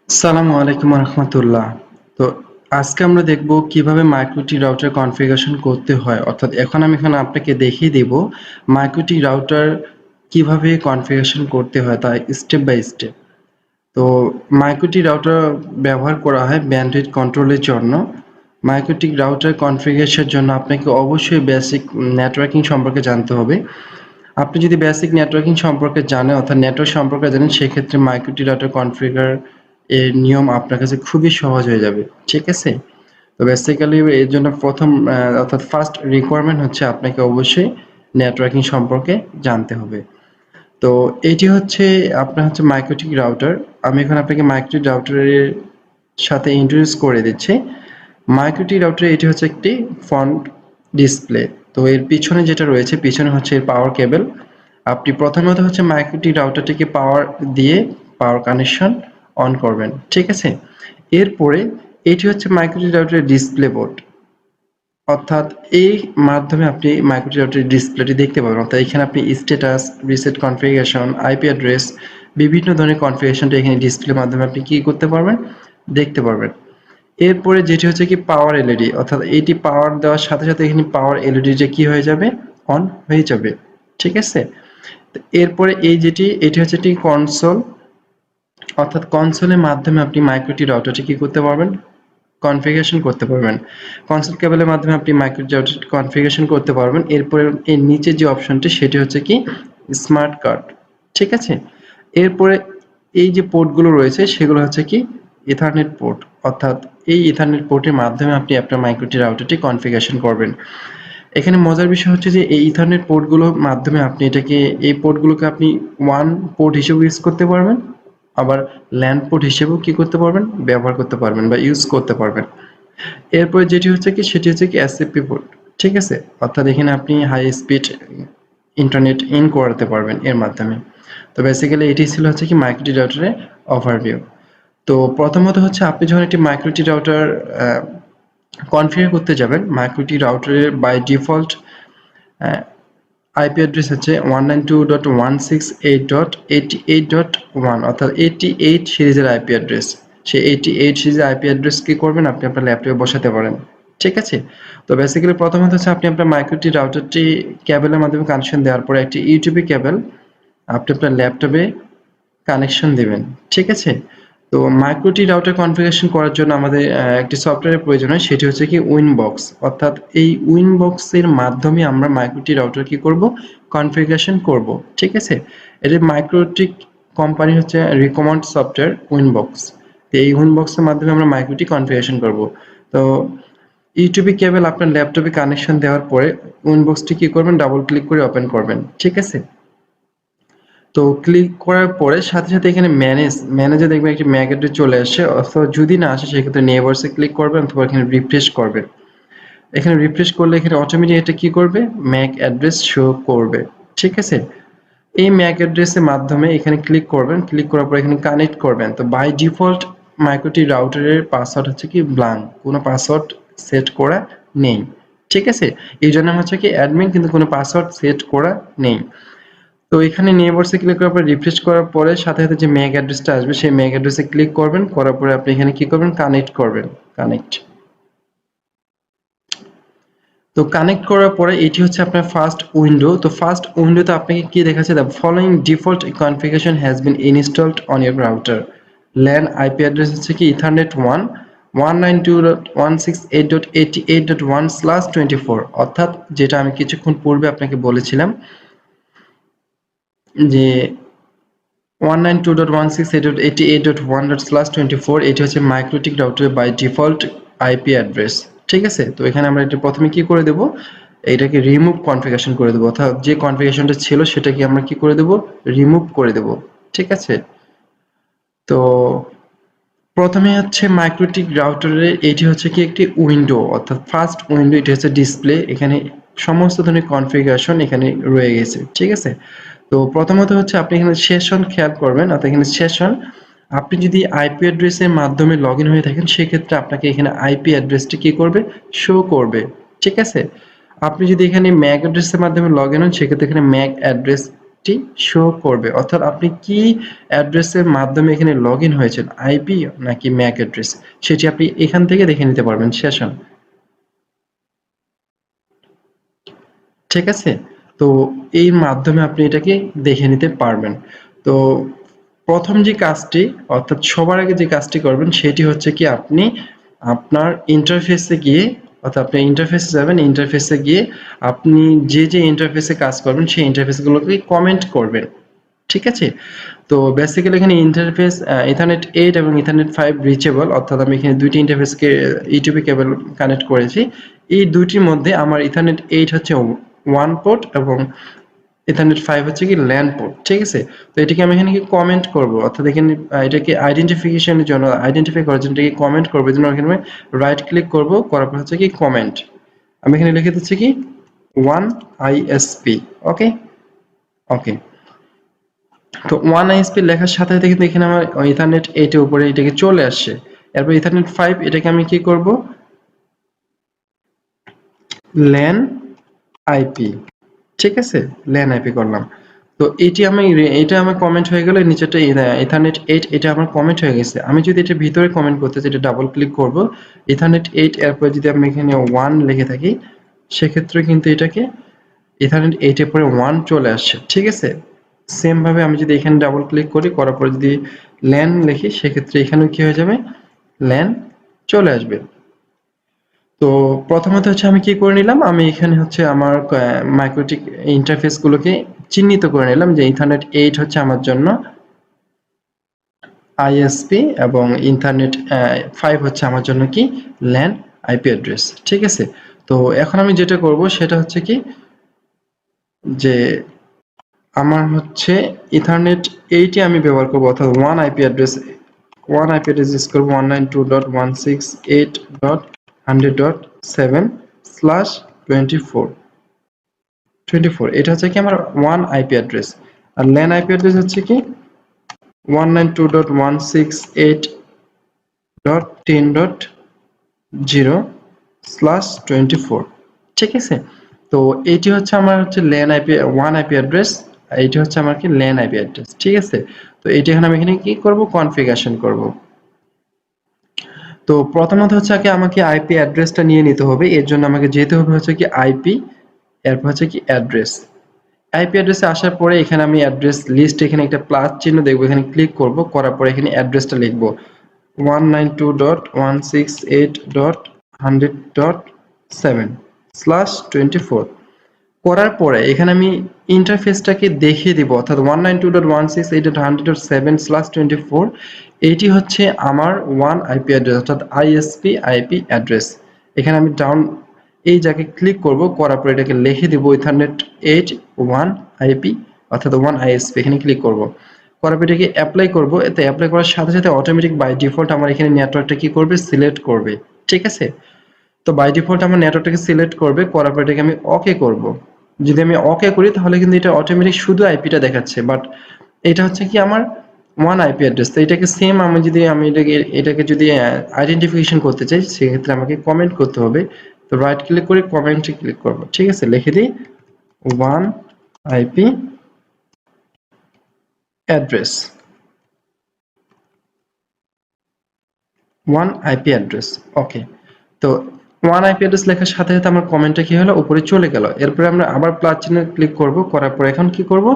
আসসালামু আলাইকুম রহমতুল্লাহ। তো আজকে আমরা দেখব কিভাবে মাইক্রোটি রাউটার কনফিগারেশন করতে হয়, অর্থাৎ আমি এখানে আপনাকে দেখিয়ে দেব মাইক্রোটি রাউটার কিভাবে কনফিগারেশন করতে হয় তা স্টেপ বাই স্টেপ। তো মাইক্রোটি রাউটার ব্যবহার করা হয় ব্যান্ডউইথ কন্ট্রোলের জন্য। মাইক্রোটি রাউটার কনফিগারেশনের জন্য আপনাকে অবশ্যই বেসিক নেটওয়ার্কিং সম্পর্কে জানতে হবে। আপনি যদি বেসিক নেটওয়ার্কিং সম্পর্কে জানেন, অর্থাৎ নেটওয়ার্ক সম্পর্কে জানেন, সেক্ষেত্রে মাইক্রোটি রাউটার কনফিগার এর নিয়ম আপনার কাছে খুবই সহজ হয়ে যাবে। ঠিক আছে? তো বেসিক্যালি এর জন্য প্রথম অর্থাৎ ফার্স্ট রিকোয়ারমেন্ট হচ্ছে আপনাকে অবশ্যই নেটওয়ার্কিং সম্পর্কে জানতে হবে। তো এটি হচ্ছে আপনার মাইক্রোটি রাউটার। আমি এখন আপনাকে মাইক্রোটি রাউটারের সাথে ইন্ট্রোডিউস করে দিচ্ছি। মাইক্রোটি রাউটার এটি হচ্ছে একটি ফ্রন্ট ডিসপ্লে। তো এর পিছনে যেটা রয়েছে, পিছনে হচ্ছে এর পাওয়ার কেবল। আপনি প্রথমত হচ্ছে মাইক্রোটি রাউটারটিকে পাওয়ার দিয়ে পাওয়ার কানেকশন অন করবেন। ঠিক আছে? এরপরে এটি হচ্ছে মাইক্রোটি রাউটারের ডিসপ্লে বোর্ড, অর্থাৎ এই মাধ্যমে আপনি মাইক্রোটি রাউটারের ডিসপ্লেটি দেখতে পাবেন। অর্থাৎ এখানে আপনি status, reset configuration, IP address, বিভিন্ন ধরনের কনফিগারেশনটা এখানে ডিসপ্লের মাধ্যমে আপনি কি করতে পারবেন? দেখতে পারবেন। এরপরে যেটি হচ্ছে কি পাওয়ার এলইডি, অর্থাৎ এইটি পাওয়ার দেওয়ার সাথে সাথে এখানে পাওয়ার এলইডিটা কি হয়ে যাবে? অন হয়ে যাবে। ঠিক আছে? তো এরপরে এটি হচ্ছে একটি কনসোল, অর্থাৎ কনসোলের মাধ্যমে আপনি মাইক্রোটি রাউটারটি কি করতে পারবেন? কনফিগারেশন করতে পারবেন। কনসোল কেবলের মাধ্যমে আপনি মাইক্রোটি রাউটারটি কনফিগারেশন করতে পারবেন। এরপরে এর নিচে যে অপশনটি সেটি হচ্ছে কি স্মার্ট কার্ড। ঠিক আছে? এরপরে এই যে পোর্টগুলো রয়েছে সেগুলো হচ্ছে কি ইথারনেট পোর্ট, অর্থাৎ এই ইথারনেট পোর্টের মাধ্যমে আপনি আপনার মাইক্রোটি রাউটারটি কনফিগারেশন করবেন। এখানে মজার বিষয় হচ্ছে যে এই ইথারনেট পোর্টগুলোর মাধ্যমে আপনি এই পোর্টগুলোকে আপনি ওয়ান পোর্ট হিসেবে ইউজ করতে পারবেন, আবার ল্যান্ড পোর্ট হিসেবেও কি করতে পারবেন? ব্যবহার করতে পারবেন বা ইউজ করতে পারবেন। এরপরে যেটি হচ্ছে কি সেটি হচ্ছে কি এসএফপি পোর্ট। ঠিক আছে? অর্থাৎ এখানে আপনি হাই স্পিড ইন্টারনেট ইন করাতে পারবেন এর মাধ্যমে। তো বেসিক্যালি এটি ছিল হচ্ছে কি মাইক্রোটি রাউটারের ওভারভিউ। তো প্রথমত হচ্ছে আপনি যখন একটি মাইক্রোটি রাউটার কনফিগার করতে যাবেন, মাইক্রোটি রাউটারের বাই ডিফল্ট আইপি অ্যাড্রেস হচ্ছে 192.168.88.1, অর্থাৎ 88 সিরিজের আইপি অ্যাড্রেস। সেই 88 সিরিজের আইপি অ্যাড্রেস কি করবেন? আপনি আপনার ল্যাপটপে বসাতে পারেন। ঠিক আছে? তো বেসিক্যালি প্রথমত হচ্ছে আপনি আপনার মাইক্রোটি রাউটারটি কেবলের মাধ্যমে কানেকশন দেওয়ার পরে একটি ইউটিউবি কেবল আপনি আপনার ল্যাপটপে কানেকশন দিবেন। ঠিক আছে? তো মাইক্রোটি রাউটার কনফিগারেশন করার জন্য আমাদের একটি সফটওয়্যারের প্রয়োজন হয়, সেটি হচ্ছে কি উইনবক্স। অর্থাৎ এই উইনবক্সের মাধ্যমে আমরা মাইক্রোটি রাউটার কি করব? কনফিগারেশন করব। ঠিক আছে? এটি মাইক্রোটিক কোম্পানি হচ্ছে রিকমেন্ড সফটওয়্যার উইনবক্স। তো এই উইনবক্সের মাধ্যমে আমরা মাইক্রোটি কনফিগারেশন করব। তো ইউটিউবি কেবল আপনার ল্যাপটপে কানেকশন দেওয়ার পরে উইনবক্সটি কি করবেন? ডাবল ক্লিক করে ওপেন করবেন। ঠিক আছে? তো ক্লিক করার পরে সাথে সাথে এখানে ম্যানেজে দেখবেন একটি ম্যাক অ্যাড্রেস চলে আসে, অথবা যদি না আসে সেক্ষেত্রে নেইবারসে ক্লিক করবেন অথবা এখানে রিফ্রেশ করবেন। এখানে রিফ্রেশ করলে এখানে অটোমেটিক এটা কি করবে? ম্যাক অ্যাড্রেস শো করবে। ঠিক আছে? এই ম্যাক অ্যাড্রেসের মাধ্যমে এখানে ক্লিক করবেন, ক্লিক করার পর এখানে কানেক্ট করবেন। তো বাই ডিফল্ট মাইক্রোটি রাউটারের পাসওয়ার্ড হচ্ছে কি ব্ল্যাঙ্ক, কোনো পাসওয়ার্ড সেট করা নেই। ঠিক আছে? এই জন্য হচ্ছে কি অ্যাডমিন, কিন্তু কোনো পাসওয়ার্ড সেট করা নেই। তো এখানে নেইবারসে ক্লিক করার পর রিফ্রেশ করার পরে সাথে সাথে যে ম্যাক অ্যাড্রেসটা আসবে সেই ম্যাক অ্যাড্রেসে ক্লিক করবেন, করার পরে আপনি এখানে কি করবেন? কানেক্ট করবেন। কানেক্ট। তো কানেক্ট করার পরে এটি হচ্ছে আপনার ফার্স্ট উইন্ডো। তো ফার্স্ট উইন্ডোতে আপনাকে কি দেখাচ্ছে? The following default configuration has been installed on your router. LAN IP address হচ্ছে কি ইথারনেট 192.168.88.1/24, অর্থাৎ যেটা আমি কিছুক্ষণ পূর্বে আপনাকে বলেছিলাম যে 192.168.88.1/24, এটি হচ্ছে MikroTik router by default IP address. ঠিক আছে? তো এখানে আমরা এটা প্রথমে কি করে দেব? এটাকে রিমুভ কনফিগারেশন করে দেব, অর্থাৎ যে কনফিগারেশনটা ছিল সেটাকে আমরা কি করে দেব? রিমুভ করে দেব। ঠিক আছে? তো প্রথমে হচ্ছে মাইক্রোটিক রাউটারের এটি হচ্ছে কি একটি উইন্ডো, অর্থাৎ ফার্স্ট উইন্ডো, এটি হচ্ছে ডিসপ্লে। এখানে সমস্ত ধরনের কনফিগারেশন এখানে রয়ে গেছে। ঠিক আছে? তো প্রথমত হচ্ছে আপনি এখানে সেশন খেয়াল করবেন, অর্থাৎ এখানে সেশন, আপনি যদি আইপি অ্যাড্রেসের মাধ্যমে লগ ইন হয়ে থাকেন সেক্ষেত্রে আপনাকে এখানে আইপি অ্যাড্রেসটি কি করবে? শো করবে। ঠিক আছে? আপনি যদি এখানে ম্যাক অ্যাড্রেসের মাধ্যমে লগ ইন হন সেক্ষেত্রে এখানে ম্যাক অ্যাড্রেস টি শো করবে, অর্থাৎ আপনি কি অ্যাড্রেসের মাধ্যমে এখানে লগইন হয়েছেন, আইপি নাকি ম্যাক অ্যাড্রেস, সেটি আপনি এখান থেকে দেখে নিতে পারবেন সেশন। ঠিক আছে? তো এই মাধ্যমে আপনি এটাকে দেখে নিতে পারবেন। তো প্রথম যে কাজটি, অর্থাৎ সবার আগে যে কাজটি করবেন সেটি হচ্ছে কি, আপনি আপনার ইন্টারফেসে গিয়ে, অর্থাৎ আপনি ইন্টারফেসে যাবেন, ইন্টারফেসে গিয়ে আপনি যে ইন্টারফেসে কাজ করবেন সেই ইন্টারফেসগুলোকে কমেন্ট করবেন। ঠিক আছে? তো বেসিক্যালি এখানে ইন্টারফেস ইথারনেট 8 এবং ইথারনেট 5 রিচেবল, অর্থাৎ আমি এখানে দুইটি ইন্টারফেসকে ইউটিউবে কেবল কানেক্ট করেছি। এই দুইটির মধ্যে আমার ইথারনেট 8 হচ্ছে 1 পোর্ট এবং ইথারনেট 5 হচ্ছে কি ল্যান পোর্ট। ঠিক আছে? তো এটাকে আমি এখানে কি কমেন্ট করব, অর্থাৎ এখানে এটাকে আইডেন্টিফিকেশনের জন্য, আইডেন্টিফাই করার জন্য এটাকে কমেন্ট করব। এজন্য এখানে আমি রাইট ক্লিক করব, করার পর হচ্ছে কি কমেন্ট। আমি এখানে লিখে দিচ্ছি কি 1 ISP। ওকে ওকে। তো 1 ISP লেখার সাথে সাথে কিন্তু এখানে আমার ইথারনেট 8 এর উপরে এটাকে চলে আসছে। এরপর ইথারনেট 5 এটাকে আমি কি করব, ল্যান আইপি। ঠিক আছে? ল্যান আইপি করলাম। তো এটা আমার কমেন্ট হয়ে গেল, নিচেরটা ইথারনেট 8 এটা আমার কমেন্ট হয়ে গেছে। আমি যদি এটা ভিতরে কমেন্ট করতে চাই, এটা ডাবল ক্লিক করব, ইথারনেট 8 এরপর যদি আমি এখানে 1 লিখে থাকি, সেক্ষেত্রে কিন্তু এটাকে ইথারনেট 8 এর পরে 1 চলে আসছে। ঠিক আছে? সেম ভাবে আমি যদি এখানে ডাবল ক্লিক করি, করার পর যদি ল্যান লিখি, সেক্ষেত্রে এখানেও কি হয়ে যাবে, ল্যান চলে আসবে। তো প্রথমত হচ্ছে আমি কি করে নিলাম, আমি এখানে হচ্ছে আমার মাইক্রোটিক ইন্টারফেস গুলোকে চিহ্নিত করে নিলাম যে ইথারনেট 8 হচ্ছে আমার জন্য আইএসপি এবং ইথারনেট 5 হচ্ছে আমার জন্য কি ল্যান আইপি অ্যাড্রেস। ঠিক আছে? তো এখন আমি যেটা করব সেটা হচ্ছে কি, যে আমার হচ্ছে ইথারনেট 8 আমি ব্যবহার করব, অর্থাৎ 1 আইপি অ্যাড্রেস ইউজ করব 192.168.100.7/24 এটা হচ্ছে কি আমার 1 আইপি অ্যাড্রেস। আর ল্যান আইপি অ্যাড্রেস হচ্ছে কি 192.168.10.0/24। ঠিক আছে? তো এইটি হচ্ছে আমার হচ্ছে ল্যান আইপি 1 আইপি অ্যাড্রেস, এইটি হচ্ছে আমার কি ল্যান আইপি অ্যাড্রেস। ঠিক আছে? তো এইটা এখন আমি এখানে কি করব, কনফিগারেশন করব। তো প্রথমত হচ্ছে আগে আমাকে আইপি অ্যাড্রেসটা নিয়ে নিতে হবে। এর জন্য আমাকে যেতে হবে হচ্ছে কি আইপি, এরপর হচ্ছে কি অ্যাড্রেস। আইপি অ্যাড্রেসে আসার পরে এখানে আমি অ্যাড্রেস লিস্ট, এখানে একটা প্লাস চিহ্ন দেখবো, এখানে ক্লিক করব, করার পরে এখানে অ্যাড্রেসটা লিখবো 192.168.100.7/24। করার পরে এখানে আমি ইন্টারফেসটাকে দেখিয়ে দিব, অর্থাৎ 192.168.100.7/24 এইটি হচ্ছে আমার 1 আইপি অ্যাড্রেস, অর্থাৎ আইএসপি আইপি অ্যাড্রেস। এখানে আমি এই জায়গায় ক্লিক করব, করার পর এটাকে লিখে দিব ইথারনেট 8 1 আইপি, অর্থাৎ 1 আইএসপি। এখানে ক্লিক করব, করার পর এটাকে অ্যাপ্লাই করব। এতে অ্যাপ্লাই করার সাথে সাথে অটোমেটিক বাই ডিফল্ট আমার এখানে নেটওয়ার্কটা কি করবে, সিলেক্ট করবে। ঠিক আছে? তো বাই ডিফল্ট আমার নেটওয়ার্কটাকে সিলেক্ট করবে, করার পর এটাকে আমি ওকে করব। যদি আমি ওকে করি তাহলে কিন্তু এটা অটোমেটিক শুধু আইপিটা দেখাচ্ছে, বাট এটা হচ্ছে কি আমার 1 আইপি অ্যাড্রেস। তো এটাকে সেম আমি এটাকে যদি আইডেন্টিফিকেশন করতে চাই, সেক্ষেত্রে আমাকে কমেন্ট করতে হবে। তো রাইট ক্লিক করে কমেন্টে ক্লিক করব। ঠিক আছে? লিখে দিই 1 আইপি অ্যাড্রেস, 1 আইপি অ্যাড্রেস। ওকে। তো 1 আইপি অ্যাড্রেস লেখার সাথে সাথে আমার কমেন্টটা কি হলো, উপরে চলে গেল। এরপরে আমরা আবার প্লাস চিহ্নে ক্লিক করব, করার পর এখন কি করব,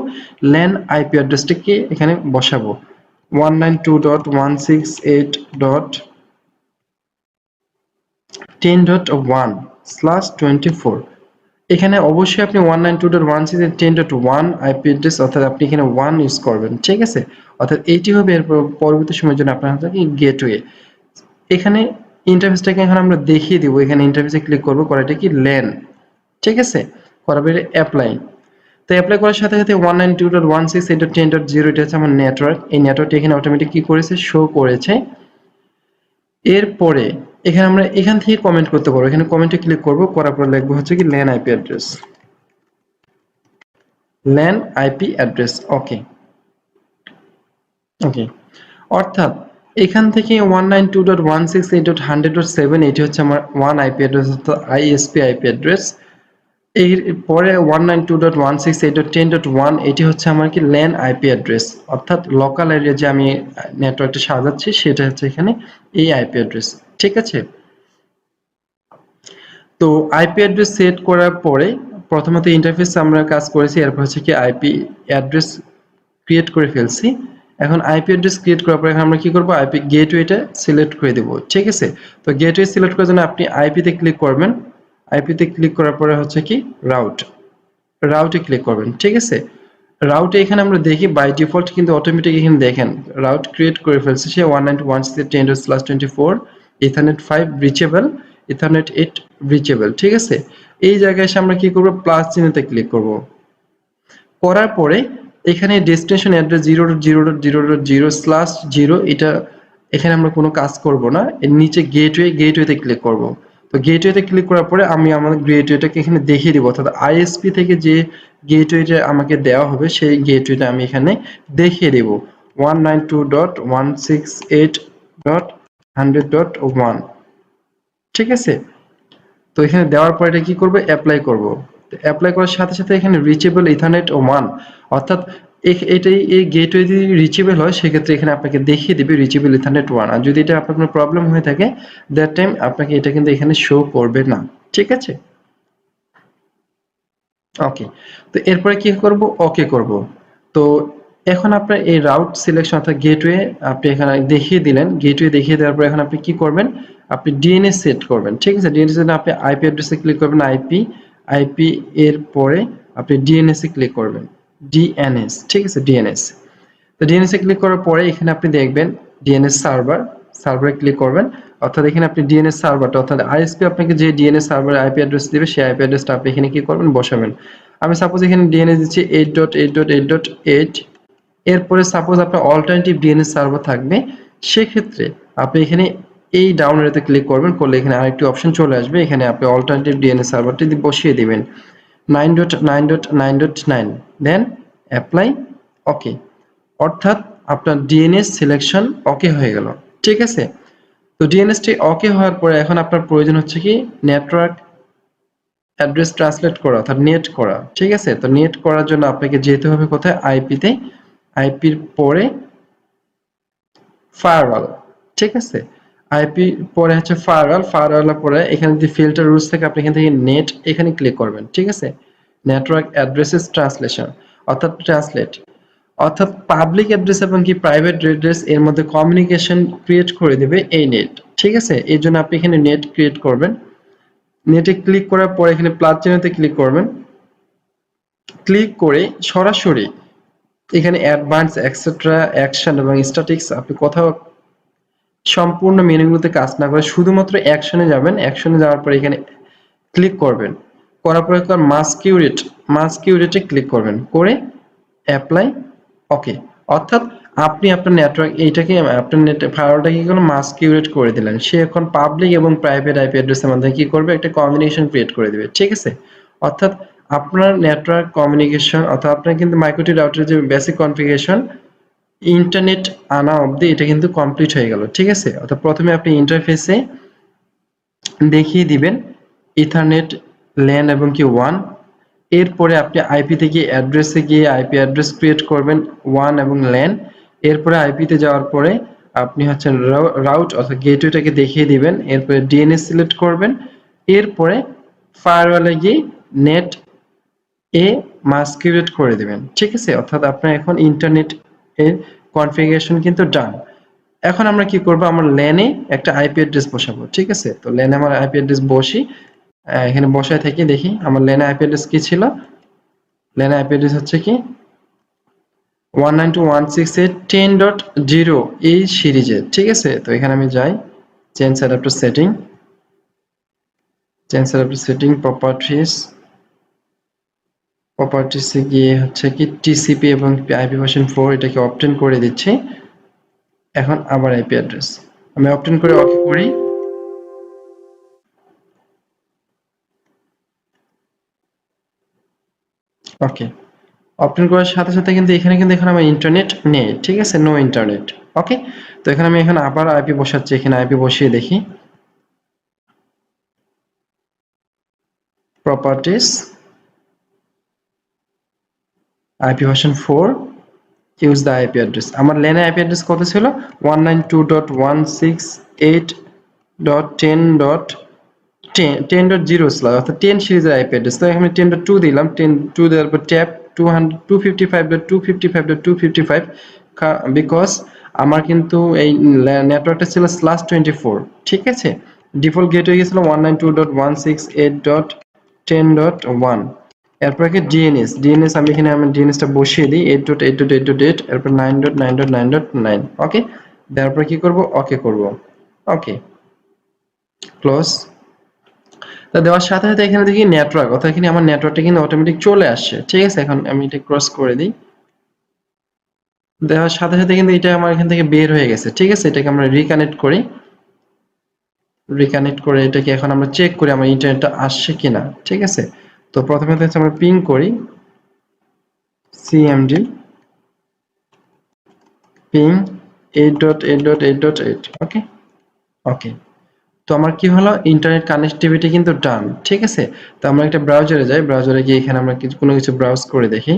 ল্যান আইপি অ্যাড্রেসটাকে এখানে বসাবো 192.168.10.1/24। এখানে অবশ্যই আপনি 192.168.10.1 আইপি অ্যাড্রেস, অর্থাৎ আপনি এখানে 1 ইউজ করবেন। ঠিক আছে? অর্থাৎ এইটি হবে এর পরবর্তী সময়ের জন্য আপনার হাতে গেটওয়ে। এখানে ইন্টারফেসটাকে এখন আমরা দেখিয়ে দিব। এখানে ইন্টারফেসে ক্লিক করব, করাটা কি ল্যান। ঠিক আছে? করার পরে অ্যাপ্লাই। তো অ্যাপ্লাই করার সাথে সাথে 192.168.10.0 এটা হচ্ছে আমার নেটওয়ার্ক। এই নেটওয়ার্কটা এখানে অটোমেটিক কি করেছে, শো করেছে। এরপরে এখানে আমরা এখান থেকে কমেন্ট করতে পারবো। এখানে কমেন্টে ক্লিক করব, করার পর লিখবো হচ্ছে কি LAN IP address, LAN IP address. Okay okay. অর্থাৎ এখান থেকে 192.168.100.7 এটি হচ্ছে আমার 1 আইপি অ্যাড্রেস, অর্থাৎ আইএসপি আইপি অ্যাড্রেস। এর পরে 192.168.10.1 এটি হচ্ছে আমার কি ল্যান আইপি অ্যাড্রেস, অর্থাৎ লোকাল এরিয়া যে আমি নেটওয়ার্কটা সাজাচ্ছি সেটা হচ্ছে এখানে এই আইপি অ্যাড্রেস। ঠিক আছে, তো আইপি অ্যাড্রেস সেট করার পরে প্রথমত ইন্টারফেস আমরা কাজ করেছি, এরপর হচ্ছে কি আইপি অ্যাড্রেস ক্রিয়েট করে ফেলছি। এখন আইপি অ্যাড্রেস ক্রিয়েট করার পরে আমরা কি করব, আইপি গেটওয়েটা সিলেক্ট করে দেব। ঠিক আছে, তো গেটওয়ে সিলেক্ট করার জন্য আপনি আইপিতে ক্লিক করবেন। আইপিতে ক্লিক করার পরে হচ্ছে কি রাউটে ক্লিক করবেন। ঠিক আছে, রাউটে এখানে আমরা দেখি বাই ডিফল্ট কিন্তু অটোমেটিক এখানে দেখেন রাউট ক্রিয়েট করে ফেলছে সে 192.168.10.24 ইথারনেট 5 রিচেবল, ইথারনেট 8 রিচেবল। ঠিক আছে, এই জায়গায় এসে আমরা কি করব, প্লাস চিহ্নতে ক্লিক করব। করার পরে এখানে ডেস্টিনেশন অ্যাড্রেস 0.0.0.0/0 এটা এখানে আমরা কোনো কাজ করব না। এর নিচে গেটওয়েতে ক্লিক করব। তো গেটওয়েতে ক্লিক করার পরে আমি আমাদের গেটওয়েটাকে এখানে দেখিয়ে দিব, অর্থাৎ আইএসপি থেকে যে গেটওয়েটা আমাকে দেওয়া হবে সেই গেটওয়েটা আমি এখানে দেখিয়ে দেব 192.168.100.1। ঠিক আছে, তো এখানে দেওয়ার পর এটা কি করব, অ্যাপ্লাই করব। অ্যাপ্লাই করার সাথে সাথে এখানে রিচেবল ইথারনেট 1, অর্থাৎ এটাই এই গেটওয়ে যদি রিচেবল হয় সেক্ষেত্রে এখানে আপনাকে দেখিয়ে দিবে রিচেবল ইথারনেট 1। আর যদি এটা আপনার কোনো প্রবলেম হয়ে থাকে দ্যাট টাইম আপনাকে এটা কিন্তু এখানে শো করবে না। ঠিক আছে, ওকে, তো এরপরে কি করব, ওকে করব। তো এখন আপনার এই রাউট সিলেকশন অর্থাৎ গেটওয়ে আপনি এখানে দেখিয়ে দিলেন। গেটওয়ে দেখিয়ে দেওয়ার পর এখন আপনি কি করবেন, আপনি ডিএনএস সেট করবেন। ঠিক আছে, ডিএনএস জন্য আপনি আইপি অ্যাড্রেসে ক্লিক করবেন, আইপি এর পরে আপনি ডিএনএস এ ক্লিক করবেন, ডিএনএস। ঠিক আছে, ডিএনএস। তো ডিএনএস এ ক্লিক করার পরে এখানে আপনি দেখবেন ডিএনএস সার্ভারে ক্লিক করবেন, অর্থাৎ এখানে আপনি ডিএনএস সার্ভারটা অর্থাৎ আইএসপি আপনাকে যে ডিএনএস সার্ভারে আইপি অ্যাড্রেস দিবে সেই আইপি অ্যাড্রেসটা আপনি এখানে কি করবেন, বসাবেন। আমি সাপোজ এখানে ডিএনএস দিচ্ছি 8.8.8.8। এরপরে সাপোজ আপনার অল্টারনেটিভ ডিএনএস সার্ভার থাকবে, সেক্ষেত্রে আপনি এখানে এই ডাউন এরোতে ক্লিক করবেন, করলে এখানে আরেকটি অপশন চলে আসবে, এখানে আপনি অল্টারনেটিভ ডিএনএস সার্ভারটি বসিয়ে দিবেন 9.9.9.9, দেন অ্যাপ্লাই, ওকে, অর্থাৎ আপনার ডিএনএস সিলেকশন ওকে হয়ে গেল। ঠিক আছে, তো ডিএনএসটি ওকে হওয়ার পরে এখন আপনার প্রয়োজন হচ্ছে কি নেটওয়ার্ক অ্যাড্রেস ট্রান্সলেট করা অর্থাৎ নেট করা। ঠিক আছে, তো নেট করার জন্য আপনাকে যেতে হবে কোথায়, আইপিতে, আইপির পরে ফায়ারওয়াল। ঠিক আছে, আইপি পরে হচ্ছে ফায়ারওয়ালের পরে এখানে যদি ফিল্টার রুলস থেকে আপনি এখান থেকে নেট এখানে ক্লিক করবেন। ঠিক আছে, নেটওয়ার্ক অ্যাড্রেসেস ট্রান্সলেশন অর্থাৎ ট্রান্সলেট, অর্থাৎ পাবলিক অ্যাড্রেস এবং কি প্রাইভেট অ্যাড্রেস এর মধ্যে কমিউনিকেশন ক্রিয়েট করে দেবে এই নেট। ঠিক আছে, এই জন্য আপনি এখানে নেট ক্রিয়েট করবেন। নেটে ক্লিক করার পরে এখানে প্লাস চিহ্নতে ক্লিক করবেন। ক্লিক করে সরাসরি এখানে অ্যাডভান্স এক্সেট্রা অ্যাকশন এবং স্ট্যাটিক্স আপনি কোথাও সম্পূর্ণ মেনুগুলোতে কাজ না করে শুধুমাত্র অ্যাকশনে যাবেন। অ্যাকশনে যাওয়ার পরে এখানে ক্লিক করবেন, করার পরে মাস্কিউরেটে ক্লিক করবেন, করে অ্যাপ্লাই, ওকে, অর্থাৎ আপনি আপনার নেটওয়ার্ক এইটাকে আপনার নেট ফায়ারওয়ালটাকে কি করলেন, মাস্কিউরেট করে দিলেন। সে এখন পাবলিক এবং প্রাইভেট আইপি অ্যাড্রেসের মধ্যে কি করবে, একটা কম্বিনেশন ক্রিয়েট করে দিবে। ঠিক আছে, অর্থাৎ আপনার নেটওয়ার্ক কমিউনিকেশন অর্থাৎ আপনার কিন্তু মাইক্রোটি রাউটারের যে বেসিক কনফিগারেশন ইন্টারনেট আনা অবধি এটা কিন্তু কমপ্লিট হয়ে গেল। ঠিক আছে, অর্থাৎ প্রথমে আপনি ইন্টারফেসে দেখিয়ে দিবেন ইথারনেট ল্যান এবং কি 1, এরপরে আপনি আইপি থেকে অ্যাড্রেসে গিয়ে আইপি অ্যাড্রেস ক্রিয়েট করবেন 1 এবং ল্যান। এরপরে আইপিতে যাওয়ার পরে আপনি হচ্ছে রাউট অর্থাৎ গেটওয়েটাকে দেখিয়ে দিবেন, এরপরে ডিএনএস সিলেক্ট করবেন, এরপরে ফায়ারওয়ালে গিয়ে নেট এ মাস্কিউরেট করে দিবেন। ঠিক আছে, অর্থাৎ আপনার এখন ইন্টারনেট এর কনফিগারেশন কিন্তু ডান। এখন আমরা কি করব, আমার ল্যানে একটা আইপি অ্যাড্রেস বসাবো। ঠিক আছে, তো ল্যানে আমার আইপি অ্যাড্রেস বসি, এখানে বসায় থাকি, দেখি আমার ল্যানে আইপি অ্যাড্রেস কি ছিল। ল্যানে আইপি অ্যাড্রেস হচ্ছে কি 192.168.10.0 এই সিরিজে। ঠিক আছে, তো এখানে আমি যাই চেঞ্জ অ্যাডাপ্টার সেটিং প্রপার্টিসে গিয়ে হচ্ছে কি টিসিপি এবং আইপি ভার্সন 4 এটাকে অপটেন করে দিচ্ছি। এখন আবার আইপি অ্যাড্রেস আমি অপটেন করে ওকে করি। ওকে, অপটেন করার সাথে সাথে কিন্তু এখানে কিন্তু এখন আমার ইন্টারনেট নেই। ঠিক আছে, নো ইন্টারনেট। ওকে, তো এখানে আমি এখন আবার আইপি বসাচ্ছি, এখানে আইপি বসিয়ে দেখি properties IP version 4, use the IP address. আমার ল্যানের আইপি অ্যাড্রেস কত ছিল? 192.168.10.10.0 অর্থাৎ 10 সিরিজের আইপি অ্যাড্রেস। তো এখানে 10.2 দিলাম, 10.2 দেওয়ার পর ট্যাপ 255.255.255 বিকজ আমার কিন্তু এই নেটওয়ার্কটা ছিল /24, ঠিক আছে। ডিফল্ট গেট হয়ে গেছিল 192.168.10.1। এরপর কি ডিএনএস আমি এখানে আমার ডিএনএসটা বসিয়ে দিই 8.8.8.8, এরপর 9.9.9.9। ওকে, তারপর কি করব? ওকে করব। ওকে, ক্লোজ। তা দেওয়ার সাথে সাথে এখানে দেখি নেটওয়ার্ক, অর্থাৎ এখানে আমার নেটওয়ার্কটা কিন্তু অটোমেটিক চলে আসছে, ঠিক আছে। এখন আমি এটা ক্রস করে দিই, দেওয়ার সাথে সাথে কিন্তু এটা আমার এখান থেকে বের হয়ে গেছে, ঠিক আছে। এটাকে আমরা রিকানেক্ট করি, রিকানেক্ট করে এটাকে এখন আমরা চেক করি আমার ইন্টারনেটটা আসছে কিনা, ঠিক আছে। তো প্রথমে হচ্ছে আমরা পিং করি সিএমডি পিং 8.8.8.8। ওকে, ওকে। তো আমার কি হলো? ইন্টারনেট কানেক্টিভিটি কিন্তু ডান, ঠিক আছে। তো আমরা একটা ব্রাউজারে যাই, ব্রাউজারে গিয়ে এখানে আমরা কোনো কিছু ব্রাউজ করে দেখি।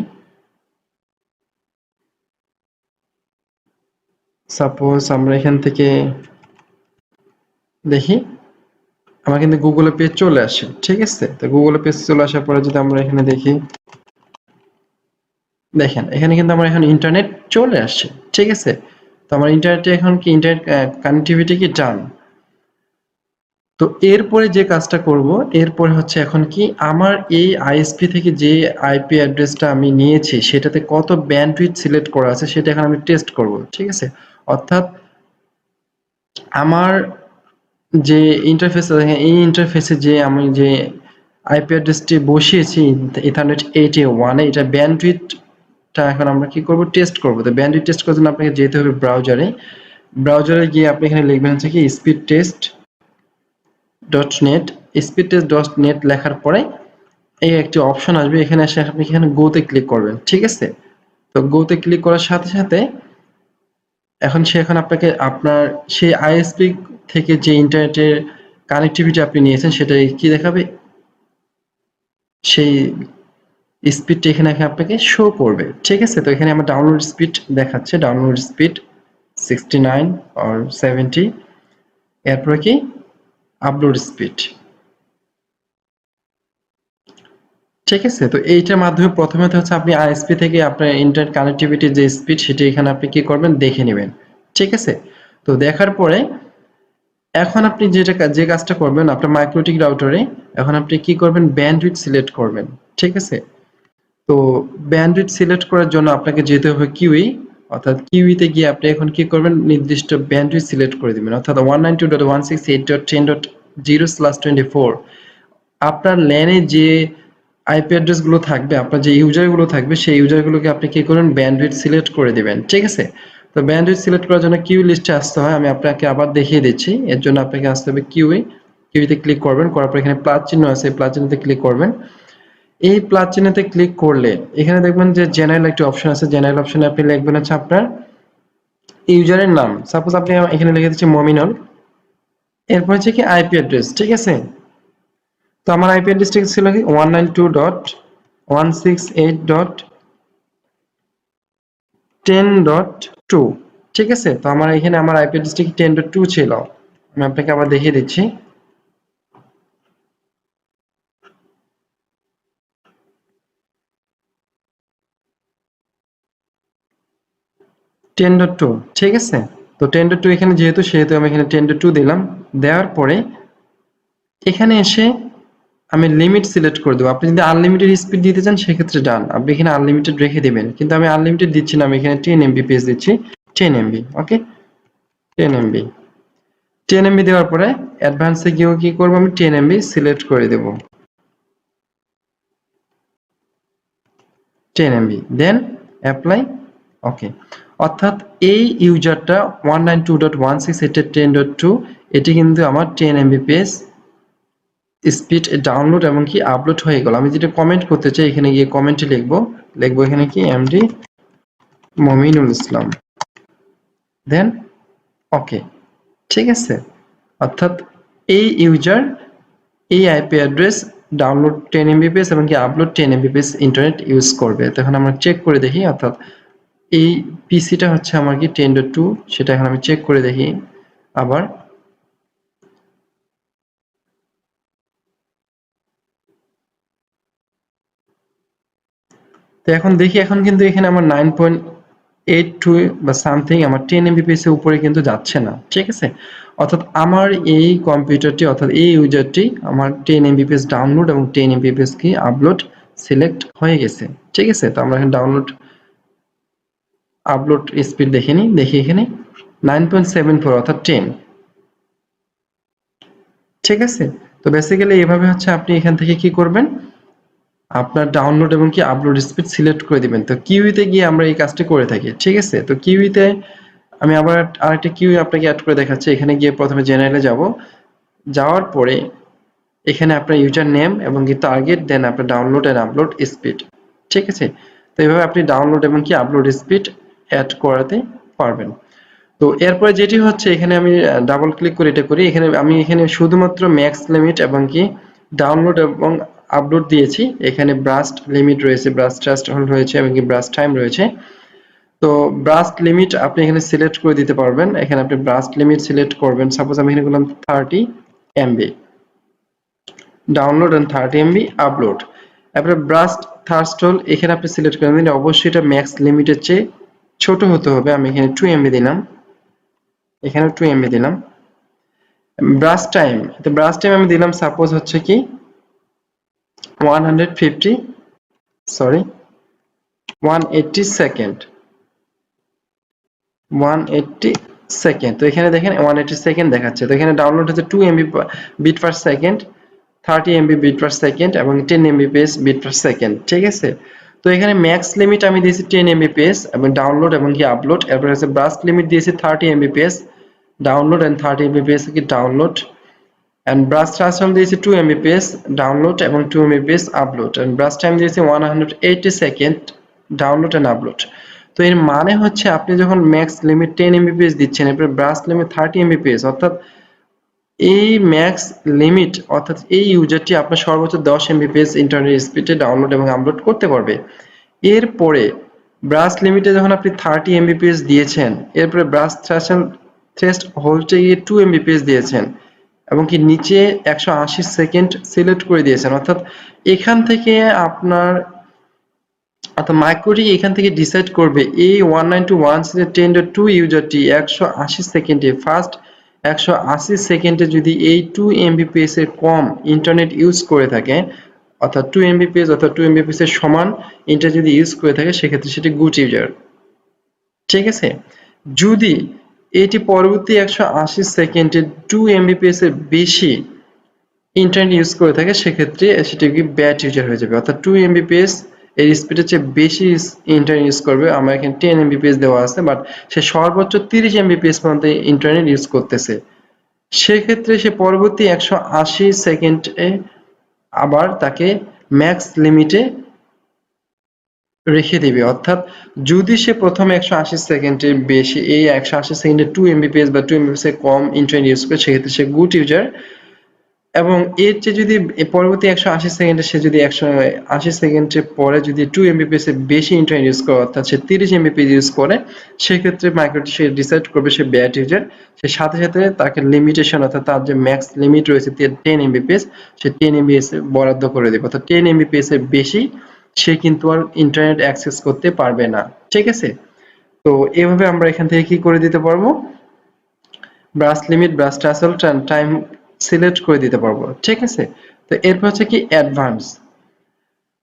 সাপোজ আমরা এখান থেকে দেখি আমার কিন্তু গুগলে পেজ চলে আসে, ঠিক আছে। তো গুগলে পেজ চলে আসার পরে যদি আমরা এখানে দেখি, দেখেন এখানে কিন্তু আমার এখন ইন্টারনেট চলে আসছে, ঠিক আছে। তো আমার ইন্টারনেটে এখন কি ইন্টারনেট কানেক্টিভিটি কি ডান। তো এরপরে যে কাজটা করব, এরপরে হচ্ছে এখন কি আমার এই আইএসপি থেকে যে আইপি অ্যাড্রেসটা আমি নিয়েছি সেটাতে কত ব্যান্ডউইথ সিলেক্ট করা আছে সেটা এখন আমি টেস্ট করব, ঠিক আছে। অর্থাৎ আমার যে ইন্টারফেস, এই ইন্টারফেসে যে আমি যে আইপি অ্যাড্রেসটি বসিয়েছি ইথারনেট 81 এ, এটা ব্যান্ডউইথটা এখন আমরা কি করব? টেস্ট করব। তো ব্যান্ডউইথ টেস্ট করার জন্য আপনাকে যেতে হবে ব্রাউজারে, ব্রাউজারে গিয়ে আপনি এখানে লিখবেন হচ্ছে কি speed test dot net. Speed test dot net লেখার পরে এই একটি অপশন আসবে, এখানে এসে আপনি এখানে গোতে ক্লিক করবেন, ঠিক আছে। তো গোতে ক্লিক করার সাথে সাথে এখন সে এখন আপনাকে আপনার সেই আইএসপি থেকে যে ইন্টারনেটের কানেক্টিভিটি আপনি নিয়েছেন সেটা কি দেখাবে, সেই স্পিডটা এখানে আপনাকে শো করবে, ঠিক আছে। তো এখানে আমার ডাউনলোড স্পিড দেখাচ্ছে, ডাউনলোড স্পিড 69 or 70। এরপরে কি আপলোড স্পিড, ঠিক আছে। তো এইটার মাধ্যমে প্রথমে হচ্ছে আপনি আইএসপি থেকে আপনার ইন্টারনেট কানেক্টিভিটির যে স্পিড সেটা এখানে আপনি কি করবেন? দেখে নেবেন, ঠিক আছে। তো দেখার পরে এখন আপনি যে কাজটা করবেন আপনার মাইক্রোটিক রাউটারে, এখন আপনি কি করবেন? ব্যান্ডউইথ সিলেক্ট করবেন, ঠিক আছে। তো ব্যান্ডউইথ সিলেক্ট করার জন্য আপনাকে যেতে হবে কিউই, অর্থাৎ কিউইতে গিয়ে আপনি এখন কি করবেন? নির্দিষ্ট ব্যান্ডউইথ সিলেক্ট করে দিবেন, অর্থাৎ 192.168.10.0/24। আপনার ল্যানে যে আইপি অ্যাড্রেস গুলো থাকবে, আপনার যে ইউজার গুলো থাকবে সেই ইউজার গুলোকে আপনি কি করবেন? ব্যান্ডউইথ সিলেক্ট করে দিবেন, ঠিক আছে। তো ব্যান্ডউইথ সিলেক্ট করার জন্য কিউ লিস্টে আসতে হয়, আমি আপনাকে আবার দেখিয়ে দিচ্ছি। এর জন্য আপনাকে আসতে হবে কিউইতে ক্লিক করবেন, করার পর এখানে প্লাস চিহ্ন আছে, প্লাস চিহ্নতে ক্লিক করবেন। এই প্লাস চিহ্নতে ক্লিক করলে এখানে দেখবেন যে জেনারেল একটি অপশন আছে, জেনারেল অপশনে আপনি লিখবেন হচ্ছে আপনার ইউজারের নাম। সাপোজ আপনি এখানে লিখে দিচ্ছি মমিনুল, এরপর হচ্ছে কি আইপি অ্যাড্রেস, ঠিক আছে। তো আমার আইপি অ্যাড্রেসটা ছিল কি 192.168.10.2, ঠিক আছে। তো আমার এখানে আমার আইপি অ্যাড্রেসটা কি 10.2 ছিল, আমি আপনাকে আবার দেখিয়ে দিচ্ছি। 10.2, ঠিক আছে। তো 10.2 এখানে যেহেতু সেহেতু আমি এখানে 10.2 দিলাম। দেওয়ার পরে এখানে এসে আমি লিমিট সিলেক্ট করে দেবো। আপনি যদি আনলিমিটেড স্পিড দিতে চান সেক্ষেত্রে ডান, আপনি এখানে আনলিমিটেড রেখে দেবেন, কিন্তু আমি আনলিমিটেড দিচ্ছি না, আমি এখানে 10 এমবি পেজ দিচ্ছি, 10 এমবি। ওকে, 10 এমবি, 10 এমবি দেওয়ার পরে অ্যাডভান্সে গিয়েও কি করবো? আমি 10 এমবি সিলেক্ট করে দেব, 10 এমবি, দেন অ্যাপ্লাই। ওকে, অর্থাৎ এই ইউজারটা 192.168.10.2 এটি কিন্তু আমার 10 এমবি পেজ স্পিড ডাউনলোড এবং কি আপলোড হয়ে গেল। আমি যেটা কমেন্ট করতে চাই এখানে গিয়ে কমেন্টে লিখবো এখানে কি এমডি মমিনুল ইসলাম, দেন ওকে, ঠিক আছে। অর্থাৎ এই ইউজার এই আইপি অ্যাড্রেস ডাউনলোড 10 এমবিপিএস এবং কি আপলোড 10 এমবিপিএস ইন্টারনেট ইউজ করবে। তো এখন আমরা চেক করে দেখি, অর্থাৎ এই পিসিটা হচ্ছে আমার কি 10.2, সেটা এখন আমি চেক করে দেখি আবার। তো এখন দেখি, এখন কিন্তু এখানে আমার 9.82 বা সামথিং আমার 10 এমবিপিএস এর উপরে কিন্তু যাচ্ছে না, ঠিক আছে। অর্থাৎ আমার এই কম্পিউটারটি, অর্থাৎ এই ইউজারটি আমার 10 এমবিপিএস ডাউনলোড এবং 10 এমবিপিএস কি আপলোড সিলেক্ট হয়ে গেছে, ঠিক আছে। তো আমরা এখানে ডাউনলোড আপলোড স্পিড দেখে নিই, দেখি এখানে 9.74 অর্থাৎ 10, ঠিক আছে। তো বেসিক্যালি এভাবে হচ্ছে আপনি এখান থেকে কি করবেন, আপনার ডাউনলোড এবং কি আপলোড স্পিড সিলেক্ট করে দিবেন। তো কিউইতে গিয়ে আমরা এই কাজটি করে থাকি, ঠিক আছে। তো কিউইতে আমি আবার আরেকটা কিউই আপনাকে অ্যাড করে দেখাচ্ছি। এখানে গিয়ে প্রথমে জেনারেলে যাব, যাওয়ার পরে এখানে আপনার ইউজার নেম এবং কি টার্গেট, দেন আপনার ডাউনলোড এন্ড আপলোড স্পিড, ঠিক আছে। তো এইভাবে আপনি ডাউনলোড এবং কি আপলোড স্পিড অ্যাড করাতে পারবেন। তো এরপরে যেটি হচ্ছে, এখানে আমি ডাবল ক্লিক করে এটা করি। আমি এখানে শুধুমাত্র ম্যাক্স লিমিট এবং কি ডাউনলোড এবং আপলোড দিয়েছি। এখানে ব্রাস্ট লিমিট রয়েছে, ব্রাস্ট ট্রাস্ট হোল্ড রয়েছে এবং কি ব্রাস্ট টাইম রয়েছে। তো ব্রাস্ট লিমিট আপনি এখানে সিলেক্ট করে দিতে পারবেন। এখানে আপনি ব্রাস্ট লিমিট সিলেক্ট করবেন। সাপোজ আমি এখানে করলাম 30 MB download and 30 MB upload. এরপরে ব্রাস্ট থার্স্টল এখানে আপনি সিলেক্ট করে দিন, অবশ্যই এটা ম্যাক্স লিমিটের চেয়ে ছোট হতে হবে। আমি এখানে 2 এমবি দিলাম, এখানে 2 এমবি দিলাম। ব্রাশ টাইম, তো ব্রাশ টাইম আমি দিলাম সাপোজ হচ্ছে কি 150, সরি 180 সেকেন্ড, 180 সেকেন্ড। তো এখানে দেখেন 180 সেকেন্ড দেখাচ্ছে। তো এখানে ডাউনলোড হচ্ছে 2 MB bit per second, 30 MB bit per second এবং 10 এমবিপিএস বিট পার সেকেন্ড, ঠিক আছে। তো এখানে ম্যাক্স লিমিট আমি দিয়েছি 10 এমবিপিএস এবং ডাউনলোড এবং কি আপলোড। এরপর হচ্ছে ব্রাশ লিমিট দিয়েছি 30 এমবিপিএস ডাউনলোড এন্ড 30 এমবিপিএস কি ডাউনলোড, and brush transform দিয়েছি 2 mbps ডাউনলোড এবং 2 mbps upload, and brush time দিয়েছি 180 সেকেন্ড ডাউনলোড এন্ড আপলোড। তো এর মানে হচ্ছে আপনি যখন ম্যাক্স লিমিট 10 mbps দিচ্ছেন, এরপর ব্রাশ লিমিট 30 mbps, অর্থাৎ এই ম্যাক্স লিমিট, অর্থাৎ এই ইউজারটি আপনার সর্বোচ্চ 10 mbps ইন্টারনেট স্পিডে ডাউনলোড এবং আপলোড করতে পারবে। এরপরে ব্রাশ লিমিটে যখন আপনি 30 mbps দিয়েছেন, এরপরে ব্রাশ থ্রেস্ট হোল্ডে গিয়ে 2 mbps দিয়েছেন এবং কি নিচে 180 সেকেন্ড সিলেক্ট করে দিয়েছেন, অর্থাৎ এখান থেকে আপনার, অর্থাৎ মাইক্রোটি এখান থেকে ডিসাইড করবে এই 192.168.10.2 ইউজারটি 180 সেকেন্ডে ফার্স্ট 180 সেকেন্ডে যদি এই 2 এমবিপিএস এর কম ইন্টারনেট ইউজ করে থাকে, অর্থাৎ 2 এমবিপিএস অর্থাৎ 2 এমবিপিএস এর সমান ইন্টারনেট যদি ইউজ করে থাকে, সেক্ষেত্রে সেটি গুড ইউজার, ঠিক আছে। যদি এটি পরবর্তী 180 সেকেন্ডে 2 এমবিপিএস এর বেশি ইন্টারনেট ইউজ করে থাকে, সেক্ষেত্রে সেটি কি ব্যাড ইউজার হয়ে যাবে। অর্থাৎ 2 এমবিপিএস এর স্পিডের চেয়ে বেশি ইন্টারনেট ইউজ করবে। আমার এখানে 10 এমবিপিএস দেওয়া আছে, বাট সে সর্বোচ্চ 30 এমবিপিএস পর্যন্ত ইন্টারনেট ইউজ করতেছে, সেক্ষেত্রে সে পরবর্তী 180 সেকেন্ডে আবার তাকে ম্যাক্স লিমিটে রেখে দিবে। অর্থাৎ যদি সে প্রথমে 180 সেকেন্ডের বেশি, এই 180 সেকেন্ডে 2 এমবিপিএস বা 2 এমবিপিএস এর কম ইন্টারনেট ইউজ করে, সেক্ষেত্রে সে গুড ইউজার। এবং এর চেয়ে যদি পরবর্তী 180 সেকেন্ডে সে যদি 180 সেকেন্ডের পরে যদি 2 এমবিপিএস এর বেশি ইন্টারনেট ইউজ করে, অর্থাৎ সে 30 এমবিপিএস ইউজ করে, সেক্ষেত্রে মাইক্রোটি সে ডিসাইড করবে সে ব্যাড ইউজার। সে সাথে সাথে তাকে লিমিটেশন, অর্থাৎ তার যে ম্যাক্স লিমিট রয়েছে 10 এমবিপিএস, সে 10 এমবিপিএস বরাদ্দ করে দেবে। অর্থাৎ 10 এমবিপিএস এর বেশি সে কিন্তু আর ইন্টারনেট অ্যাক্সেস করতে পারবে না, ঠিক আছে। তো এভাবে আমরা এখান থেকে কি করে দিতে পারবো, brush limit, brush tassel, time select করে দিতে পারবো, ঠিক আছে। তো এরপর হচ্ছে কি অ্যাডভান্স।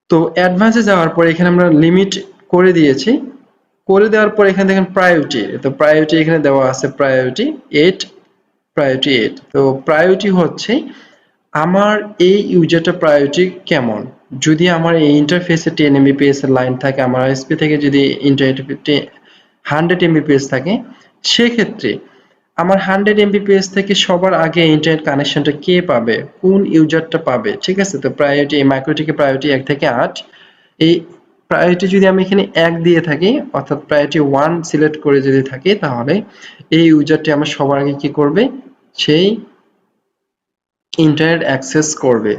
তো অ্যাডভান্সে যাওয়ার পর এখানে আমরা লিমিট করে দিয়েছি, করে দেওয়ার পর এখানে দেখেন প্রায়োরিটি। তো প্রায়োরিটি এখানে দেওয়া আছে প্রায়োরিটি 8, প্রায়োরিটি 8। তো প্রায়োরিটি হচ্ছে আমার এই ইউজারটা প্রায়োরিটি কেমন। যদি আমার এই ইন্টারফেসে 10 এমবিপিএস এর লাইন থাকে, আমার আইএসপি থেকে যদি ইন্টারনেট 100 এমবিপিএস থাকে, সেক্ষেত্রে আমার 100 এমবিপিএস থেকে সবার আগে ইন্টারনেট কানেকশনটা কে পাবে, কোন ইউজারটা পাবে, ঠিক আছে। তো প্রায়োরিটি এই মাইক্রোটিকে প্রায়োরিটি 1 থেকে 8, এই প্রায়োরিটি যদি আমি এখানে 1 দিয়ে থাকি, অর্থাৎ প্রায়োরিটি 1 সিলেক্ট করে যদি থাকি, তাহলে এই ইউজারটি আমার সবার আগে কি করবে, সেই ইন্টারনেট অ্যাক্সেস করবে,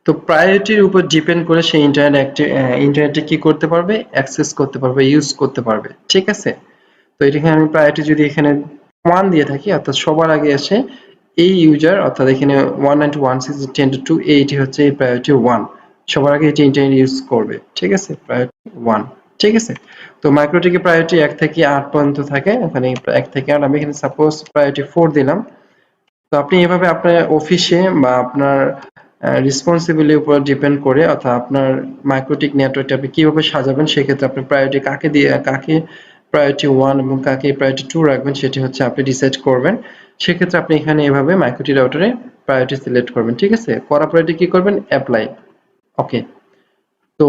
তো প্রায়োরিটির উপর ডিপেন্ড করে সেই ইন্টারনেটে কি করতে পারবে, অ্যাক্সেস করতে পারবে, ইউজ করতে পারবে। ঠিক আছে? তো এটাকে আমি প্রায়োরিটি যদি এখানে 1 দিয়ে থাকি, অর্থাৎ সবার আগে আসে এই ইউজার, অর্থাৎ এখানে 192.168 এইটি হচ্ছে এই প্রায়োরিটি 1, সবার আগে এটি ইন্টারনেট ইউজ করবে। ঠিক আছে? প্রায়োরিটি 1। ঠিক আছে? তো মাইক্রোটিকে প্রায়োরিটি 1 থেকে 8 পর্যন্ত থাকে, ওখানে 1 থেকে 8, আমি এখানে সাপোজ প্রায়োরিটি 4 দিলাম। তো আপনি এভাবে আপনার অফিসে বা আপনার রেসপন্সিবিলিটির উপর ডিপেন্ড করে, অর্থাৎ আপনার মাইক্রোটিক নেটওয়ার্কটা আপনি কিভাবে সাজাবেন, সেক্ষেত্রে আপনি প্রায়োরিটি কাকে প্রায়োরিটি 1 এবং কাকে প্রায়োরিটি 2 রাখবেন, সেটি হচ্ছে আপনি ডিসাইড করবেন। সেক্ষেত্রে আপনি এখানে এভাবে মাইক্রোটি রাউটারে প্রায়োরিটি সিলেক্ট করবেন। ঠিক আছে? করার পরে কি করবেন, অ্যাপ্লাই। ওকে। তো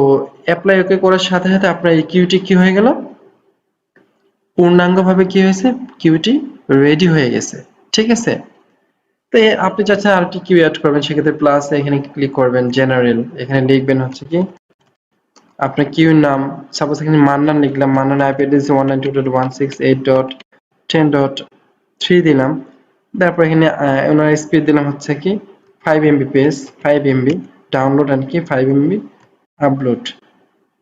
অ্যাপ্লাই ওকে করার সাথে সাথে আপনার এই কিউটি কি হয়ে গেল, পূর্ণাঙ্গভাবে কি হয়েছে, কিউটি রেডি হয়ে গেছে। ঠিক আছে? তো আপনি চাচ্ছেন আরেকটি কিউ অ্যাড করবেন, সেক্ষেত্রে প্লাস এখানে ক্লিক করবেন, জেনারেল, এখানে লিখবেন হচ্ছে কি আপনার কিউর নাম, সাপোজ এখানে মান্নান লিখলাম, মান্নান আইপি অ্যাড্রেস 192.168.10.3 দিলাম। তারপর এখানে ওনার স্পিড দিলাম হচ্ছে কি 5 Mbps, 5 MB ডাউনলোড এন্ড কি 5 MB আপলোড।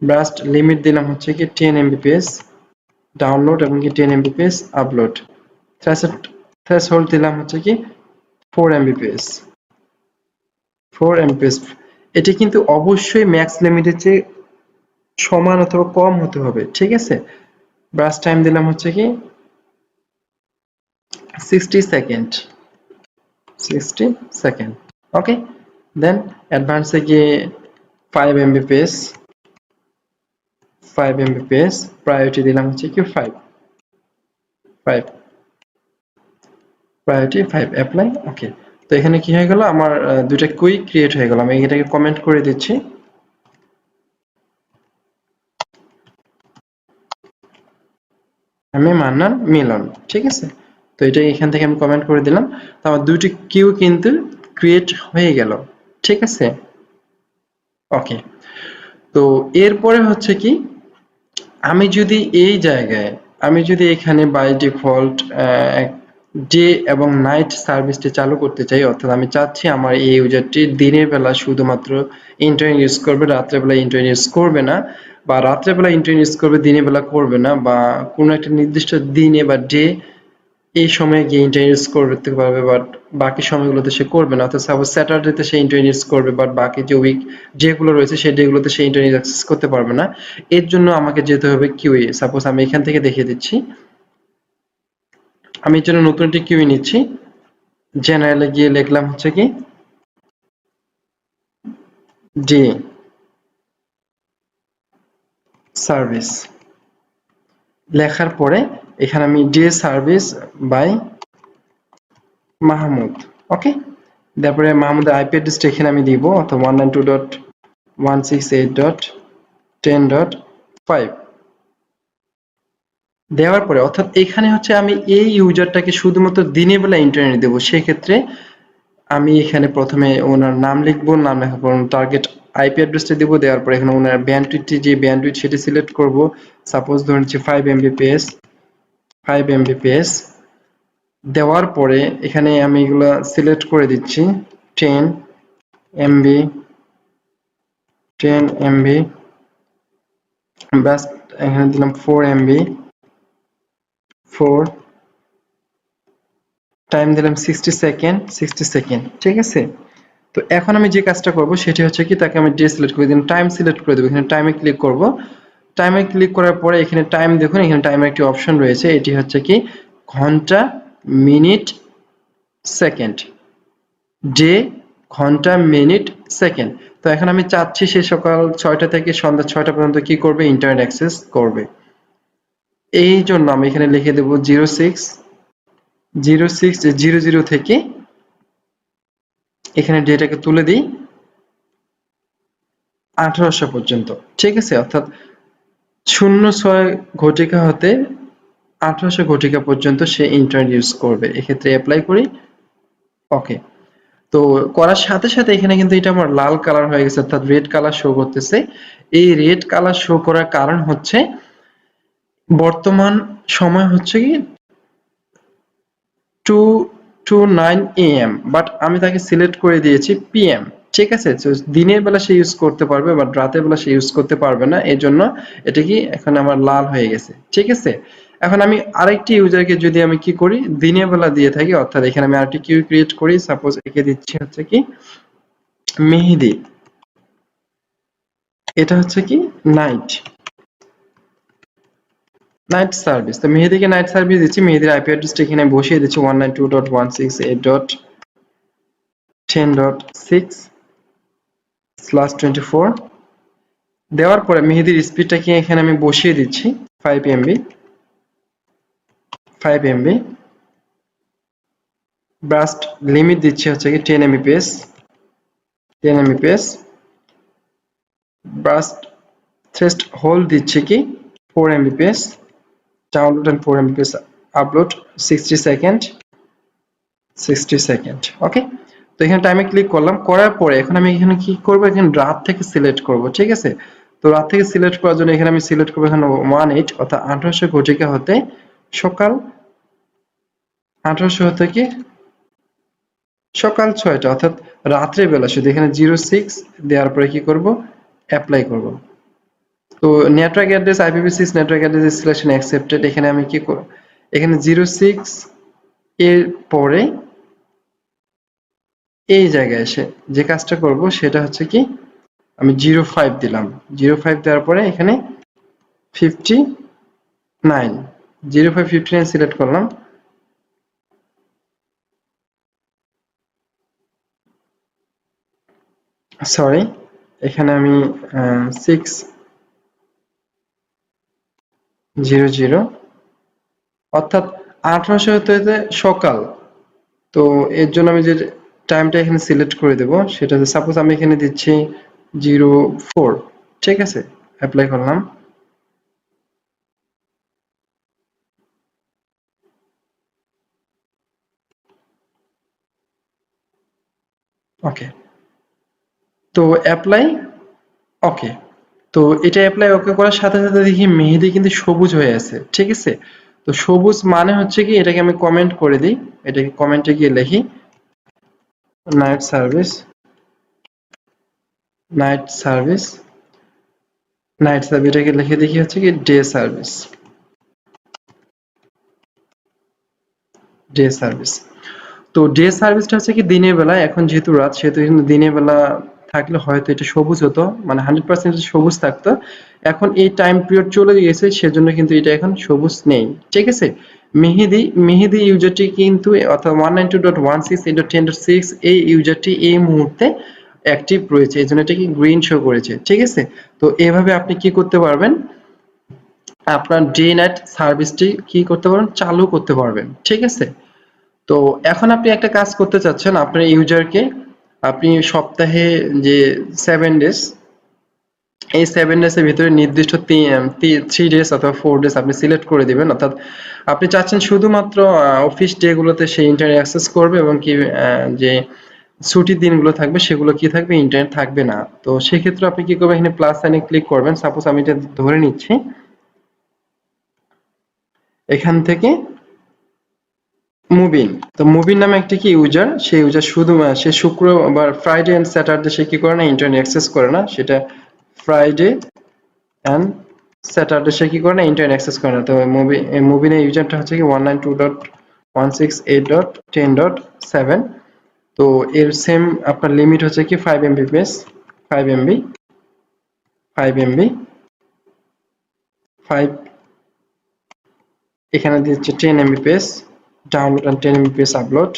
ব্রাস্ট লিমিট দিলাম হচ্ছে কি 10 Mbps ডাউনলোড এবং কি 10 Mbps আপলোড। থ্রেশহোল্ড দিলাম হচ্ছে কি 4 Mbps, 4 Mbps। এটি কিন্তু অবশ্যই ম্যাক্স লিমিটের চেয়ে সমান অথবা কম হতে হবে। ঠিক আছে? ব্রাশ টাইম দিলাম হচ্ছে কি 60 সেকেন্ড, 60 সেকেন্ড। ওকে, দেন অ্যাডভান্সে গিয়ে 5 Mbps, 5 Mbps প্রায়োরিটি দিলাম হচ্ছে কি 5, প্রায়োরিটি 5, অ্যাপ্লাই। ওকে। তো এখানে কি হয়ে গেল, আমার দুইটা কুইক ক্রিয়েট হয়ে গেল। আমি এটাকে কমেন্ট করে দিচ্ছি, আমি মান্নান মিলন। ঠিক আছে? তো এটা এখান থেকে আমি কমেন্ট করে দিলাম। তো আমার দুইটি কিউ কিন্তু ক্রিয়েট হয়ে গেল। ঠিক আছে? ওকে। তো এরপরে হচ্ছে কি, আমি যদি এই জায়গায়, আমি যদি এখানে বাই ডিফল্ট ডে এবং নাইট সার্ভিসটি চালু করতে চাই, অর্থাৎ আমি চাচ্ছি আমার এই ইউজারটি দিনের বেলা শুধুমাত্র ইন্টারনেট ইউজ করবে, রাত্রেবেলা ইন্টারনেট ইউজ করবে না, বা রাত্রেবেলা ইন্টারনেট ইউজ করবে, দিনের বেলা করবে না, বা কোনো একটা নির্দিষ্ট দিনে বা ডে এই সময়ে গিয়ে ইন্টারনেট ইউজ করতে পারবে, বাট বাকি সময়গুলোতে সে করবে না। অর্থাৎ সাপোজ স্যাটারডেতে সে ইন্টারনেট ইউজ করবে, বাট বাকি যে উইক যেগুলো রয়েছে সেই ডেগুলোতে সে ইন্টারনেট অ্যাক্সেস করতে পারবে না। এর জন্য আমাকে যেতে হবে কিউএ। সাপোজ আমি এখান থেকে দেখিয়ে দিচ্ছি, আমি এর জন্য নতুন একটি কিউই নিচ্ছি। জেনারেলে গিয়ে লিখলাম হচ্ছে কি ডে সার্ভিস, লেখার পরে এখানে আমি ডে সার্ভিস বাই মাহমুদ। ওকে, তারপরে মাহমুদের আইপি অ্যাড্রেসটা এখানে আমি দিব, অর্থাৎ 192.168.10.5 দেওয়ার পরে, অর্থাৎ এখানে হচ্ছে আমি এই ইউজারটাকে শুধুমাত্র দিনের বেলা ইন্টারনেট দেবো। সেক্ষেত্রে আমি এখানে প্রথমে ওনার নাম লিখবো, নাম লেখার পর টার্গেট আইপি অ্যাড্রেসটা দিব, দেওয়ার পরে এখানে ওনার ব্যান্ডউইথটি যে ব্যান্ডউইথ সেটি সিলেক্ট করব। সাপোজ ধরে নিচ্ছি 5 Mbps, 5 Mbps দেওয়ার পরে এখানে আমি এগুলো সিলেক্ট করে দিচ্ছি 10 MB, 10 MB, ব্যাস এখানে দিলাম 4 MB, 4 টাইম দিলাম 60 সেকেন্ড, 60 সেকেন্ড। ঠিক আছে? তো এখন আমি যে কাজটা করব সেটি হচ্ছে কি, তাকে আমি ডে সিলেক্ট করে দিলাম, টাইম সিলেক্ট করে দেবো, এখানে টাইমে ক্লিক করব। টাইমে ক্লিক করার পরে এখানে টাইম দেখুন, এখানে টাইমের একটি অপশন রয়েছে, এটি হচ্ছে কি ঘন্টা, মিনিট, সেকেন্ড। ডে, ঘন্টা, মিনিট, সেকেন্ড। তো এখন আমি চাচ্ছি সে সকাল 6টা থেকে সন্ধ্যা 6টা পর্যন্ত কি করবে, ইন্টারনেট অ্যাক্সেস করবে। এই জন্য আমি এখানে লিখে দেবো 0600 থেকে এখানে ডেটাকে তুলে দিই 1800 পর্যন্ত। ঠিক আছে? অর্থাৎ 06 ঘটিকা হতে 1800 ঘটিকা পর্যন্ত সে ইন্টারনেট ইউজ করবে। এক্ষেত্রে অ্যাপ্লাই করি। ওকে। তো করার সাথে সাথে এখানে কিন্তু এটা আমার লাল কালার হয়ে গেছে, অর্থাৎ রেড কালার শো করতেছে। এই রেড কালার শো করার কারণ হচ্ছে বর্তমান সময় হচ্ছে কি 2 to 9 AM, বাট আমি তাকে সিলেক্ট করে দিয়েছি PM। ঠিক আছে? তো দিনের বেলা সে ইউজ করতে পারবে বাট রাতের বেলা সে ইউজ করতে পারবে না, এর জন্য এটা কি এখন আমার লাল হয়ে গেছে। ঠিক আছে, এখন আমি আরেকটি ইউজারকে যদি আমি কি করি দিনের বেলা দিয়ে থাকি, অর্থাৎ এখানে আমি আরেকটি কিউ ক্রিয়েট করি, সাপোজ একে দিচ্ছি হচ্ছে কি মেহেদি, এটা হচ্ছে কি নাইট নাইট সার্ভিস। তো মেহেদিকে নাইট সার্ভিস দিচ্ছি, মেহেদির আইপি অ্যাড্রেসটা এখানে বসিয়ে দিচ্ছি 192.168.10.6/24। দেওয়ার পরে মেহেদির স্পিডটাকে এখানে আমি বসিয়ে দিচ্ছি 5 MB 5 MB। ব্রাস্ট লিমিট দিচ্ছি হচ্ছে কি 10 Mbps 10 Mbps। Burst threshold দিচ্ছি কি 4 Mbps। Download and 4 Mbps upload 60 second 60 second. Okay, তো এখানে টাইমে ক্লিক করলাম, করার পরে এখন আমি এখানে কি করব, এখানে রাত থেকে সিলেক্ট করব। ঠিক আছে, তো রাত থেকে সিলেক্ট করার জন্য এখানে আমি সিলেক্ট করব এখানে 18 অর্থাৎ 1800 ঘটিকা হতে সকাল 1800 হতে কি সকাল 6টা অর্থাৎ রাত্রে বেলা, শুধু এখানে 06 দেওয়ার পরে কি করব অ্যাপ্লাই করব। তো network address IPv6 network address selection accepted, এখানে আমি কি করব, এখানে 06 এর পরে এই জায়গায় এসে যে কাজটা করব সেটা হচ্ছে কি আমি 05 দিলাম, 05 দেওয়ার পরে এখানে 59 0559 সিলেক্ট করলাম। সরি, এখানে আমি 600 অর্থাৎ 1800 হতে সকাল। তো এর জন্য আমি যে টাইমটা এখানে সিলেক্ট করে দেব সেটা হচ্ছে সাপোজ আমি এখানে দিচ্ছি 04। ঠিক আছে, অ্যাপ্লাই করলাম। ওকে, তো অ্যাপ্লাই ওকে। তো এটা অ্যাপ্লাই ওকে করার সাথে সাথে দেখি মেহেদি কিন্তু সবুজ হয়ে আছে। ঠিক আছে, তো সবুজ মানে হচ্ছে কি এটাকে আমি কমেন্ট করে দিই, এটাকে কমেন্টে গিয়ে লিখি night service night service night service, এটাকে লিখে দেখি হচ্ছে কি ডে সার্ভিস ডে সার্ভিস। তো ডে সার্ভিসটা হচ্ছে কি দিনের বেলা, এখন যেহেতু রাত সেহেতু কিন্তু দিনের বেলা থাকলে হয়তো এটা সবুজ হতো, মানে 100% সবুজ থাকতো। এখন এই টাইম পিরিয়ড চলে গিয়েছে সেজন্য কিন্তু এটা এখন সবুজ নেই। ঠিক আছে, মেহেদি মেহেদি ইউজারটি কিন্তু অর্থাৎ 192.168.10.6 এই ইউজারটি এই মুহূর্তে অ্যাক্টিভ রয়েছে, এই জন্য এটা কি গ্রিন শো করেছে। ঠিক আছে, তো এভাবে আপনি কি করতে পারবেন, আপনার ডে নাইট সার্ভিসটি কি করতে পারবেন চালু করতে পারবেন। ঠিক আছে, তো এখন আপনি একটা কাজ করতে চাচ্ছেন, আপনার ইউজারকে আপনি সপ্তাহে যে 7 ডেজ, এই 7 ডেজের ভিতরে নির্দিষ্ট 3 ডেজ অথবা 4 ডেজ আপনি সিলেক্ট করে দিবেন। অর্থাৎ আপনি চাচ্ছেন শুধুমাত্র অফিস ডে গুলোতে সে ইন্টারনেট অ্যাক্সেস করবে এবং কি যে ছুটির দিনগুলো থাকবে সেগুলো কি থাকবে ইন্টারনেট থাকবে না। তো সেক্ষেত্রে আপনি কি করবেন, এখানে প্লাস সাইনে ক্লিক করবেন। সাপোজ আমি এটা ধরে নিচ্ছি, এখান থেকে মুবিন, তো মুবিন নামে একটা কি ইউজার, সেই ইউজার শুধু সে শুক্রবার ফ্রাইডে এন্ড স্যাটারডে সে কি করে না ইন্টারনেট অ্যাক্সেস করে না, সেটা ফ্রাইডে এন্ড স্যাটারডে সে কি করে না ইন্টারনেট অ্যাক্সেস করে না। তো মুবিনের ইউজারটা হচ্ছে কি 192.168.10.7। তো এর সেম আপনার লিমিট হচ্ছে কি 5 Mbps 5 MB 5 MB 5, এখানে দিচ্ছে 10 Mbps download and 10 Mbps upload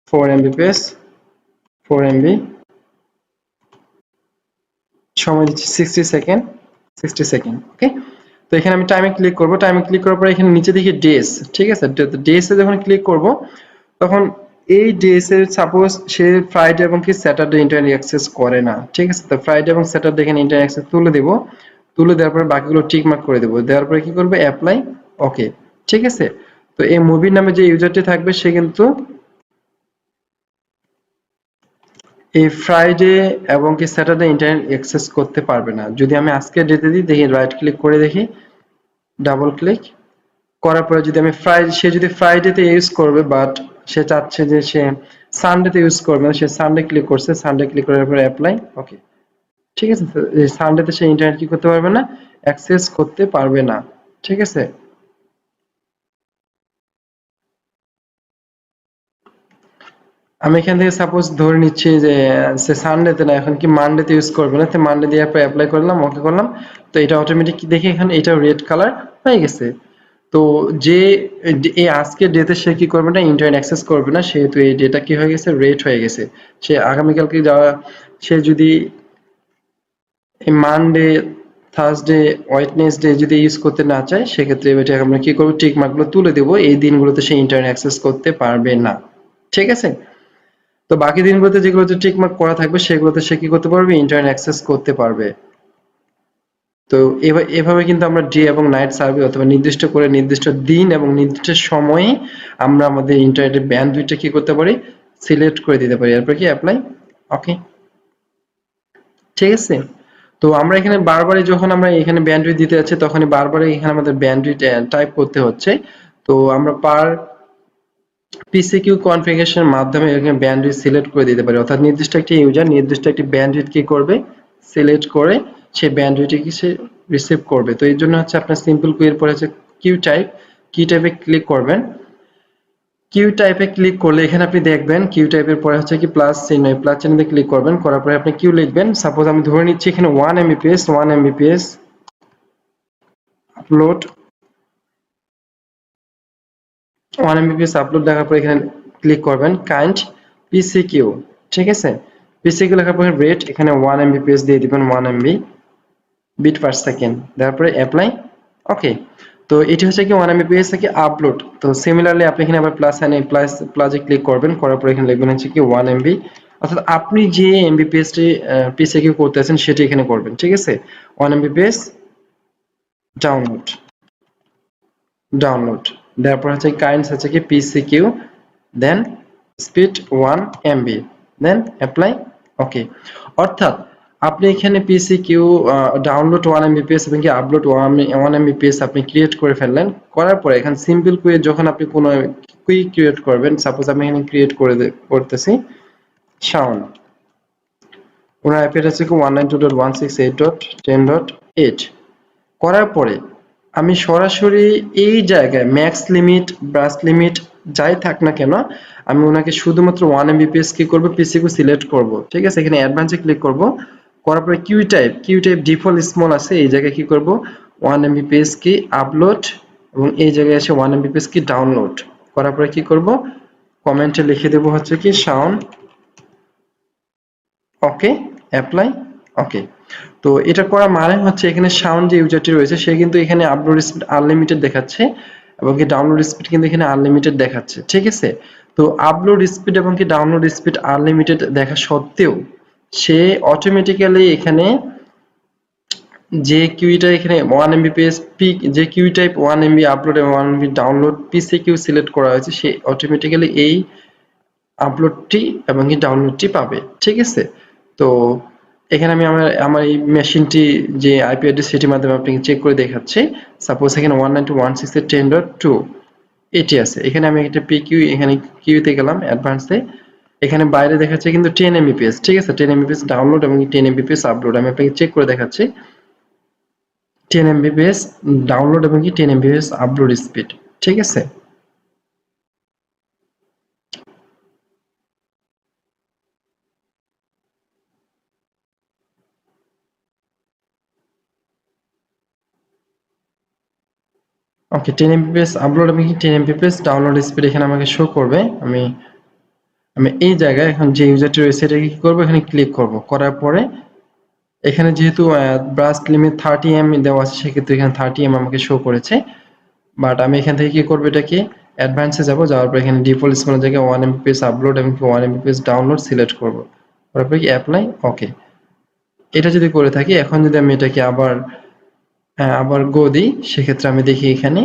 4 Mbps 4 MB, সময় দিচ্ছি 60 সেকেন্ড 60 সেকেন্ড। ওকে, তো এখানে আমি টাইমে ক্লিক করব, টাইমে ক্লিক করার পরে এখানে নিচে দেখি ডেজ। ঠিক আছে, ডেজে যখন ক্লিক করব তখন এই ডেজে সাপোজ সে ফ্রাইডে এবং কি স্যাটারডে ইন্টারনেট অ্যাক্সেস করে না। ঠিক আছে, তো ফ্রাইডে এবং স্যাটারডে এখানে ইন্টারনেট অ্যাক্সেস তুলে দেব, তুলে দেওয়ার পরে বাকিগুলো টিক মার্ক করে দেব, দেওয়ার পরে কি করবে অ্যাপ্লাই ওকে। ঠিক আছে, তো এই মুভির নামে যে ইউজারটি থাকবে সে কিন্তু এই ফ্রাইডে এবং কি স্যাটারডে ইন্টারনেট অ্যাক্সেস করতে পারবে না। যদি আমি আজকে ডেটে দিই, দেখি রাইট ক্লিক করে দেখি, ডাবল ক্লিক করার পরে যদি আমি সে যদি ফ্রাইডেতে ইউজ করবে বাট সে চাচ্ছে যে সে সানডেতে ইউজ করবে না, সে সানডে ক্লিক করছে, সানডে ক্লিক করার পরে অ্যাপ্লাই, ওকে। ঠিক আছে, তো এই সানডেতে সে ইন্টারনেট কি করতে পারবে না, অ্যাক্সেস করতে পারবে না। ঠিক আছে, আমি এখান থেকে সাপোজ ধরে নিচ্ছি যে সে সানডেতে না, এখন কি মানডেতে ইউজ করবে না, তো মানডে দিয়ে অ্যাপ্লাই করলাম, ওকে করলাম। তো এটা অটোমেটিক দেখি এখানে এটা রেড কালার হয়ে গেছে। তো যে এই আজকের ডেতে সে কি করবে না, ইন্টারনেট অ্যাক্সেস করবে না, সেহেতু এই ডেটা কি হয়ে গেছে, রেড হয়ে গেছে। সে আগামীকালকে যাওয়া, সে যদি এই মানডে, থার্সডে, ওয়েডনেসডে যদি ইউজ করতে না চায়, সেক্ষেত্রে এটা আমরা কি করবো, টিক মার্কগুলো তুলে দেবো, এই দিনগুলোতে সে ইন্টারনেট অ্যাক্সেস করতে পারবে না। ঠিক আছে, তো বাকি দিনগুলোতে যেগুলোতে টিক মার্ক করা থাকবে সেগুলোতে সে কি করতে পারবে, ইন্টারনেট অ্যাক্সেস করতে পারবে। তো এভাবে কিন্তু আমরা ডে এবং নাইট সার্ভে অথবা নির্দিষ্ট করে নির্দিষ্ট দিন এবং নির্দিষ্ট সময়ে আমরা আমাদের ইন্টারনেটের ব্যান্ডউইথটা কি করতে পারি, সিলেক্ট করে দিতে পারি। এরপর কি অ্যাপ্লাই, ওকে। ঠিক আছে, তো আমরা এখানে বারবারই যখন আমরা এখানে ব্যান্ডউইথ দিতে যাচ্ছি, তখনই বারবারই এখানে আমাদের ব্যান্ডউইথ টাইপ করতে হচ্ছে। তো আমরা পার পিসিকিউ কনফিগারেশনের মাধ্যমে এখানে ব্যান্ডউইথ সিলেক্ট করে দিতে পারি, অর্থাৎ নির্দিষ্ট একটি ইউজার নির্দিষ্ট একটি ব্যান্ডউইথ কি করবে, সিলেক্ট করে সেই ব্যান্ডউইথটি সে রিসিভ করবে। তো এর জন্য হচ্ছে আপনার সিম্পল কিউ এর পরে হচ্ছে কিউ টাইপ, কিউ টাইপে ক্লিক করবেন। কিউ টাইপে ক্লিক করলে এখানে আপনি দেখবেন কিউ টাইপের পরে হচ্ছে কি প্লাস চিহ্ন, প্লাস চিহ্নতে ক্লিক করবেন, করার পরে আপনি কিউ লিখবেন। সাপোজ আমি ধরে নিচ্ছি এখানে 1 Mbps, 1 Mbps upload, 1 Mbps upload লেখার পরে এখানে ক্লিক করবেন কাইন্ড পিসিকিউ। ঠিক আছে, পিসিকিউ লেখার পরে রেট এখানে 1 এমবিপিএস দিয়ে দিবেন, 1 এমবি বিট পার সেকেন্ড, তারপরে অ্যাপ্লাই, ওকে। তো এটি হচ্ছে কি 1 এমবিপিএস থেকে আপলোড। তো সিমিলারলি আপনি এখানে আবার প্লাস সাইনে প্লাসে ক্লিক করবেন, করার পরে এখানে লিখবেন হচ্ছে কি 1 এমবি, অর্থাৎ আপনি যে এমবিপিএসটি পিসিকিউ করতেছেন সেটি এখানে করবেন। ঠিক আছে, 1 এমবিপিএস ডাউনলোড, ডাউনলোড দেওয়ার পর হচ্ছে কাইন্ডস হচ্ছে কি পিসিকিউ, দেন স্পিড 1 এমবি, দেন অ্যাপ্লাই, ওকে। অর্থাৎ আপনি এখানে পিসিকিউ ডাউনলোড 1 এমবিপিএস এবং কি আপলোড 1 এমবিপিএস আপনি ক্রিয়েট করে ফেললেন, করার পরে এখানে সিম্পল কুইক যখন আপনি কোনো কুইক ক্রিয়েট করবেন, সাপোজ আমি এখানে ক্রিয়েট করতেছি শাওন, ওনার আইপি অ্যাড্রেস হচ্ছে 192.168.10.8। করার পরে আমি সরাসরি এই জায়গায় ম্যাক্স লিমিট, ব্রাস লিমিট যাই থাক না কেন, আমি ওনাকে শুধুমাত্র 1 এমবিপিএস কি করব, পিসিকিউ সিলেক্ট করব। ঠিক আছে, এখানে অ্যাডভান্সে ক্লিক করব, করার পরে queue type, queue type default small আছে, এই জায়গায় কি করব, 1 এমবিপিএস কি আপলোড, এবং এই জায়গায় এসে 1 এমবিপিএস কি ডাউনলোড, করার পরে কি করব, কমেন্টে লিখে দেব হচ্ছে কি শাওন, ওকে, অ্যাপ্লাই, ওকে। তো এটা করা মানে হচ্ছে এখানে শাওন যে ইউজারটি রয়েছে সে কিন্তু এখানে আপলোড স্পিড আনলিমিটেড দেখাচ্ছে এবং কি ডাউনলোড স্পিড কিন্তু এখানে আনলিমিটেড দেখাচ্ছে। ঠিক আছে, তো আপলোড স্পিড এবং কি ডাউনলোড স্পিড আনলিমিটেড দেখা সত্ত্বেও সে অটোমেটিক্যালি এখানে যে কিউইটা এখানে 1 এমবিপিএস পিক, যে কিউ টাইপ 1 এমবি আপলোড এবং 1 এমবি ডাউনলোড পিসি কিউ সিলেক্ট করা হয়েছে, সে অটোমেটিক্যালি এই আপলোডটি এবং কি ডাউনলোডটি পাবে। ঠিক আছে, তো এখানে আমি আমার এই মেশিনটি যে আইপি অ্যাড্রেস সেটির মাধ্যমে আপনাকে চেক করে দেখাচ্ছি। সাপোজ এখানে 192.168.10.2 এটি আছে, এখানে আমি একটা পিকিউ, এখানে কিউতে গেলাম অ্যাডভান্সে, এখানে বাইরে দেখাচ্ছে কিন্তু 10 এমবিপিএস। ঠিক আছে, 10 এমবিপিএস ডাউনলোড এবং 10 এমবিপিএস আপলোড, আমি আপনাকে চেক করে দেখাচ্ছি 10 এমবিপিএস ডাউনলোড এবং কি 10 এমবিপিএস আপলোড স্পিড। ঠিক আছে, ওকে 10 এমবিপিএস আপলোড এবং 10 এমবিপিএস ডাউনলোড স্পিড এখানে আমাকে শো করবে। আমি আমি এই জায়গায় এখন যে ইউজারটি রয়েছে এটাকে কি করবো, এখানে ক্লিক করব, করার পরে এখানে যেহেতু ব্রাশ লিমিট 30 এম দেওয়া আছে, সেক্ষেত্রে এখানে 30 এম আমাকে শো করেছে। বাট আমি এখান থেকে কি করবো, এটাকে অ্যাডভান্সে যাব, যাওয়ার পর এখানে ডিফল্ট স্মলের জায়গায় 1 এমবিপিএস আপলোড এবং 1 এমবিপিএস ডাউনলোড সিলেক্ট করব, তারপর কি অ্যাপ্লাই, ওকে। এটা যদি করে থাকি, এখন যদি আমি এটাকে আবার গো দিই, সেক্ষেত্রে আমি দেখি এখানে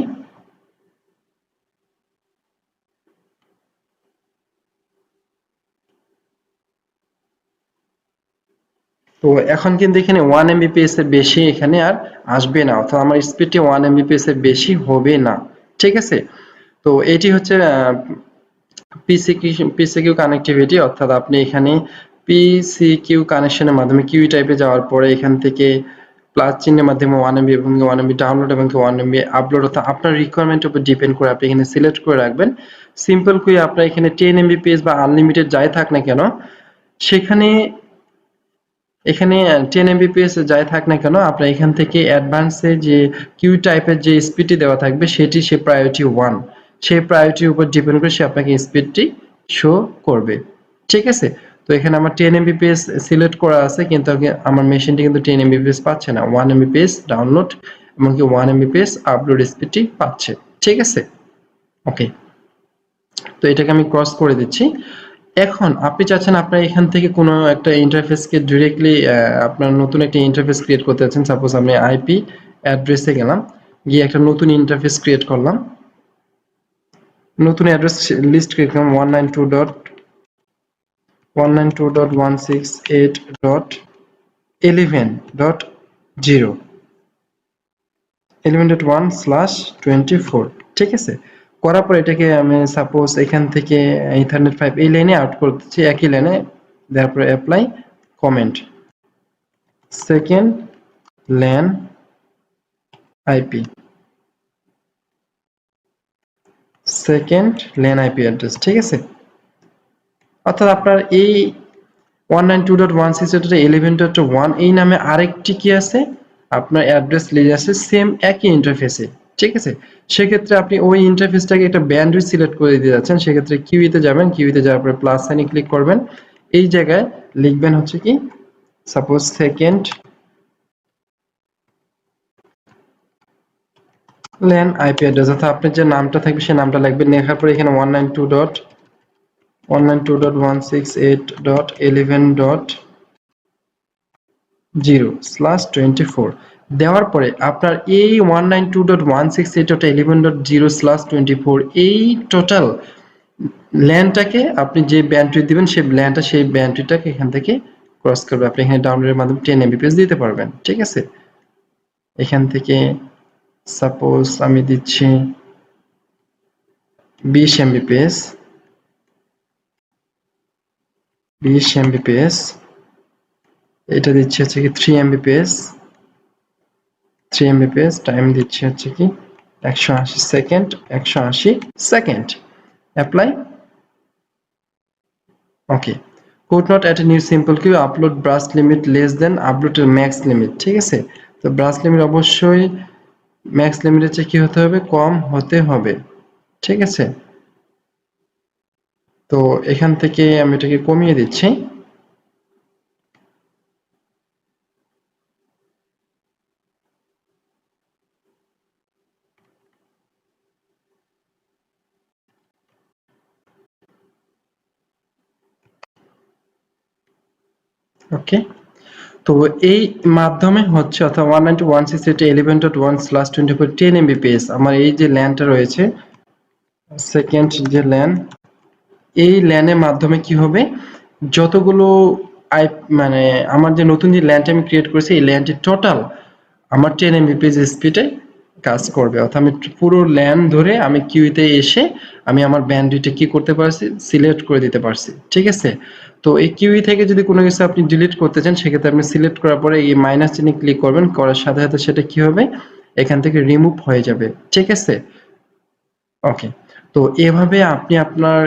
তো এখন কিন্তু এখানে 1 এমবিপিএস এর বেশি এখানে আর আসবে না, অর্থাৎ আমার স্পিডটি 1 এমবিপিএস এর বেশি হবে না। ঠিক আছে, তো এটি হচ্ছে পিসিকিউ কানেক্টিভিটি, অর্থাৎ আপনি এখানে পিসিকিউ কানেকশনের মাধ্যমে কিউই টাইপে যাওয়ার পরে এখান থেকে প্লাস চিহ্নের মাধ্যমে 1 MB এবং 1 MB ডাউনলোড এবং 1 MB আপলোড, অর্থাৎ আপনার রিকোয়ারমেন্টের উপর ডিপেন্ড করে আপনি এখানে সিলেক্ট করে রাখবেন। সিম্পল কুই আপনার এখানে 10 MBPS বা আনলিমিটেড যাই থাক না কেন, সেখানে এখানে 10 MBPS যাই থাক না কেন, আপনার এখান থেকে অ্যাডভান্সে যে কিউ টাইপের যে স্পিডটি দেওয়া থাকবে সেটি সে প্রায়োরিটি 1, সেই প্রায়োরিটির উপর ডিপেন্ড করে সে আপনাকে স্পিডটি শো করবে। ঠিক আছে, তো এখানে আমার 10 MBPS সিলেক্ট করা আছে, কিন্তু আমার মেশিনটি কিন্তু 10 MBPS পাচ্ছে না, 1 MBPS ডাউনলোড এমনকি 1 MBPS আপলোড স্পিডটি পাচ্ছে। ঠিক আছে, ওকে, তো এটাকে আমি ক্রস করে দিচ্ছি। এখন আপনি চাচ্ছেন আপনার এখান থেকে কোনো একটা ইন্টারফেসকে ডিরেক্টলি আপনার নতুন একটা ইন্টারফেস ক্রিয়েট করতে যাচ্ছেন। সাপোজ আমি আইপি অ্যাড্রেসে গেলাম, গিয়ে একটা নতুন ইন্টারফেস ক্রিয়েট করলাম, নতুন অ্যাড্রেস লিস্ট ক্রিয়েট করলাম 192.168.11.0 11.1/24। ঠিক আছে, করার পর এটাকে আমি সাপোজ এখান থেকে ইথারনেট 5 এই লাইনে আউট করতেছি, একই লাইনে, তারপরে apply comment second LAN IP, second LAN IP address. ঠিক আছে, অর্থাৎ আপনার এই 192.168.11.1 এই নামে আরেকটি কি আছে, আপনার অ্যাড্রেস লিস্ট আছে সেম একই ইন্টারফেসে। ঠিক আছে, সেক্ষেত্রে আপনি ওই ইন্টারফেসটাকে একটা ব্যান্ডউইথ সিলেক্ট করে দিতে যাচ্ছেন, সেক্ষেত্রে কিউইতে যাবেন, কিউইতে যাওয়ার পরে প্লাস সাইনে ক্লিক করবেন, এই জায়গায় লিখবেন হচ্ছে কি suppose second LAN IP address, অর্থাৎ আপনার যে নামটা থাকবে সেই নামটা লিখবেন, লেখার পরে এখানে 192.168.11.0/24 দেওয়ার পরে আপনার এই 192.168.11.0/24 এই টোটাল ল্যানটাকে আপনি যে ব্যান্ডউইথ দিবেন সেই ল্যানটা, সেই ব্যান্ডউইথটাকে এখান থেকে ক্রস করবে, আপনি এখানে ডাউনলোডের মাধ্যমে 10 MBPS দিতে পারবেন। ঠিক আছে, এখান থেকে সাপোজ আমি দিচ্ছি 20 MBPS, 20 MBPS, এটা দিচ্ছি হচ্ছে কি 3 MBPS, 3 MBPS, টাইম দিচ্ছি হচ্ছে কি 180 second, 180 second, apply, okay. could not add a new simple queue, upload brush limit less than upload max limit। ঠিক আছে, তো ব্রাশ লিমিট অবশ্যই ম্যাক্স লিমিটের চেয়ে কি হতে হবে, কম হতে হবে। ঠিক আছে, তো এখান থেকে আমি এটাকে কমিয়ে দিচ্ছি। ওকে, তো এই মাধ্যমে হচ্ছে অর্থাৎ 192.168.11.1/24 10 MBPS আমার এই যে ল্যানটা রয়েছে, সেকেন্ড যে ল্যান, এই ল্যানের মাধ্যমে কি হবে, যতগুলো আই মানে আমার যে নতুন যে ল্যানটা আমি ক্রিয়েট করেছি এই ল্যানটি টোটাল আমার 10 MBPS স্পিডে কাজ করবে, অর্থাৎ আমি পুরো ল্যান ধরে আমি কিউতে এসে আমি আমার ব্যান্ডউইথটা কি করতে পারছি, সিলেক্ট করে দিতে পারছি। ঠিক আছে, তো এই কিউই থেকে যদি কোনো কিছু আপনি ডিলিট করতে চান, সেক্ষেত্রে আপনি সিলেক্ট করার পরে এই মাইনাস চিহ্নে ক্লিক করবেন, করার সাথে সাথে সেটা কি হবে, এখান থেকে রিমুভ হয়ে যাবে। ঠিক আছে, ওকে, তো এভাবে আপনি আপনার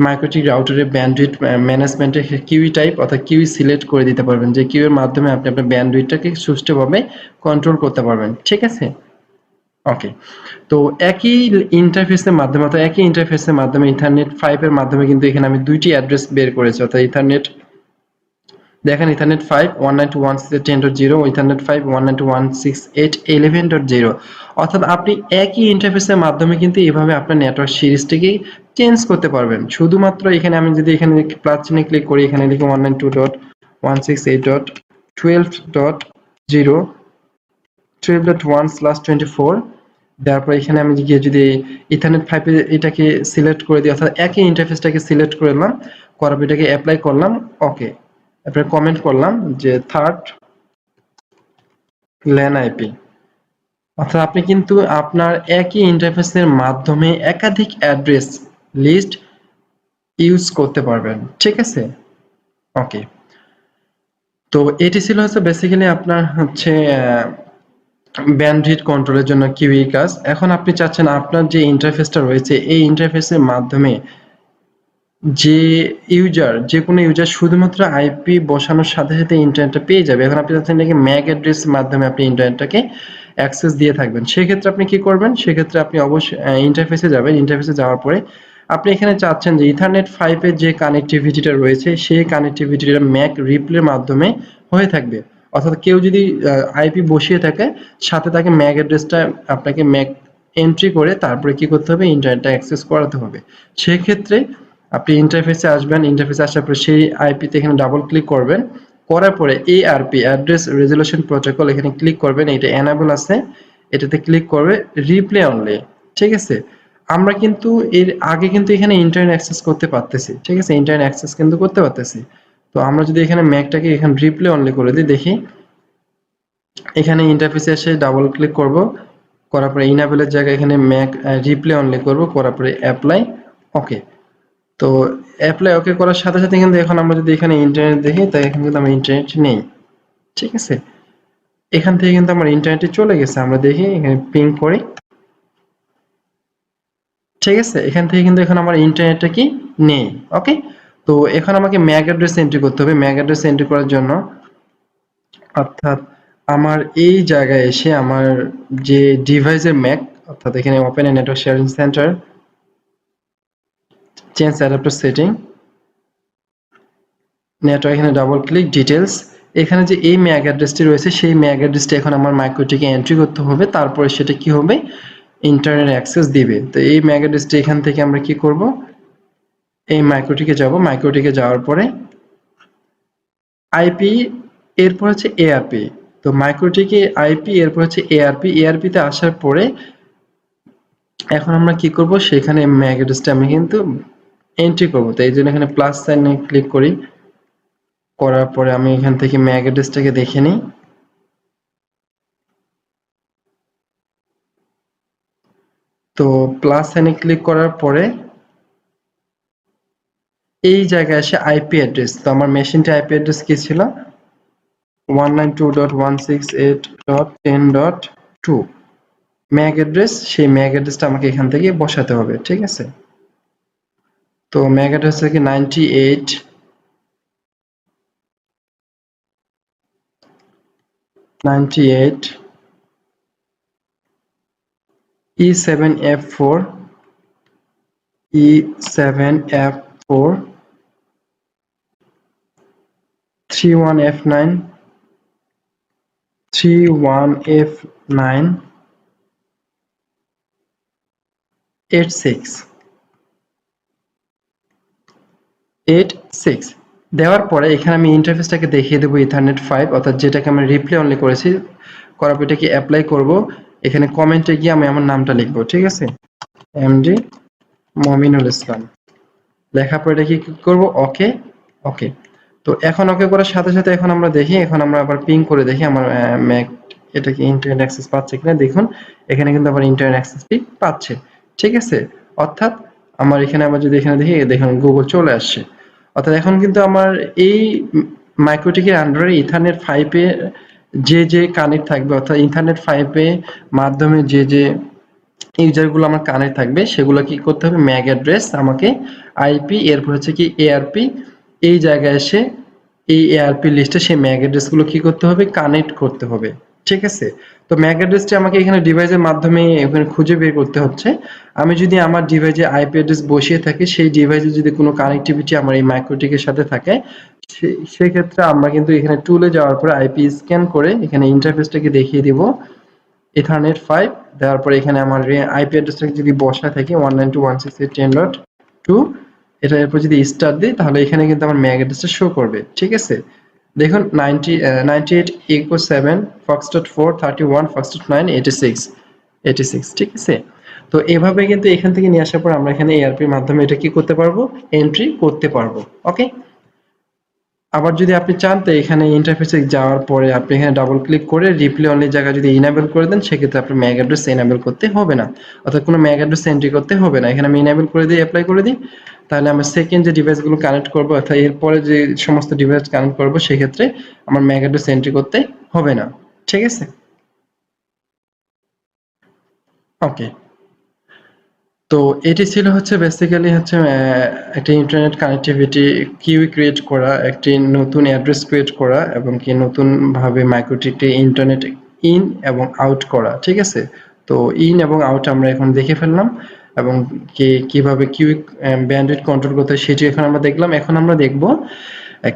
মাইক্রোটিক রাউটারের ব্যান্ডউইথ ম্যানেজমেন্টের কিউই টাইপ অর্থাৎ কিউই সিলেক্ট করে দিতে পারবেন, যে কিউয়ের মাধ্যমে আপনি আপনার ব্যান্ডউইথটাকে সুষ্ঠুভাবে কন্ট্রোল করতে পারবেন। ঠিক আছে, ওকে, তো একই ইন্টারফেসের মাধ্যমে অর্থাৎ একই ইন্টারফেসের মাধ্যমে ইথারনেট 5 এর মাধ্যমে কিন্তু এখানে আমি দুইটি অ্যাড্রেস বের করেছি, অর্থাৎ ইথারনেট দেখেন ইথারনেট 5 192.168.10.0, ইথারনেট 5 192.168.11.0, অর্থাৎ আপনি একই ইন্টারফেসের মাধ্যমে কিন্তু এভাবে আপনার নেটওয়ার্ক সিরিজটিকে চেঞ্জ করতে পারবেন। শুধুমাত্র এখানে আমি যদি এখানে প্লাস চিহ্নে ক্লিক করি, এখানে লিখি 192.168.12.0 12.1/24, তারপর এখানে আমি গিয়ে যদি ইথারনেট 5 এটাকে সিলেক্ট করে দিই, অর্থাৎ একই ইন্টারফেসটাকে সিলেক্ট করলাম, করার পর এটাকে অ্যাপ্লাই করলাম, ওকে, তারপরে কমেন্ট করলাম যে থার্ড ল্যান আইপি, অর্থাৎ আপনি কিন্তু আপনার একই ইন্টারফেসের মাধ্যমে একাধিক অ্যাড্রেস লিস্ট ইউজ করতে পারবেন, ঠিক আছে? ওকে। তো এটি ছিল হচ্ছে বেসিক্যালি আপনার হচ্ছে ব্যান্ডউইথ কন্ট্রোলের জন্য কিউই কাজ। এখন আপনি চাচ্ছেন আপনার যে ইন্টারফেসটা রয়েছে এই ইন্টারফেসের মাধ্যমে যে যে কোনো ইউজার শুধুমাত্র আইপি বসানোর সাথে সাথে ইন্টারনেটটা পেয়ে যাবে। এখন আপনি চাচ্ছেন নাকি ম্যাক অ্যাড্রেস মাধ্যমে আপনি ইন্টারনেটটাকে অ্যাক্সেস দিয়ে থাকবেন। সেক্ষেত্রে আপনি কি করবেন? সেক্ষেত্রে আপনি অবশ্যই ইন্টারফেসে যাবেন। ইন্টারফেসে যাওয়ার পরে আপনি এখানে চাচ্ছেন যে ইথারনেট 5 এর যে কানেক্টিভিটিটা রয়েছে সেই কানেক্টিভিটিটা ম্যাক রিপ্লের মাধ্যমে হয়ে থাকবে। অর্থাৎ কেউ যদি আইপি বসিয়ে থাকে সাথে তাকে ম্যাক অ্যাড্রেসটা আপনাকে ম্যাক এন্ট্রি করে তারপরে কি করতে হবে? ইন্টারনেটটা অ্যাক্সেস করাতে হবে। সেক্ষেত্রে আপনি ইন্টারফেসে আসবেন, ইন্টারফেসে আসার পরে সেই আইপিতে এখানে ডাবল ক্লিক করবেন, করার পরে এআরপি অ্যাড্রেস রেজুলেশন প্রোটোকল এখানে ক্লিক করবেন, এটা এনাবল আছে, এটাতে ক্লিক করবে রিপ্লে অনলি, ঠিক আছে? আমরা কিন্তু এর আগে কিন্তু এখানে ইন্টারনেট অ্যাক্সেস করতে পারতেছি, ঠিক আছে? ইন্টারনেট অ্যাক্সেস কিন্তু করতে পারতেছি। তো আমরা যদি এখানে ম্যাকটাকে এখানে রিপ্লে অনলি করে দিই, দেখি এখানে ইন্টারফেসে এসে ডাবল ক্লিক করব, করার পরে ইনাবেলের জায়গায় এখানে ম্যাক রিপ্লে অনলি করব, করার পরে অ্যাপ্লাই, ওকে। তো অ্যাপ্লাই ওকে করার সাথে সাথে কিন্তু এখন আমরা যদি এখানে ইন্টারনেট দেখি তাই এখানে কিন্তু আমার ইন্টারনেট নেই, ঠিক আছে? এখান থেকে কিন্তু আমার ইন্টারনেটে চলে গেছে, আমরা দেখি এখানে পিং করি, ঠিক আছে? এখান থেকে কিন্তু এখন আমার ইন্টারনেটটা কি নেই, ওকে। তো এখন আমাকে ম্যাক অ্যাড্রেস এন্ট্রি করতে হবে। ম্যাক অ্যাড্রেস এন্ট্রি করার জন্য অর্থাৎ আমার এই জায়গায় এসে আমার যে ডিভাইসের ম্যাক, অর্থাৎ এখানে open a network sharing centre, change adapter setting, network, এখানে ডাবল ক্লিক ডিটেলস, এখানে যে এই ম্যাক অ্যাড্রেসটি রয়েছে সেই ম্যাক অ্যাড্রেসটি এখন আমার মাইক্রোটিকে এন্ট্রি করতে হবে, তারপরে সেটা কি হবে? ইন্টারনেট অ্যাক্সেস দিবে। তো এই ম্যাক অ্যাড্রেসটি এখান থেকে আমরা কি করব? এই মাইক্রোটিকে যাব, মাইক্রোটিকে যাওয়ার পরে আইপি, এরপর হচ্ছে এআরপি। তো মাইক্রোটিকে আইপি, এরপর হচ্ছে এআরপি, এআরপিতে আসার পরে এখন আমরা কি করব? সেখানে ম্যাক অ্যাড্রেসটা আমি কিন্তু এন্ট্রি করব। তো এই জন্য এখানে প্লাস সাইনে ক্লিক করি, করার পরে আমি এখান থেকে ম্যাক অ্যাড্রেসটাকে দেখে নিই। তো প্লাস সাইনে ক্লিক করার পরে এই জায়গায় এসে আইপি অ্যাড্রেস, তো আমার মেশিনটা আইপি অ্যাড্রেস কি ছিল? 192.168.10.2 ম্যাক অ্যাড্রেস, সেই ম্যাক অ্যাড্রেসটা আমাকে এখান থেকে বসাতে হবে, ঠিক আছে? তো ম্যাক অ্যাড্রেস থেকে 98 E7F4 E7F4 31F9 31F9 86 দেওয়ার পরে এখানে আমি ইন্টারফেসটাকে দেখিয়ে দেবো ইথারনেট 5, অর্থাৎ যেটাকে আমরা রিপ্লে অনলি করেছি, করার পর এটাকে অ্যাপ্লাই করব। এখানে কমেন্টে গিয়ে আমি আমার নামটা লিখবো, ঠিক আছে? এমডি মমিনুল ইসলাম, লেখার পর এটা কি করব? ওকে, ওকে। তো এখন ওকে করার সাথে সাথে এখন আমরা দেখি, এখন আমরা আবার পিং করে দেখি আমার ম্যাক এটা কি ইন্টারনেট অ্যাক্সেস পাচ্ছে কিনা। দেখুন এখানে কিন্তু আবার ইন্টারনেট অ্যাক্সেসটি পাচ্ছে, ঠিক আছে? অর্থাৎ আমার এখানে আবার যদি এখানে দেখি, দেখুন গুগল চলে আসছে। অর্থাৎ এখন কিন্তু আমার এই মাইক্রোটিকের আন্ডারে ইথারনেট 5 এ যে কানেক্ট থাকবে, অর্থাৎ ইথারনেট 5 এ মাধ্যমে যে ইউজার গুলো আমার কানেক্ট থাকবে সেগুলো কি করতে হবে? ম্যাক অ্যাড্রেস আমাকে আইপি, এরপর হচ্ছে কি এআরপি, এই জায়গায় এসে এই এআরপি লিস্টে সেই ম্যাক অ্যাড্রেস গুলো কি করতে হবে? কানেক্ট করতে হবে, ঠিক আছে? তো ম্যাক অ্যাড্রেসটি আমাকে এখানে ডিভাইসের মাধ্যমে এখানে খুঁজে বের করতে হচ্ছে। আমি যদি আমার ডিভাইসে আইপি অ্যাড্রেস বসিয়ে থাকি, সেই ডিভাইসে যদি কোনো কানেক্টিভিটি আমার এই মাইক্রোটিকের সাথে থাকে, সেক্ষেত্রে আমরা কিন্তু এখানে টুলে যাওয়ার পরে আইপি স্ক্যান করে এখানে ইন্টারফেসটাকে দেখিয়ে দিব ইথারনেট 5, দেওয়ার পরে এখানে আমার আইপি অ্যাড্রেসটাকে যদি বসায় থাকি 192.168.10.2, এটা এরপর যদি স্টার্ট দিই তাহলে এখানে কিন্তু আমার ম্যাক অ্যাড্রেসটা শো করবে, ঠিক আছে? দেখুন 98 ইকো 7 ফক্সট্রট 4 31 ফক্সট্রট 9 86, ঠিক আছে? তো এভাবে কিন্তু এখান থেকে নিয়ে আসার পর আমরা এখানে এআরপির মাধ্যমে এটা কি করতে পারবো? এন্ট্রি করতে পারবো, ওকে? আবার যদি আপনি চান তো এখানে ইন্টারফেসে যাওয়ার পরে আপনি এখানে ডাবল ক্লিক করে রিপ্লে অনলি জায়গা যদি ইনেবল করে দেন সেক্ষেত্রে আপনার ম্যাক অ্যাড্রেস এনেবল করতে হবে না, অর্থাৎ কোনো ম্যাক অ্যাড্রেস এন্ট্রি করতে হবে না। এখানে আমি ইনেবল করে দিই, অ্যাপ্লাই করে দিই, তাহলে আমরা সেকেন্ড যে ডিভাইসগুলো কানেক্ট করবো অর্থাৎ এরপরে যে সমস্ত ডিভাইস কানেক্ট করবো সেক্ষেত্রে আমার ম্যাক অ্যাড্রেস এন্ট্রি করতে হবে না। ঠিক আছে, ওকে। তো এটি ছিল হচ্ছে বেসিক্যালি হচ্ছে একটা ইন্টারনেট কানেক্টিভিটি কিউ ক্রিয়েট করা, একটি নতুন অ্যাড্রেস ক্রিয়েট করা এবং কি নতুনভাবে মাইক্রোটিতে ইন্টারনেট ইন এবং আউট করা। ঠিক আছে, তো ইন এবং আউট আমরা এখন দেখে ফেললাম এবং কিভাবে কিউ ব্যান্ডউইথ কন্ট্রোল করতে হয় সেটি এখন আমরা দেখলাম। এখন আমরা দেখব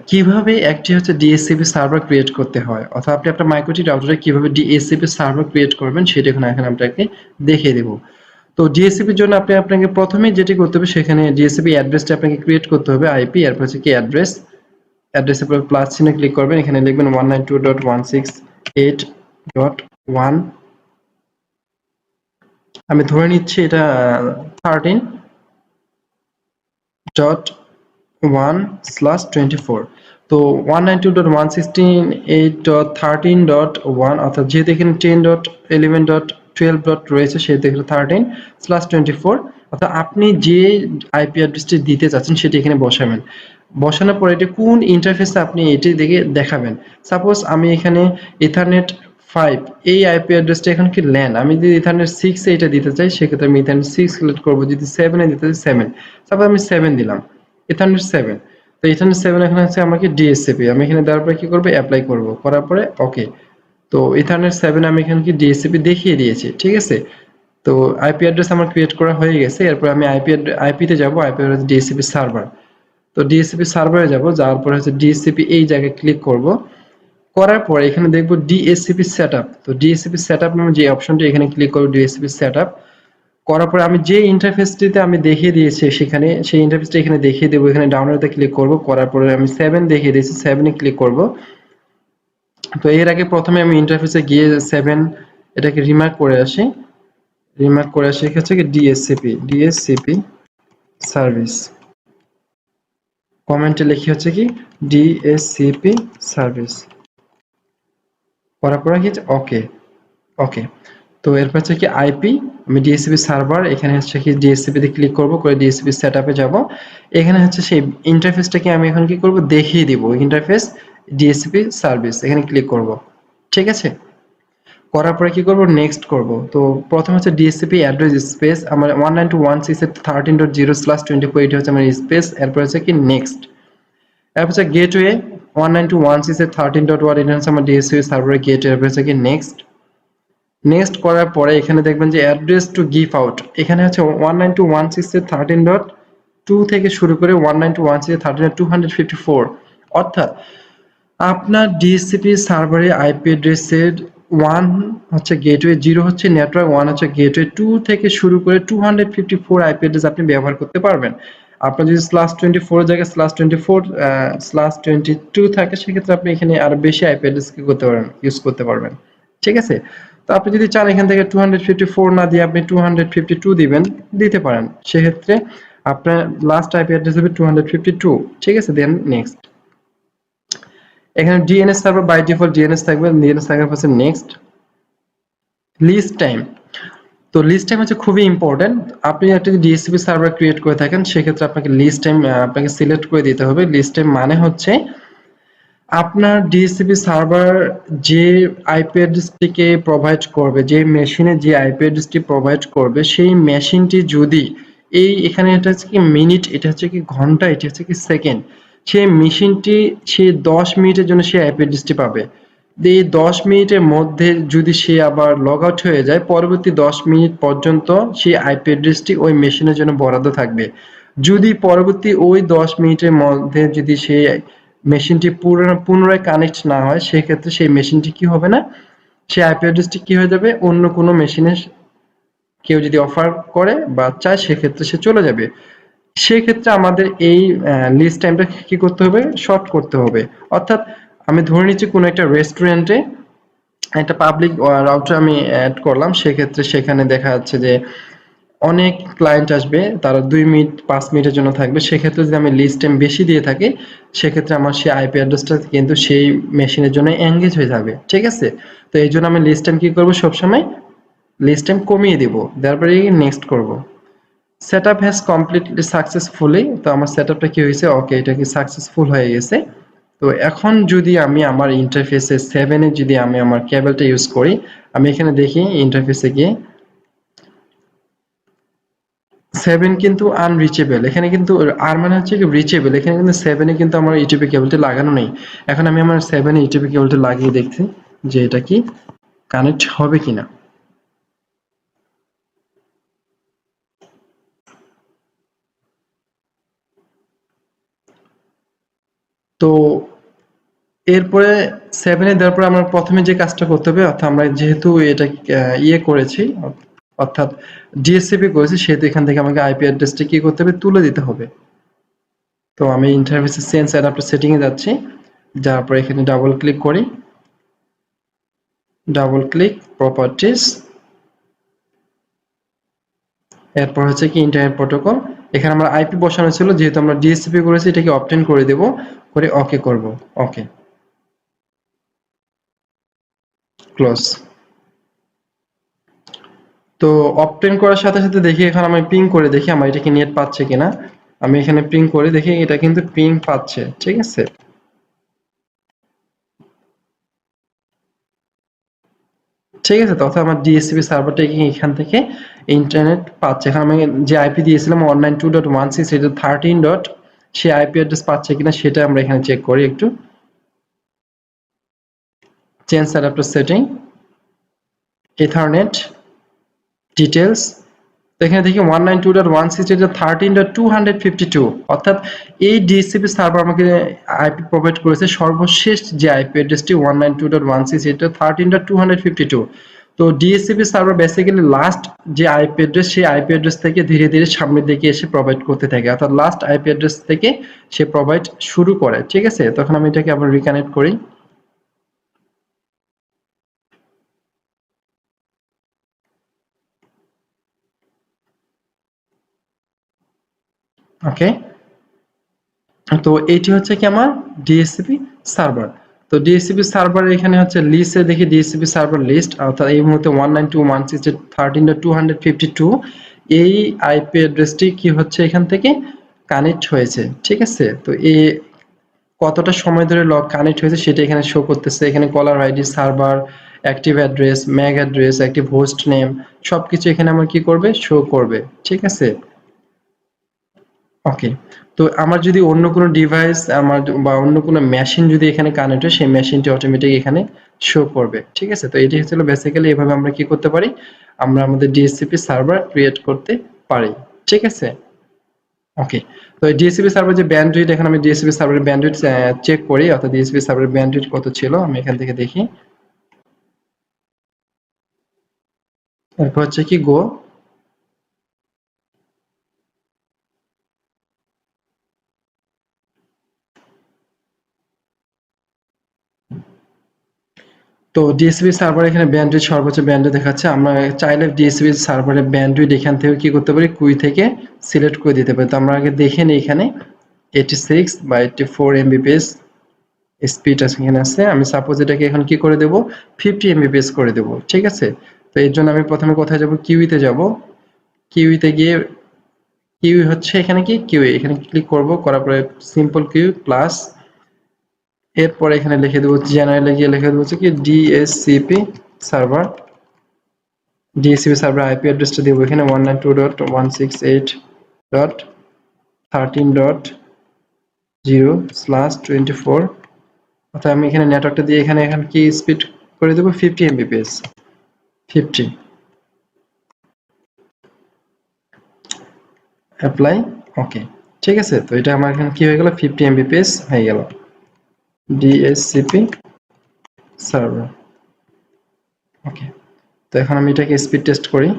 কিভাবে একটি হচ্ছে ডিএসসিপি সার্ভার ক্রিয়েট করতে হয়, অর্থাৎ আপনি আপনার মাইক্রোটি রাউটারে কিভাবে ডিএসসিপি সার্ভার ক্রিয়েট করবেন সেটা এখন আপনাকে দেখিয়ে দেবো। তো ডিএসসিপির জন্য আপনাকে প্রথমে যেটি করতে হবে সেখানে ডিএসসিপি অ্যাড্রেসটা আপনাকে ক্রিয়েট করতে হবে, আইপি, এরপর হচ্ছে কি অ্যাড্রেসের পর প্লাস চিহ্নে ক্লিক করবেন, এখানে লিখবেন 192.168.1, আমি ধরে নিচ্ছি এটা 13.1/24। তো 192.168.13.1 অর্থাৎ যেহেতু এখানে 10.11.12 রয়েছে সেহেতু এখানে 13/24, অর্থাৎ আপনি যে আইপি অ্যাড্রেসটি দিতে চাচ্ছেন সেটি এখানে বসাবেন। বসানোর পরে এটি কোন ইন্টারফেসে আপনি এটি দেখে দেখাবেন। সাপোজ আমি এখানে ইথারনেট 5 এই আইপি অ্যাড্রেসটা এখন কি ল্যান, আমি যদি ইথারনেট 6 এ এটা দিতে চাই সেক্ষেত্রে আমি ইথারনেট 6 সিলেক্ট করব, যদি 7 এ দিতে চাই 7, তারপর আমি 7 দিলাম, ইথারনেট 7। তো ইথারনেট 7 এখন হচ্ছে আমাকে ডিএসসিপি, আমি এখানে দেওয়ার পরে কি করব, অ্যাপ্লাই করব, করার পরে ওকে। তো ইথারনেট 7 আমি এখানে কি ডিএসসিপি দেখিয়ে দিয়েছি। ঠিক আছে, তো আইপি অ্যাড্রেস আমার ক্রিয়েট করা হয়ে গেছে। এরপর আমি আইপিতে যাব, আইপি হচ্ছে ডিএসসিপি সার্ভার। তো ডিএসসিপি সার্ভারে যাব, যাওয়ার পরে হচ্ছে ডিএসসিপি এই জায়গায় ক্লিক করব, করার পরে এখানে দেখব ডিএসসিপি সেটআপ। তো ডিএসসিপি সেটআপ নামে যে অপশনটি এখানে ক্লিক করব, ডিএসসিপি সেটআপ করার পরে আমি যে ইন্টারফেসটিতে আমি দেখিয়ে দিয়েছি সেখানে সেই ইন্টারফেসটা এখানে দেখিয়ে দেবো। এখানে ডাউনলোডে ক্লিক করব, করার পরে আমি 7 দেখিয়ে দিয়েছি, 7 এ ক্লিক করব। তো এর আগে প্রথমে আমি ইন্টারফেসে গিয়ে 7 এটাকে রিমার্ক করে আসি, হচ্ছে কি ডিএসসিপি সার্ভিস, কমেন্টে লিখি হচ্ছে কি ডিএসসিপি সার্ভিস, করার পরে কি ওকে ওকে। তো এরপর হচ্ছে কি আইপি, আমি ডিএসসিপি সার্ভার, এখানে হচ্ছে কি ডিএসসিপি তে ক্লিক করব, করে ডিএসসিপি সেটআপে যাব। এখানে হচ্ছে সেই ইন্টারফেসটাকে আমি এখন কি করব, দেখিয়ে দিব, ইন্টারফেস ডিএসসিপি সার্ভিস, এখানে ক্লিক করব। ঠিক আছে, করার পরে কি করব, নেক্সট করব। তো প্রথম হচ্ছে ডিএসসিপি অ্যাড্রেস স্পেস, আমার 192.168.13.0/24 এটা হচ্ছে আমার স্পেস, এরপর হচ্ছে কি নেক্সট। এরপর হচ্ছে গেটওয়ে 192.168.13.1 এটা হচ্ছে আমার ডিএসসিপি সার্ভারের গেটওয়ে, এরপর হচ্ছে কি নেক্সট। নেক্সট করার পরে এখানে দেখবেন যে অ্যাড্রেস টু গিভ আউট, এখানে হচ্ছে 192.168.13.2 থেকে শুরু করে 192.168.13.254, অর্থাৎ আপনার ডিএসসিপি সার্ভারে আইপি অ্যাড্রেসের 1 হচ্ছে গেটওয়ে, 0 হচ্ছে নেটওয়ার্ক, 1 হচ্ছে গেটওয়ে, 2 থেকে শুরু করে 254 আইপি অ্যাড্রেস আপনি ব্যবহার করতে পারবেন। আপনার যদি /24 এর জায়গায় /24/22 থাকে সেক্ষেত্রে আপনি এখানে আরো বেশি আইপি অ্যাড্রেস কি করতে পারবেন, ইউজ করতে পারবেন। ঠিক আছে, তো আপনি যদি চান এখান থেকে 254 না দিয়ে আপনি 252 দিবেন, দিতে পারেন, সেক্ষেত্রে আপনার লাস্ট আইপি অ্যাড্রেস হবে 252। ঠিক আছে, দেন নেক্সট। এখানে DNS server by default DNS থাকবে, ডিএনএস থাকার পাশে নেক্সট। লিস্ট টাইম, তো লিস্ট টাইম হচ্ছে খুবই ইম্পর্টেন্ট। আপনি একটা যদি ডিএসসিপি সার্ভার ক্রিয়েট করে থাকেন সেক্ষেত্রে আপনাকে লিস্ট টাইম আপনাকে সিলেক্ট করে দিতে হবে। লিস্ট টাইম মানে হচ্ছে আপনার ডিএসসিপি সার্ভার যে আইপি অ্যাড্রেসটিকে প্রোভাইড করবে, যে মেশিনে যে আইপি অ্যাড্রেসটি প্রোভাইড করবে সেই মেশিনটি যদি এখানে এটা হচ্ছে কি মিনিট, এটা হচ্ছে কি ঘন্টা, এটা হচ্ছে কি সেকেন্ড, সেই মেশিনটি সে 10 মিনিটের জন্য সেই আইপি অ্যাড্রেসটি পাবে। এই 10 মিনিটের মধ্যে যদি সে আবার লগ আউট হয়ে যায়, পরবর্তী 10 মিনিট পর্যন্ত সেই আইপি অ্যাড্রেসটি ওই মেশিনের জন্য বরাদ্দ থাকবে। যদি পরবর্তী ওই 10 মিনিটের মধ্যে যদি সে মেশিনটি পুনরায় কানেক্ট না হয় সেক্ষেত্রে সেই মেশিনটি কি হবে না, সেই আইপি অ্যাড্রেসটি কি হয়ে যাবে, অন্য কোনো মেশিনে কেউ যদি অফার করে বা চায় সেক্ষেত্রে সে চলে যাবে। সেক্ষেত্রে আমাদের এই লিস্ট টাইমটা কি করতে হবে, শর্ট করতে হবে। অর্থাৎ আমি ধরে নিচ্ছি কোনো একটা রেস্টুরেন্টে একটা পাবলিক রাউটার আমি অ্যাড করলাম, সেক্ষেত্রে সেখানে দেখা যাচ্ছে যে অনেক ক্লায়েন্ট আসবে, তারা 2 মিনিট 5 মিনিটের জন্য থাকবে, সেক্ষেত্রে যদি আমি লিস্ট টাইম বেশি দিয়ে থাকি, সেক্ষেত্রে আমার সেই আইপি অ্যাড্রেসটা কিন্তু সেই মেশিনের জন্য এঙ্গেজ হয়ে যাবে, ঠিক আছে? তো এই জন্য আমি লিস্ট টাইম কি করবো, সবসময় লিস্ট টাইম কমিয়ে দিব, তারপরে নেক্সট করব। Set up has completely successfully, তো আমার সেট আপটা কি হয়েছে, ওকে, এটা কি সাকসেসফুল হয়ে গেছে। তো এখন যদি আমি আমার ইন্টারফেসে 7-এ যদি আমি আমার কেবলটা ইউজ করি, আমি এখানে দেখি ইন্টারফেসে গিয়ে 7 কিন্তু আনরিচেবল, এখানে কিন্তু আর মানে হচ্ছে কি রিচেবল, এখানে কিন্তু 7-এ কিন্তু আমার ইউটিউবে কেবলটি লাগানো নেই। এখন আমি আমার 7-এ ইউটিউবে কেবলটি লাগিয়ে দেখছি যে এটা কি কানেক্ট হবে কিনা। তো এরপরে 7-এ দেওয়ার পরে আমরা প্রথমে যে কাজটা করতে হবে, অর্থাৎ আমরা যেহেতু এটা ইয়ে করেছি, অর্থাৎ ডিএসসিপি করেছি, সেহেতু এখান থেকে আমাকে আইপি অ্যাড্রেসটা কি করতে হবে, তুলে দিতে হবে। তো আমি ইন্টারফেসে চেঞ্জ অ্যাডাপ্টার সেটিংয়ে যাচ্ছি, যাওয়ার পর এখানে ডাবল ক্লিক করি, ডাবল ক্লিক প্রপার্টিজ, এরপর হচ্ছে কি ইন্টারনেট প্রোটোকল। এখানে আমরা আইপি বসানো ছিল, যেহেতু আমরা ডিএসসিপি করেছি, এটাকে অপটেন করে দেব, করে ওকে করব, ওকে ক্লোজ। তো অপটেন করার সাথে সাথে দেখি, এখন আমি পিং করে দেখি আমার এটা কি নেট পাচ্ছে কিনা। আমি এখানে পিং করে দেখি, এটা কিন্তু পিং পাচ্ছে, ঠিক আছে। ঠিক আছে, তো অর্থাৎ আমার ডিএসসিপি সার্ভারটা এখান থেকে ইন্টারনেট পাচ্ছে। এখন আমি যে আইপি দিয়েছিলাম 192.168 এটা 13 ডট, সে আইপি অ্যাড্রেস পাচ্ছে কিনা সেটা আমরা এখানে চেক করি একটু। Change adapter setting, ethernet details. তো এখানে দেখি 192.168 এটা 13.252, অর্থাৎ এই ডিএসসিপি সার্ভার আমাকে আইপি প্রোভাইড করেছে সর্বশেষ যে আইপি অ্যাড্রেসটি 192.168 এটা 13.252। তো ডিএসসিপি সার্ভার বেসিক্যালি লাস্ট যে আইপি অ্যাড্রেস, সেই আইপি অ্যাড্রেস থেকে ধীরে ধীরে সামনের দিকে এসে প্রোভাইড করতে থাকে, অর্থাৎ লাস্ট আইপি অ্যাড্রেস থেকে সে প্রোভাইড শুরু করে, ঠিক আছে। তখন আমি এটাকে আবার রিকানেক্ট করি, ওকে। তো এটি হচ্ছে কি আমার ডিএসসিপি সার্ভার। তো ডিএসসিপি সার্ভার এখানে হচ্ছে লিস্টে দেখি ডিএসসিপি সার্ভার লিস্ট, অর্থাৎ এই মুহূর্তে 192.168.13.252 এই আইপি অ্যাড্রেসটি কি হচ্ছে এখান থেকে কানেক্ট হয়েছে, ঠিক আছে। তো এই কতটা সময় ধরে লগ কানেক্ট হয়েছে সেটা এখানে শো করতেছে, এখানে caller ID, server, active address, Mac address, active host name, সবকিছু এখানে আমার কি করবে, শো করবে, ঠিক আছে। ওকে। তো আমার যদি অন্য কোনো ডিভাইস আমার বা অন্য কোনো মেশিন যদি এখানে কানেক্ট হয়, সেই মেশিনটি অটোমেটিক এখানে শো করবে, ঠিক আছে। তো এটি হচ্ছে বেসিক্যালি এভাবে আমরা কি করতে পারি, আমরা আমাদের ডিএসসিপি সার্ভার ক্রিয়েট করতে পারি, ঠিক আছে। ওকে। তো এই ডিএসসিপি সার্ভার যে ব্যান্ডউইথ, এখন আমি ডিএসসিপি সার্ভারের ব্যান্ডউইথ চেক করি, অর্থাৎ ডিএসসিপি সার্ভারের ব্যান্ডউইথ কত ছিল, আমি এখান থেকে দেখি। এরপর হচ্ছে কি গো। তো ডিএসসিপি সার্ভার এখানে ব্যান্ডউইথ সর্বোচ্চ ব্যান্ডউইথ দেখাচ্ছে। আমরা চাইলে ডিএসসিপি সার্ভারের ব্যান্ডউইথ এখান থেকে কি করতে পারি, কুই থেকে সিলেক্ট করে দিতে পারি। তো আমরা আগে দেখে নিই, এখানে 86 বা 84 এমবিপিএস স্পিড আছে এখানে আছে। আমি সাপোজ এটাকে এখন কি করে দেব, 50 এমবিপিএস করে দেব, ঠিক আছে। তো এর জন্য আমি প্রথমে কোথায় যাব, কিউইতে যাব। কিউইতে গিয়ে কিউই হচ্ছে এখানে কি কিউই, এখানে ক্লিক করব, করার পরে সিম্পল কিউ প্লাস, এরপরে এখানে লিখে দেবো জেনারেলে গিয়ে লিখে দেবো হচ্ছে কি DSCP server. DSCP server IP অ্যাড্রেসটা দেবো এখানে 192.168.13.0/24। অর্থাৎ আমি এখানে নেটওয়ার্কটা দিয়ে এখানে এখন কি স্পিড করে দেবো 50 এমবিপিএস, 50, অ্যাপ্লাই, ওকে, ঠিক আছে। তো এটা আমার এখানে কি হয়ে গেল, 50 এমবিপিএস হয়ে গেল ডিএসসিপি সার্ভার, ওকে। তো এখন আমি এটাকে স্পিড টেস্ট করি,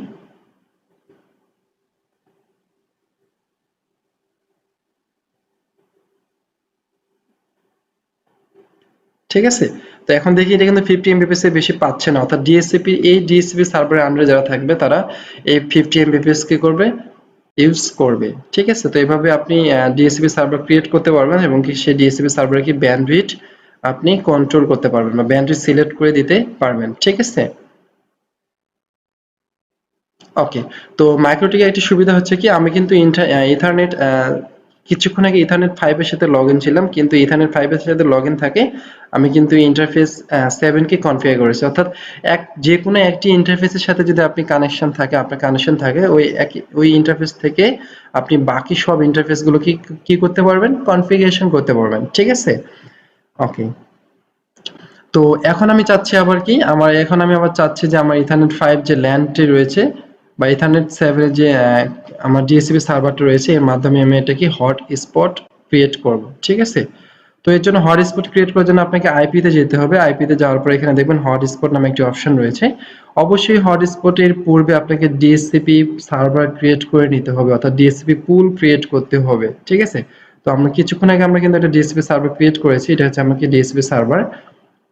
ঠিক আছে। তো এখন দেখি এটা কিন্তু 50 Mbps এর বেশি পাচ্ছে না, অর্থাৎ ডিএসসিপি এই ডিএসসিপি সার্ভারের আন্ডারে যারা থাকবে তারা এই 50 Mbps কি করবে, ইউজ করবে। ঠিক আছে, তো এইভাবে আপনি ডিএসসিপি সার্ভার ক্রিয়েট করতে পারবেন এবং কি সেই ডিএসসিপি সার্ভারে কি ব্যান্ডউইথ আপনি কন্ট্রোল করতে পারবেন বা ব্যান্ডউইথ সিলেক্ট করে দিতে পারবেন। ঠিক আছে, ওকে। তো মাইক্রোটিকে একটি সুবিধা হচ্ছে কি, আমি কিন্তু ইথারনেট কিছুক্ষণ আগে ইথারনেট 5 এর সাথে লগইন ছিলাম, কিন্তু ইথারনেট 5 এর সাথে লগইন থাকে আমি কিন্তু ইন্টারফেস 7 কে কনফিগার করেছি, অর্থাৎ যে কোনো একটি ইন্টারফেসের সাথে যদি আপনি কানেকশন থাকে, আপনার কানেকশন থাকে ওই ইন্টারফেস থেকে আপনি বাকি সব ইন্টারফেস গুলো কি করতে পারবেন, কনফিগারেশন করতে পারবেন। ঠিক আছে, ওকে। তো এখন আমি চাচ্ছি আবার কি, এখন আমি আবার চাচ্ছি যে আমার ইথারনেট 5 যে ল্যানটি রয়েছে বা ইথারনেট 7 এর যে আমার ডিএসসিপি সার্ভারটা রয়েছে, এর মাধ্যমে আমি এটা কি হট স্পট ক্রিয়েট করব। ঠিক আছে, তো এর জন্য হট স্পট ক্রিয়েট করার জন্য আপনাকে আইপি তে যেতে হবে। আইপি তে যাওয়ার পর এখানে দেখবেন হট স্পট নামে একটি অপশন রয়েছে। অবশ্যই হট স্পটের পূর্বে আপনাকে ডিএসসিপি সার্ভার ক্রিয়েট করে নিতে হবে, অর্থাৎ ডিএসসিপি পুল ক্রিয়েট করতে হবে। ঠিক আছে, তো আমরা কিছুক্ষণ আগে আমরা কিন্তু একটা ডিএসসিপি সার্ভার ক্রিয়েট করেছি, এটা হচ্ছে আমাকে ডিএসসিপি সার্ভার,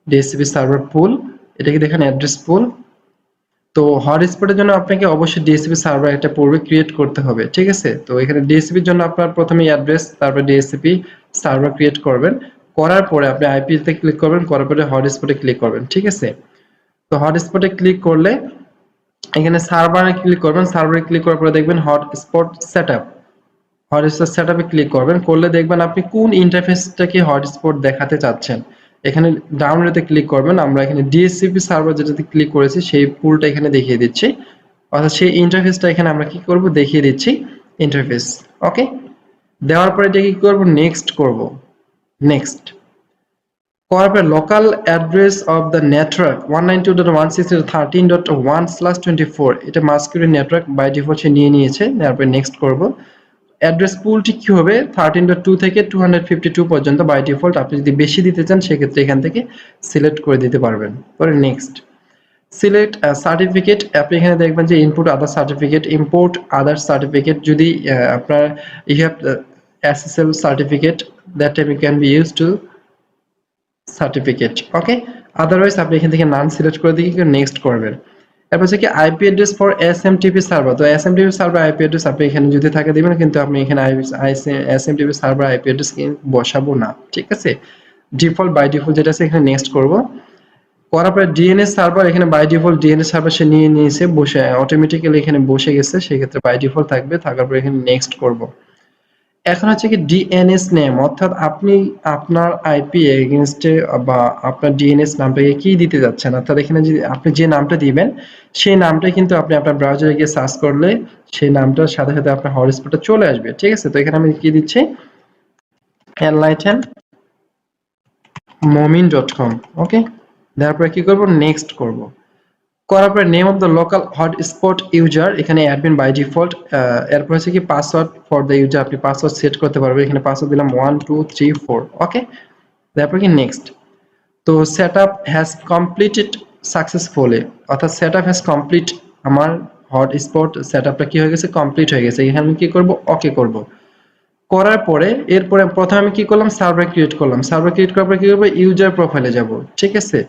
ডিএসসিপি সার্ভার পুল, এটাকে দেখেন অ্যাড্রেস পুল। তো হটস্পটের জন্য আপনাকে অবশ্যই ডিএসসিপি সার্ভার একটা পূর্বে ক্রিয়েট করতে হবে। ঠিক আছে, তো এখানে ডিএসসিপির জন্য আপনার প্রথমে অ্যাড্রেস, তারপর ডিএসসিপি সার্ভার ক্রিয়েট করবেন, করার পরে আপনি আইপি তে ক্লিক করবেন, করার পরে হটস্পটে ক্লিক করবেন। ঠিক আছে, তো হটস্পটে ক্লিক করলে এখানে সার্ভারে ক্লিক করবেন, সার্ভারে ক্লিক করার পরে দেখবেন হটস্পট সেটআপ, হটস্পট সেটআপে ক্লিক করবেন, করলে দেখবেন আপনি কোন ইন্টারফেসটাকে হটস্পট দেখাতে চাচ্ছেন। এখানে ডাউনলোডে ক্লিক করবেন, আমরা এখানে ডিএসসিপি সার্ভার যেটাতে ক্লিক করেছি সেই পুলটা এখানে দেখিয়ে দিচ্ছি, অর্থাৎ সেই ইন্টারফেসটা এখানে আমরা কি করব, দেখিয়ে দিচ্ছি ইন্টারফেস। ওকে, দেওয়ার পরে এটা কি করব, নেক্সট করব, নেক্সট করার পরে local address of the network 192.168.13.1/24 এটা মাস্কিউরি নেটওয়ার্ক বাই ডিফল্ট সে নিয়ে নিয়েছে, তারপরে নেক্সট করব। অ্যাড্রেস পুলটি কি হবে, 13.2 থেকে 252 পর্যন্ত বাই ডিফল্ট, আপনি যদি বেশি দিতে চান সেক্ষেত্রে এখান থেকে সিলেক্ট করে দিতে পারবেন। পরে নেক্সট সিলেক্ট সার্টিফিকেট, আপনি এখানে দেখবেন যে input other certificate, import other certificate, যদি আপনার you have SSL certificate that time you can be use to certificate. Okay, otherwise আপনি এখান থেকে নান সিলেক্ট করে দিয়ে নেক্সট করবেন। এরপর হচ্ছে কি IP address for SMTP server, তো এসএমটিপি সার্ভার আইপি অ্যাড্রেস আপনি এখানে যদি থাকে দিবেন, কিন্তু আপনি এখানে এসএমটিপি সার্ভার আইপি অ্যাড্রেস বসাবো না। ঠিক আছে, ডিফল্ট বাই ডিফল্ট যেটা আছে এখানে নেক্সট করব। করার পরে ডিএনএস সার্ভার, এখানে বাই ডিফল্ট ডিএনএস সার্ভার সে নিয়ে নিয়েছে, বসে অটোমেটিক্যালি এখানে বসে গেছে, সেক্ষেত্রে বাই ডিফল্ট থাকবে, থাকার পরে এখানে নেক্সট করব। এখন হচ্ছে কি ডিএনএস নেম, অর্থাৎ আপনি আপনার আইপি এগেইনস্টে বা আপনার ডিএনএস নামটাকে কি দিতে যাচ্ছেন, অর্থাৎ এখানে যদি আপনি যে নামটা দিবেন সেই নামটাই কিন্তু আপনি আপনার ব্রাউজারে গিয়ে সার্চ করলে সেই নামটার সাথে সাথে আপনার হটস্পটে চলে আসবে। ঠিক আছে, তো এখানে আমি কি দিচ্ছি, enlightenmomin.com। ওকে, তারপরে কি করব, নেক্সট করব। করার পরে name of the local hotspot user, এখানে অ্যাডমিন বাই ডিফল্ট। এরপর হচ্ছে কি পাসওয়ার্ড ফর দ্য ইউজার, আপনি পাসওয়ার্ড সেট করতে পারবেন, এখানে পাসওয়ার্ড দিলাম 1234। ওকে, তারপর কি নেক্সট। তো সেটআপ হ্যাজ কমপ্লিটেড সাকসেসফুলি, অর্থাৎ সেটআপ হ্যাজ কমপ্লিট, আমার হটস্পট সেটআপটা কি হয়ে গেছে, কমপ্লিট হয়ে গেছে। এখানে আমি কি করব, ওকে করব। করার পরে এরপরে প্রথমে আমি কি করলাম, সার্ভার ক্রিয়েট করলাম, সার্ভার ক্রিয়েট করার পরে কি করব, ইউজার প্রোফাইলে যাব। ঠিক আছে,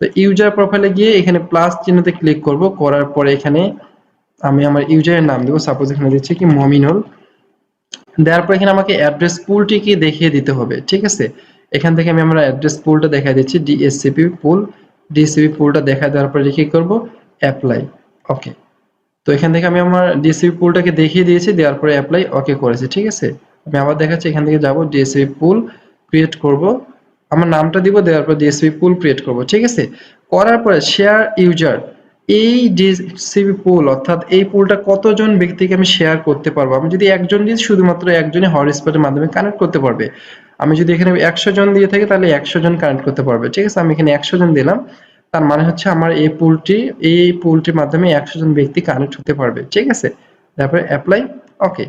তো ইউজার প্রোফাইলে গিয়ে এখানে প্লাস চিহ্নতে ক্লিক করব, করার পরে এখানে আমি আমার ইউজারের নাম দেবো, সাপোজ এখানে দিচ্ছি কি মমিনুল। দেওয়ার পর এখানে আমাকে অ্যাড্রেস পুলটিকে দেখিয়ে দিতে হবে। ঠিক আছে, এখান থেকে আমি আমার অ্যাড্রেস পুলটা দেখাই দিচ্ছি, ডিএসসিপি পুল, ডিএসসিপি পুলটা দেখা দেওয়ার পরে কি করব, অ্যাপ্লাই। ওকে, তো এখান থেকে আমি আমার ডিএসসিপি পুলটাকে দেখিয়ে দিয়েছি, দেওয়ার পরে অ্যাপ্লাই ওকে করেছি। ঠিক আছে, আমি আবার দেখাচ্ছি, এখান থেকে যাব ডিএসসিপি পুল ক্রিয়েট করব, আমার নামটা দিব, দেওয়ার পর ডিএসসিপি পুল ক্রিয়েট করব। ঠিক আছে, করার পরে শেয়ার ইউজার, এই ডিএসসিপি পুল অর্থাৎ এই পুলটা কতজন ব্যক্তিকে আমি শেয়ার করতে পারবো, আমি যদি একজন দিই শুধুমাত্র একজনই হটস্পটের মাধ্যমে কানেক্ট করতে পারবে। আমি যদি এখানে 100 জন দিয়ে থাকি তাহলে 100 জন কানেক্ট করতে পারবে। ঠিক আছে, আমি এখানে 100 জন দিলাম, তার মানে হচ্ছে আমার এই পুলটির মাধ্যমে 100 জন ব্যক্তি কানেক্ট হতে পারবে। ঠিক আছে, তারপরে অ্যাপ্লাই। ওকে,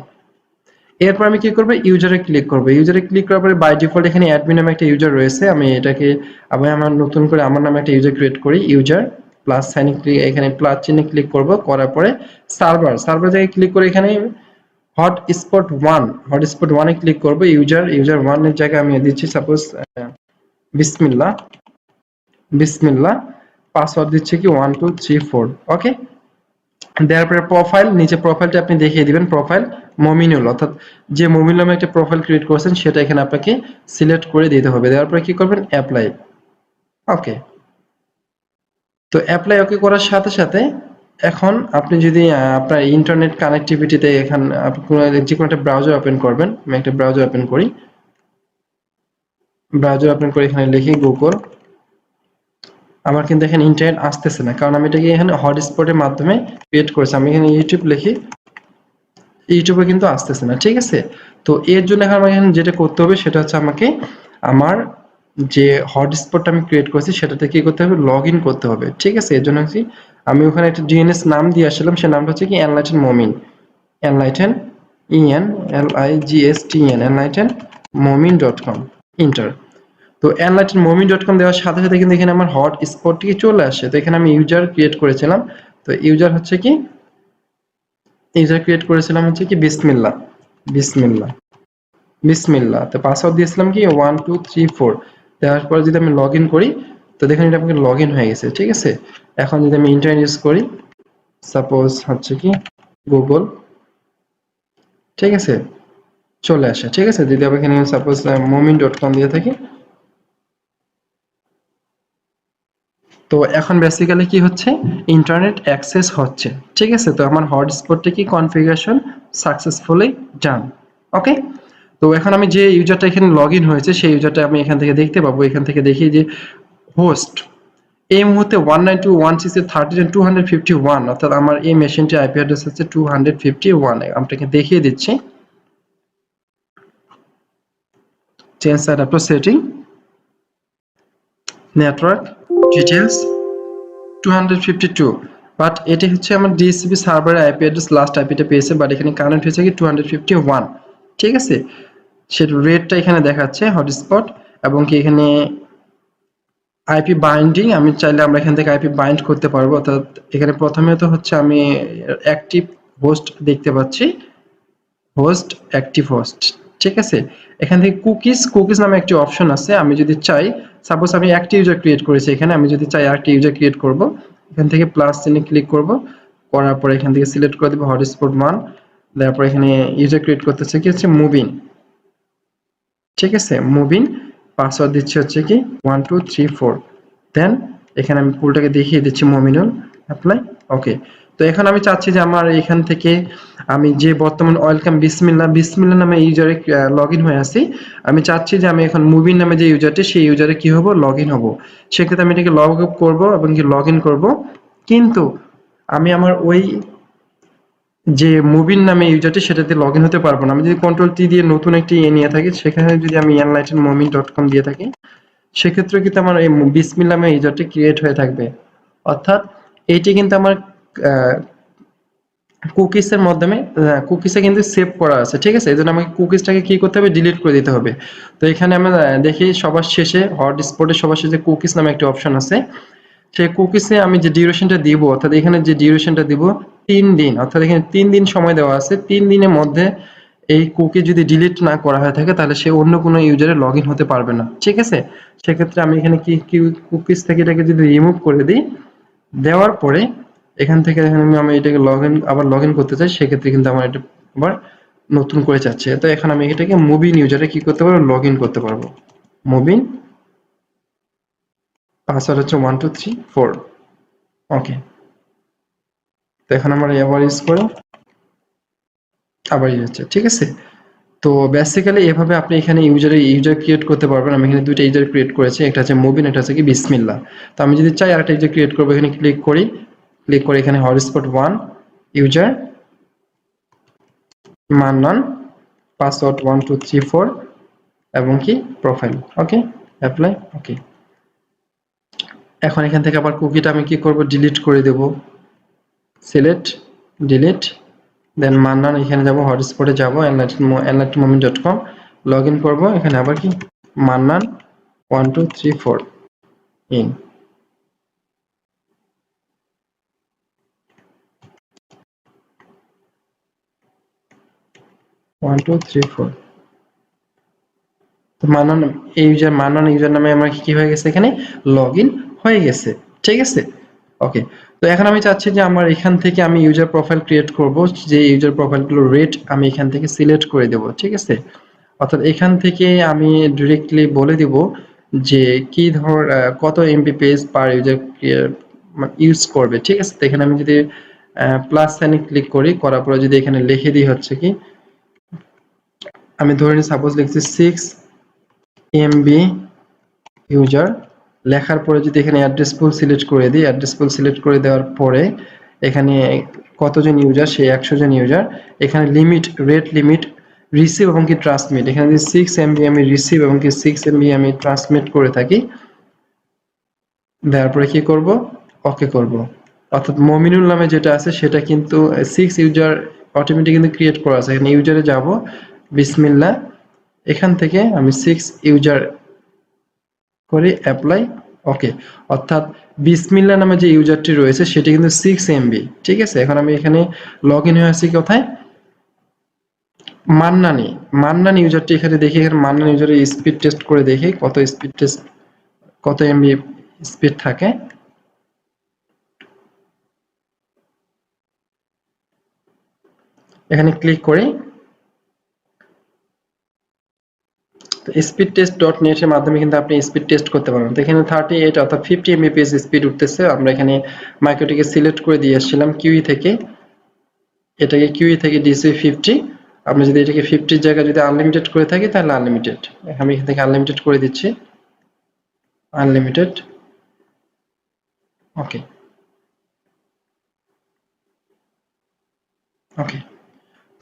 এরপর আমি কি করব, ইউজারে ক্লিক করব। ইউজারে ক্লিক করার পরে বাই ডিফল্ট এখানে অ্যাডমিন নামে একটা ইউজার রয়েছে, আমি এটাকে আমার নতুন করে আমার নামে একটা ইউজার ক্রিয়েট করি, ইউজার প্লাস সাইনে ক্লিক, এখানে প্লাস চিহ্নে ক্লিক করব, করার পরে সার্ভার জায়গায় ক্লিক করে এখানে হটস্পট 1 এ ক্লিক করব, ইউজার 1 এর জায়গায় আমি দিচ্ছি সাপোজ বিসমিল্লাহ, বিসমিল্লাহ, পাসওয়ার্ড দিচ্ছে কি 1234। ওকে, দেওয়ার পরে প্রোফাইল, নিচে প্রোফাইলটা আপনি দেখিয়ে দিবেন, প্রোফাইল মমিনুল, অর্থাৎ যে মমিনুল নামে একটা প্রোফাইল ক্রিয়েট করেছেন সেটা এখানে আপনাকে সিলেক্ট করে দিতে হবে। দেওয়ার পরে কি করবেন, অ্যাপ্লাই। ওকে, তো অ্যাপ্লাই ওকে করার সাথে সাথে এখন আপনি যদি আপনার ইন্টারনেট কানেক্টিভিটিতে এখান যে কোনো একটা ব্রাউজার ওপেন করবেন। আমি একটা ব্রাউজার ওপেন করি, ব্রাউজার ওপেন করে এখানে লিখি গুগল। আমার কিন্তু এখানে ইন্টারনেট আসতেছে না, কারণ আমি এটাকে এখানে হটস্পটের মাধ্যমে ক্রিয়েট করেছি। আমি এখানে ইউটিউব লিখি, ইউটিউবে কিন্তু আসতেছে না। ঠিক আছে, তো এর জন্য এখন আমাকে এখানে যেটা করতে হবে সেটা হচ্ছে আমাকে আমার যে হটস্পটটা আমি ক্রিয়েট করেছি সেটাতে কি করতে হবে, লগ ইন করতে হবে। ঠিক আছে, এর জন্য হচ্ছে আমি ওখানে একটা ডিএনএস নাম দিয়ে আসলাম, সে নামটা হচ্ছে কি এনলাইটেন মমিন, এনলাইটেন ইএন LIGSTN এনলাইটেন মমিন .com, ইন্টার। তো এনলাইটেন মমিন .com দেওয়ার সাথে সাথে কিন্তু এখানে আমার হট স্পটটি চলে আসে। তো এখানে আমি ইউজার ক্রিয়েট করেছিলাম, তো ইউজার হচ্ছে কি, ইউজার ক্রিয়েট করেছিলাম হচ্ছে কি বিসমিল্লাহ, বিসমিল্লাহ, বিসমিল্লাহ। তো পাসওয়ার্ড দিয়েছিলাম কি 1234। দেওয়ার পরে যদি আমি লগ ইন করি, তো দেখেন এটা আমাকে লগ ইন হয়ে গেছে। ঠিক আছে, এখন যদি আমি ইন্টারনেট ইউজ করি, সাপোজ হচ্ছে কি গুগল, ঠিক আছে, চলে আসে। ঠিক আছে, যদি আমি এখানে সাপোজ momin.com দিয়ে থাকি, তো এখন বেসিক্যালি কি হচ্ছে, ইন্টারনেট অ্যাক্সেস হচ্ছে। ঠিক আছে, তো আমার হটস্পটটা কি কনফিগারেশন সাকসেসফুলি ডান। ওকে, তো এখন আমি যে ইউজারটা এখানে লগ ইন হয়েছে সেই ইউজারটা আমি এখান থেকে দেখতে পাবো। এখান থেকে দেখি যে হোস্ট এই মুহূর্তে 192.168.251, অর্থাৎ আমার এই মেশিনটি আইপি অ্যাড্রেস হচ্ছে 251। আপনাকে দেখিয়ে দিচ্ছি, change adapter setting, network details 252, but এটি হচ্ছে আমার ডিএসসিপি সার্ভারের আইপি অ্যাড্রেস, লাস্ট আইপিটা পেয়েছে, বাট এখানে কানেক্ট হয়েছে কি 251। ঠিক আছে, সেটা রেটটা এখানে দেখাচ্ছে হটস্পট, এবং কি এখানে আইপি বাইন্ডিং, আমি চাইলে আমরা এখান থেকে আইপি বাইন্ড করতে পারবো। অর্থাৎ এখানে প্রথমে তো হচ্ছে আমি অ্যাক্টিভ হোস্ট দেখতে পাচ্ছি, হোস্ট, অ্যাক্টিভ হোস্ট। ঠিক আছে, এখান থেকে কুকিজ নামে একটি অপশন আছে। আমি যদি চাই, সাপোজ আমি একটা ইউজার ক্রিয়েট করেছি এখানে, আমি যদি চাই আরেকটা ইউজার ক্রিয়েট করব, এখান থেকে প্লাস চিহ্নে ক্লিক করব, করার পরে এখান থেকে সিলেক্ট করে দেবো হটস্পট 1। তারপর এখানে ইউজার ক্রিয়েট করতেছে কি হচ্ছে মুভিং। ঠিক আছে, মুভিং, পাসওয়ার্ড দিচ্ছি হচ্ছে কি 1234। দেন এখানে আমি পুলটাকে দেখিয়ে দিচ্ছি মমিনুল, অ্যাপ্লাই। ওকে, তো এখন আমি চাচ্ছি যে আমার এখান থেকে আমি যে বর্তমান ওয়েলকাম বিসমিল্লাহ, বিসমিল্লাহ নামে ইউজারে লগ ইন হয়ে আছি, আমি চাচ্ছি যে আমি এখন মুভিন নামে যে ইউজারটি, সেই ইউজারে কি হবো, লগ ইন হবো। সেক্ষেত্রে আমি এটাকে লগ আপ করবো এবং কি লগ ইন করবো, কিন্তু আমি আমার ওই যে মুভিন নামে ইউজারটি সেটাতে লগ ইন হতে পারবো না। আমি যদি কন্ট্রোল টি দিয়ে নতুন একটি নিয়ে থাকি, সেখানে যদি আমি enlightenmomin.com দিয়ে থাকি, সেক্ষেত্রে কিন্তু আমার এই বিসমিল্লাহ নামে ইউজারটি ক্রিয়েট হয়ে থাকবে। অর্থাৎ এইটি কিন্তু আমার কুকিজের মাধ্যমে, কুকিজে কিন্তু সেভ করা আছে। ঠিক আছে, এই জন্য আমাকে কুকিজটাকে কি করতে হবে, ডিলিট করে দিতে হবে। তো এখানে আমরা দেখি সবার শেষে হটস্পটে সবার শেষে কুকিজ নামে একটি অপশন আছে। সেই কুকিজে আমি যে ডিউরেশনটা দিব, অর্থাৎ এখানে যে ডিউরেশনটা দিব 3 দিন, অর্থাৎ এখানে 3 দিন সময় দেওয়া আছে। 3 দিনের মধ্যে এই কুকি যদি ডিলিট না করা হয়ে থাকে, তাহলে সে অন্য কোনো ইউজারে লগ ইন হতে পারবে না। ঠিক আছে, সেক্ষেত্রে আমি এখানে কি কুকিজ থেকে এটাকে যদি রিমুভ করে দিই, দেওয়ার পরে এখান থেকে এখানে আমি এটাকে আবার লগ ইন করতে চাই, সেক্ষেত্রে কিন্তু আমার এটা আবার নতুন করে চাচ্ছে। তো এখন আমি এটাকে মুভিন ইউজারে কি করতে পারবো, লগ ইন করতে পারবো। মুভিন, পাসওয়ার্ড হচ্ছে 1234। ওকে, তো এখন আমরা আবার ইউজ করে আবার ইউজ হচ্ছে। ঠিক আছে, তো বেসিক্যালি এভাবে আপনি এখানে ইউজার ক্রিয়েট করতে পারবেন। আমি এখানে দুইটা ইউজার ক্রিয়েট করেছি, একটা হচ্ছে মুবিন, একটা হচ্ছে কি বিসমিল্লাহ। তো আমি যদি চাই আরেকটা ইউজার ক্রিয়েট করবো, এখানে ক্লিক করি, ক্লিক করে এখানে হটস্পট 1 ইউজার মান্নান, পাসওয়ার্ড 1234 এবং কি প্রোফাইল। ওকে, অ্যাপ্লাই। ওকে, এখন এখান থেকে আবার কুকিটা আমি কি করব, ডিলিট করে দেব। সিলেক্ট, ডিলিট, দেন মান্নান, এখানে যাব হটস্পটে যাব, enlightenmoment.com, লগ ইন করবো। এখানে আবার কি মান্নান 1234 ইন। 1234, তো মান্নান, এই ইউজার মান্নান ইউজার নামে আমার কি হয়ে গেছে, এখানে লগ ইন হয়ে গেছে, ঠিক আছে। ওকে, তো এখন আমি চাচ্ছি যে আমার এখান থেকে আমি ইউজার প্রোফাইল ক্রিয়েট করব, যে ইউজার প্রোফাইলগুলো রেট আমি এখান থেকে সিলেক্ট করে দেব, ঠিক আছে। অর্থাৎ এখান থেকে আমি ডিরেক্টলি বলে দিব যে কি ধর কত এমবি পেজ পার ইউজার ইউজ করবে, ঠিক আছে। তো এখানে আমি যদি প্লাস সাইনে ক্লিক করি, করার পরে যদি এখানে লিখে দিই হচ্ছে কি, আমি ধরে নিই সাপোজ লিখছি 6 এমবি ইউজার, লেখার পরে যদি এখানে অ্যাড্রেস পুল সিলেক্ট করে দিই, অ্যাড্রেস পুল সিলেক্ট করে দেওয়ার পরে এখানে কতজন ইউজার, সেই 100 জন ইউজার। এখানে লিমিট, রেট লিমিট, রিসিভ এবং কি ট্রান্সমিট, এখানে যদি 6 এমবি আমি রিসিভ এবং কি 6 এমবি আমি ট্রান্সমিট করে থাকি, দেওয়ার পরে কি করব, ওকে করব। অর্থাৎ মমিনুল নামে যেটা আছে সেটা কিন্তু 6 ইউজার অটোমেটিক কিন্তু ক্রিয়েট করা আছে। এখানে ইউজারে যাব, বিসমিল্লাহ, এখান থেকে আমি 6 ইউজার করে অ্যাপ্লাই, ওকে। অর্থাৎ বিসমিল্লাহ নামে যে ইউজারটি রয়েছে সেটি কিন্তু 6 এমবি, ঠিক আছে। এখন আমি এখানে লগ ইন হয়ে আছি কোথায়, মান্নানি, মান্নান ইউজারটি এখানে দেখি, এখানে মান্নান ইউজারের স্পিড টেস্ট করে দেখি কত স্পিড টেস্ট, কত এমবি স্পিড থাকে। এখানে ক্লিক করি, তো স্পিড টেস্ট ডট নেট এর মাধ্যমে কিন্তু আপনি স্পিড টেস্ট করতে পারবেন। তো এখানে 38 অর্থাৎ 50 এমবিপিএস স্পিড উঠতেছে। আমরা এখানে মাইক্রোটিকে সিলেক্ট করে দিয়ে আসছিলাম কিউই থেকে, এটাকে কিউই থেকে ডিসি 50। আপনি যদি এটাকে 50 জায়গায় যদি আনলিমিটেড করে থাকি তাহলে আনলিমিটেড, আমি এখান থেকে আনলিমিটেড করে দিচ্ছি, আনলিমিটেড, ওকে ওকে।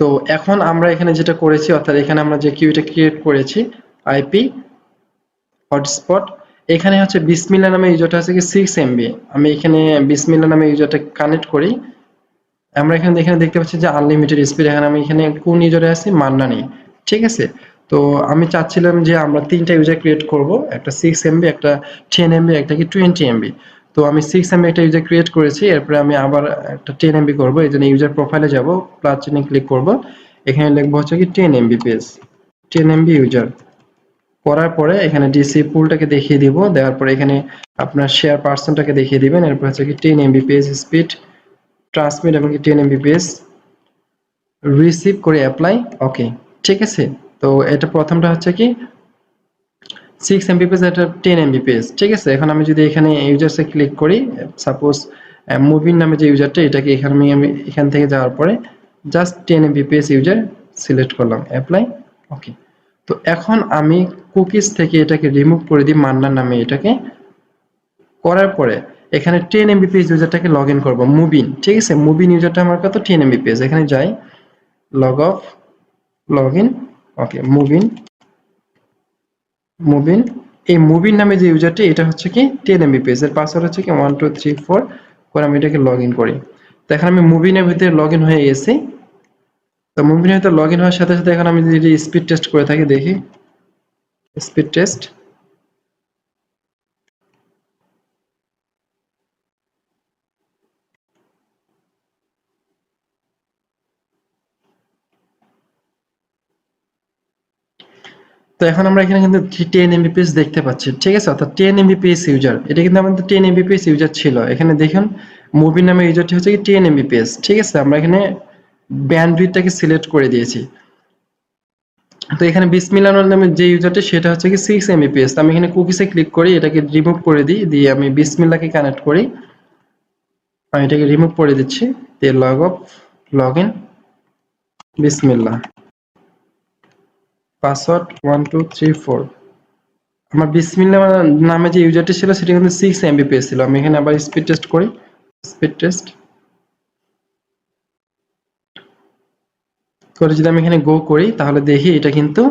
তো এখন আমরা এখানে যেটা করেছি, অর্থাৎ এখানে আমরা যে কিউটা ক্রিয়েট করেছি আইপি হটস্পট, এখানে হচ্ছে বিসমিল্লাহ নামে ইউজারটা আছে কি 6 এমবি, আমি এখানে বিসমিল্লাহ নামে ইউজারটা কানেক্ট করি। আমরা এখানে দেখতে পাচ্ছি যে আনলিমিটেড স্পিড, এখানে আমি এখানে কোন ইউজারে আছি, মান্নানি, ঠিক আছে। তো আমি চাচ্ছিলাম যে আমরা তিনটা ইউজার ক্রিয়েট করব, একটা 6 এমবি, একটা 10 এমবি, একটা কি 20 এমবি। তো আমি 6 এমবি একটা ইউজার ক্রিয়েট করেছি, এরপরে আমি আবার একটা 10 এমবি করব। এই জন্য ইউজার প্রোফাইলে যাব, প্লাস চিহ্নে ক্লিক করব, এখানে লিখবো হচ্ছে কি 10 এমবি পেজ, 10 এমবি ইউজার। করার পরে এখানে ডিসি পুলটাকে দেখিয়ে দিব, দেওয়ার পরে এখানে আপনার শেয়ার পার্সনটাকে দেখিয়ে দিবেন, এরপর হচ্ছে কি 10 এমবি পেজ স্পিড ট্রান্সমিট এবং কি 10 এমবিপিএস রিসিভ করে অ্যাপ্লাই, ওকে, ঠিক আছে। তো এটা প্রথমটা হচ্ছে কি 6 এমবিপিএস, এটা 10 এমবিপিএস, ঠিক আছে। এখন আমি যদি এখানে ইউজারসে ক্লিক করি, সাপোজ মুভিন নামে যে ইউজারটা, এটাকে এখানে আমি এখান থেকে যাওয়ার পরে জাস্ট 10 এমবিপিএস ইউজার সিলেক্ট করলাম, অ্যাপ্লাই, ওকে। তো এখন আমি কুকিজ থেকে এটাকে রিমুভ করে দিই, মান্নার নামে এটাকে করার পরে এখানে 10 এমবিপিএস ইউজারটাকে লগ ইন করবো, মুবিন, ঠিক আছে। মুবিন ইউজারটা আমার কত, 10 এমবিপিএস, এখানে যাই, লগ অফ, লগ ইন, ওকে, মুবিন, মুবিন, এই মুবিন নামে যে ইউজারটি, এটা হচ্ছে কি 10 এমবিপিএস, এর পাসওয়ার্ড হচ্ছে কি 1 2 3 4, করে আমি এটাকে লগ ইন করি। তো এখন আমি মুবিনের ভিতরে লগ ইন হয়ে গেছি। তো মুবিনের ভিতরে লগ ইন হওয়ার সাথে সাথে এখন আমি যদি স্পিড টেস্ট করে থাকি, দেখি স্পিড টেস্ট, তো এখন আমরা এখানে কিন্তু 10 এমবিপিএস দেখতে পাচ্ছি, ঠিক আছে। অর্থাৎ 10 এমবিপিএস ইউজার, এটা কিন্তু আমাদের 10 এমবিপিএস ইউজার ছিল। এখানে দেখুন মুভি নামে ইউজারটি হচ্ছে কি 10 এমবিপিএস, ঠিক আছে। আমরা এখানে ব্যান্ডউইথটাকে সিলেক্ট করে দিয়েছি। তো এখানে বিসমিল্লাহ নামে যে ইউজারটি, সেটা হচ্ছে কি 6 এমবিপিএস। আমি এখানে কুকিসে ক্লিক করি, এটাকে রিমুভ করে দিই, দিয়ে আমি বিসমিল্লাহকে কানেক্ট করি, আমি এটাকে রিমুভ করে দিচ্ছি, দিয়ে লগ অফ, লগ ইন, বিসমিল্লাহ, পাসওয়ার্ড 1 2 3 4। আমার বিসমিল্লাহ নামে যে ইউজারটি ছিল সেটা কিন্তু 6 এমবিপিএস ছিল। আমি এখানে আবার স্পিড টেস্ট করি, স্পিড টেস্ট করে যদি আমি এখানে গো করি, তাহলে দেখি এটা কিন্তু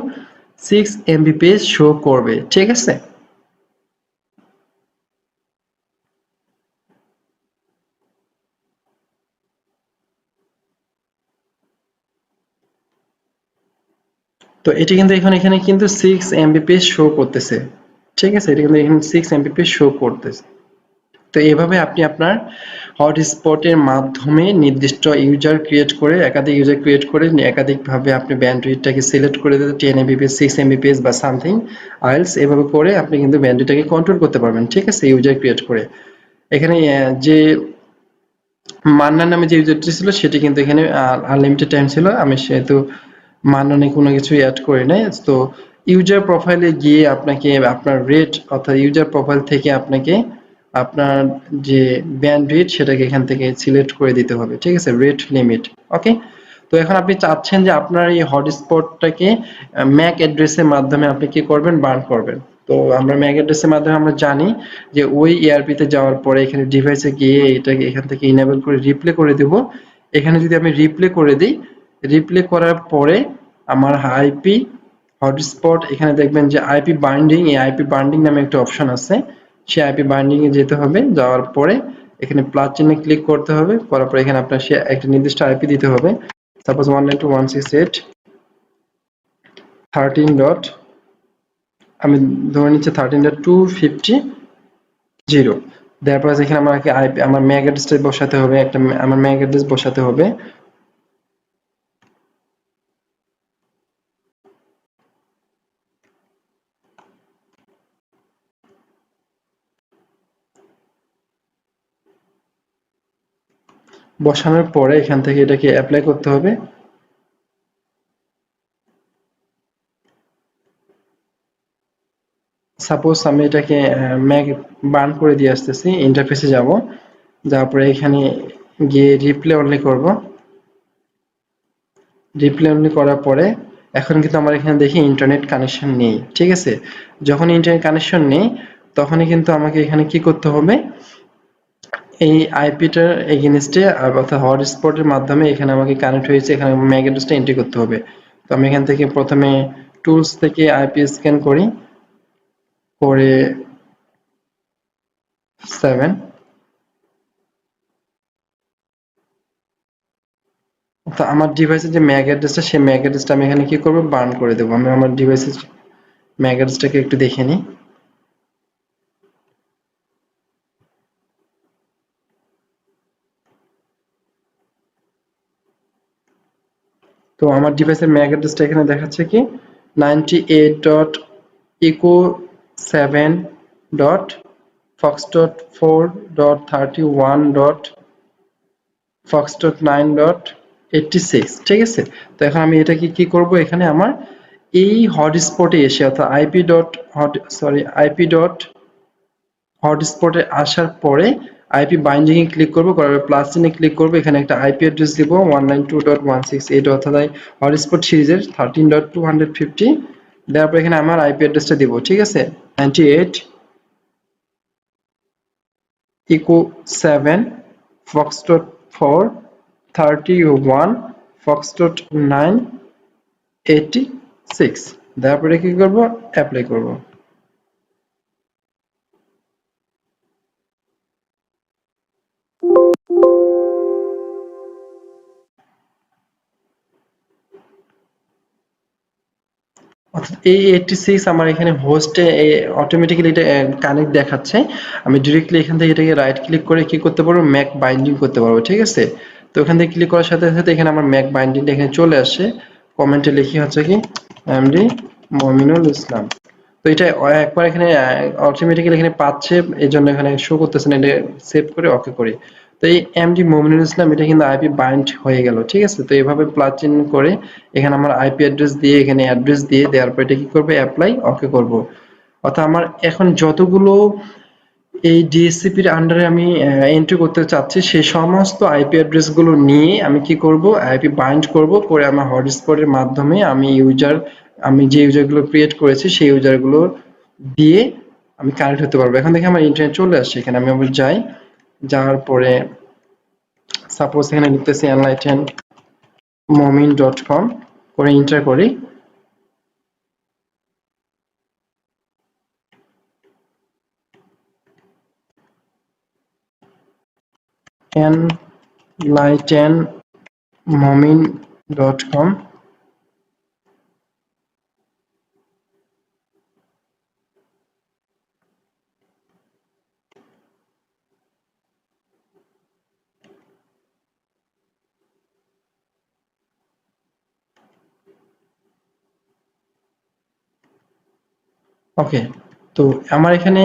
6 এমবিপিএস শো করবে, ঠিক আছে। তো এটা কিন্তু এখানে কিন্তু 6 এমবিপিএস শো করতেছে, ঠিক আছে। এটা কিন্তু এখানে 6 এমবিপিএস শো করতেছে। তো তো এভাবে আপনি আপনার হটস্পটের মাধ্যমে নির্দিষ্ট ইউজার ক্রিয়েট করে একাধিক ইউজার ক্রিয়েট করে একাধিকভাবে আপনি ব্যান্ডউইথটাকে সিলেক্ট করে দিতে 10 এমবিপিএস 6 এমবিপিএস বা সামথিং আইলস এভাবে করে আপনি কিন্তু ব্যান্ডউইথটাকে কন্ট্রোল করতে পারবেন, ঠিক আছে, ইউজার ক্রিয়েট করে। এখানে যে মান্নান নামে যে ইউজারটি ছিল সেটি কিন্তু এখানে আনলিমিটেড টাইম ছিল, আমি সেহেতু মান্নানে কোনো কিছু অ্যাড করি নাই। তো ইউজার প্রোফাইলে গিয়ে আপনাকে আপনার রেট অর্থাৎ ইউজার প্রোফাইল থেকে আপনাকে আপনার যে ব্যান্ডউইথ সেটাকে এখান থেকে সিলেক্ট করে দিতে হবে, ঠিক আছে, রেট লিমিট। ওকে, তো এখন আপনি চাচ্ছেন যে আপনার এই হটস্পটটাকে ম্যাক অ্যাড্রেসের মাধ্যমে আপনি কি করবেন, বার্ন করবেন। তো আমরা ম্যাক অ্যাড্রেসের মাধ্যমে আমরা জানি যে ওই ইআরপিতে যাওয়ার পরে এখানে ডিভাইসে গিয়ে এটাকে এখান থেকে ইনেবল করে রিপ্লে করে দেব। এখানে যদি আমি রিপ্লে করে দিই, রিপ্লে করার পরে আমার আইপি হটস্পট এখানে দেখবেন যে আইপি বাইন্ডিং, এই আইপি বাইন্ডিং নামে একটা অপশন আছে, সেই আইপি বাইন্ডিং এ যেতে হবে। যাওয়ার পরে এখানে প্লাস চিহ্নে ক্লিক করতে হবে, করার পরে এখানে আপনার সে একটা নির্দিষ্ট আইপি দিতে হবে। সাপোজ 192.168.13 ডট, আমি ধরে নিচ্ছি 13.250। তারপর এখানে আমাকে আইপি আমার ম্যাক অ্যাড্রেসটা বসাতে হবে, একটা আমার ম্যাক অ্যাড্রেস বসাতে হবে। বসানোর পরে এখান থেকে এটাকে অ্যাপ্লাই করতে হবে। সাপোজ আমি এটাকে ম্যাক বার্ন করে দিয়ে আসতেছি, ইন্টারফেসে যাব, যাওয়ার পরে এখানে গিয়ে রিপ্লে অনলি করব। রিপ্লে অনলি করার পরে এখন কিন্তু আমার এখানে দেখি ইন্টারনেট কানেকশন নেই, ঠিক আছে। যখন ইন্টারনেট কানেকশন নেই তখনই কিন্তু আমাকে এখানে কি করতে হবে, এই আইপিটার এগেইনস্টে অর্থাৎ হটস্পটের মাধ্যমে এখানে আমাকে কানেক্ট হয়েছে, এখানে ম্যাক অ্যাড্রেসটা এন্ট্রি করতে হবে। তো আমি এখান থেকে প্রথমে টুলস থেকে আইপি স্ক্যান করি, করে 7, তো আমার ডিভাইসের যে ম্যাক অ্যাড্রেসটা সেই ম্যাক অ্যাড্রেসটা আমি এখানে কি করব, বার্ন করে দেবো। আমি আমার ডিভাইসের ম্যাক অ্যাড্রেসটাকে একটু দেখে নিই। তো আমার ডিভাইসের ম্যাক অ্যাড্রেসটা এখানে দেখাচ্ছে কি 98.eco7.41.fox.9.86, ঠিক আছে। তো এখন আমি এটাকে কি করব, এখানে আমার এই হটস্পটে এসে অর্থাৎ আইপি ডট হটস্পটে আসার পরে আইপি বাইন্ডিং এ ক্লিক করব, করার পরে প্লাস চিহ্নে ক্লিক করব, এখানে একটা আইপি অ্যাড্রেস দিব 192.168 অর্থাৎ হটস্পট সিরিজের 13.250। দেওয়ার পর এখানে আমার আইপি অ্যাড্রেসটা দিব, ঠিক আছে, 98 ইকো 7 ফক্সট্রট 4 31 ফক্সট্রট 9 86। দেওয়ার পরে কি করব, অ্যাপ্লাই করব। অর্থাৎ এই 86 আমার এখানে হোস্টে অটোমেটিক্যালি এটা কানেক্ট দেখাচ্ছে। আমি ডিরেক্টলি এখান থেকে এটাকে রাইট ক্লিক করে কি করতে পারবো, ম্যাক বাইন্ডিং করতে পারবো, ঠিক আছে। তো ওখান থেকে ক্লিক করার সাথে সাথে এখানে আমার ম্যাক বাইন্ডিংটা এখানে চলে আসে। কমেন্টে লিখি হচ্ছে কি এমডি মমিনুল ইসলাম। তো এটা একবার এখানে অটোমেটিক্যালি এখানে পাচ্ছে, এই জন্য এখানে শো করতেছে না, এটা সেভ করে ওকে করি। তো এই এমডি মমিনুল ইসলাম এটা কিন্তু আইপি বাইন্ড হয়ে গেল, ঠিক আছে। তো এইভাবে প্লাগ ইন করে এখানে আমার আইপি অ্যাড্রেস দিয়ে এখানে অ্যাড্রেস দিয়ে দেওয়ার পর এটা কি করবে, অ্যাপ্লাই ওকে করব। অর্থাৎ আমার এখন যতগুলো এই ডিএসসিপির আন্ডারে আমি এন্ট্রি করতে চাচ্ছি সেই সমস্ত আইপি অ্যাড্রেস গুলো নিয়ে আমি কি করব, আইপি বাইন্ড করব, করে আমার হটস্পটের মাধ্যমে আমি যে ইউজার গুলো ক্রিয়েট করেছি সেই ইউজার গুলো দিয়ে আমি কানেক্ট হতে পারবো। এখন দেখে আমার ইন্টারনেট চলে আসছে, এখানে আমি আবার যাই, যাওয়ার পরে সাপোজ এখানে লিখতেছি enlightenmomin.com করে এন্টার করি। enlightenmomin.com ওকে, তো আমার এখানে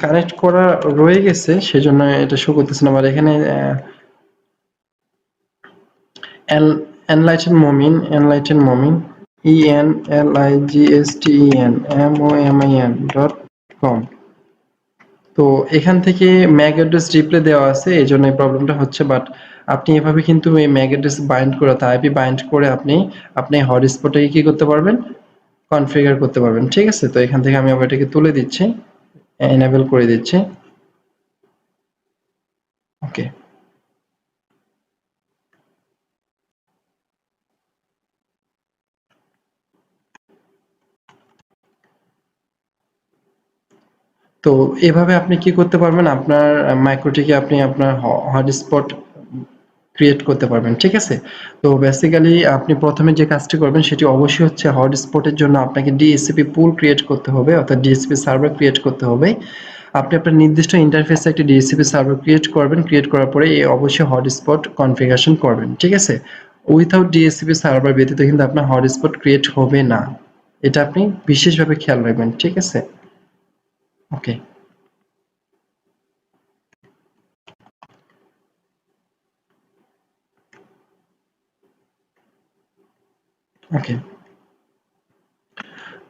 কানেক্ট করা রয়ে গেছে, সেজন্য এটা শো করতেছে না। আমার এখানে এনলাইটেন মমিন enligsten.momin.com। তো এখান থেকে ম্যাক অ্যাড্রেস রিপ্লে দেওয়া আছে, এই জন্য এই প্রবলেমটা হচ্ছে। বাট আপনি এভাবে কিন্তু এই ম্যাক অ্যাড্রেস বাইন্ড করে অর্থাৎ আইপি বাইন্ড করে আপনি হটস্পটটাকে কি করতে পারবেন, কনফিগার করতে পারবেন। ঠিক আছে, তো এখান থেকে আমি আবার এটাকে তুলে দিচ্ছি, এনেবল করে দিচ্ছি। ওকে, তো এভাবে আপনি কি করতে পারবেন, আপনার মাইক্রোটিকে আপনি আপনার হটস্পট ক্রিয়েট করতে পারবেন। ঠিক আছে, তো বেসিক্যালি আপনি প্রথমে যে কাজটি করবেন সেটি অবশ্যই হচ্ছে হটস্পটের জন্য আপনাকে ডিএসসিপি পুল ক্রিয়েট করতে হবে, অর্থাৎ ডিএসসিপি সার্ভার ক্রিয়েট করতে হবে। আপনি আপনার নির্দিষ্ট ইন্টারফেসে একটি ডিএসসিপি সার্ভার ক্রিয়েট করবেন, ক্রিয়েট করার পরে অবশ্যই হটস্পট কনফিগারেশন করবেন। ঠিক আছে, উইথাউট ডিএসসিপি সার্ভার ব্যতীত কিন্তু আপনার হটস্পট ক্রিয়েট হবে না, এটা আপনি বিশেষভাবে খেয়াল রাখবেন। ঠিক আছে, ওকে ওকে।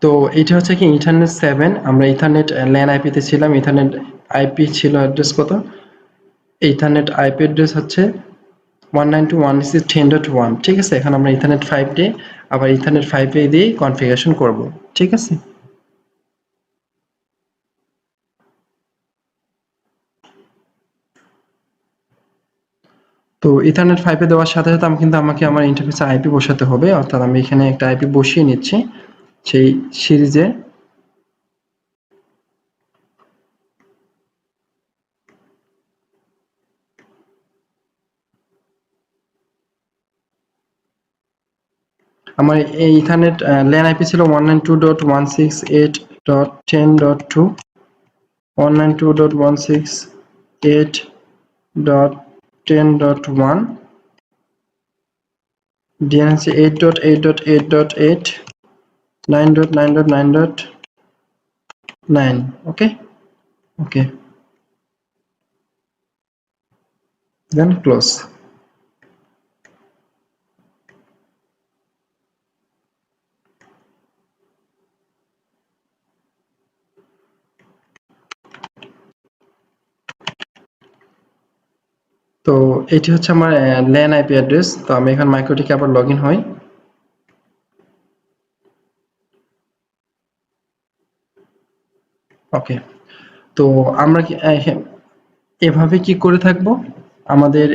তো এটা হচ্ছে কি ইথারনেট 7, আমরা ইথারনেট ল্যান আইপিতে ছিলাম। ইথারনেট আইপি ছিল অ্যাড্রেস কত, ইথারনেট আইপি অ্যাড্রেস হচ্ছে 192.168.10.1। ঠিক আছে, এখন আমরা ইথারনেট 5 দিয়ে আবার ইথারনেট 5 এ দিয়ে কনফিগারেশন করব। ঠিক আছে, তো ইথারনেট 5 এ দেওয়ার সাথে সাথে আমাকে আমার ইন্টারফেসে আইপি বসাতে হবে, অর্থাৎ আমি এখানে একটা আইপি বসিয়ে নিচ্ছি সেই সিরিজে। আমার এই ইথারনেট ল্যান আইপি ছিল 192.168.10.2, 192.168.10.1, ডিএনএস 8.8.8.8, 9.9.9.9। ওকে ওকে, দেন ক্লোজ। তো এটি হচ্ছে আমার ল্যান আইপি অ্যাড্রেস। তো আমি এখন মাইক্রোটিকে আবার লগ ইন হই। ওকে, তো আমরা এভাবে কি করে থাকবো, আমাদের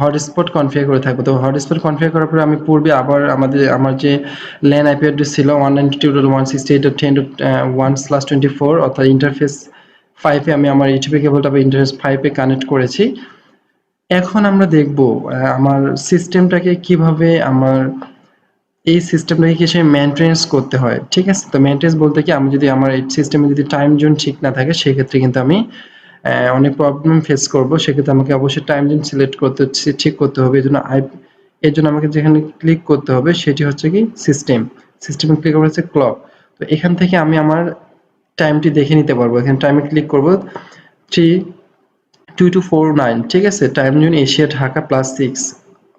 হটস্পট কনফিগার করে থাকবো। তো হটস্পট কনফিগার করার পরে আমি পূর্বে আবার আমার যে ল্যান আইপি অ্যাড্রেস ছিল 192.168.10.1/24, অর্থাৎ ইন্টারফেস 5 এ আমি আমার ইউটিপি কেবলটা ইন্টারফেস 5 এ কানেক্ট করেছি। এখন আমরা দেখব আমার সিস্টেমটাকে কিভাবে এই সিস্টেমটাকে কিসে মেইনটেনেন্স করতে হয়। ঠিক আছে, তো মেইনটেনেন্স বলতে কি, আমি যদি আমার এই সিস্টেমে যদি টাইম জোন ঠিক না থাকে সেক্ষেত্রে কিন্তু আমি অনেক প্রবলেম ফেস করব। সেক্ষেত্রে আমাকে অবশ্যই টাইম জোন সিলেক্ট করতে ঠিক করতে হবে। এর জন্য আমাকে যেখানে ক্লিক করতে হবে সেটি হচ্ছে কি সিস্টেমে ক্লিক করা হচ্ছে ক্লক। তো এখান থেকে আমি আমার টাইমটি দেখে নিতে পারবো। এখানে টাইমে ক্লিক করব 3:2249। ঠিক আছে, টাইম জোন এশিয়া ঢাকা +6।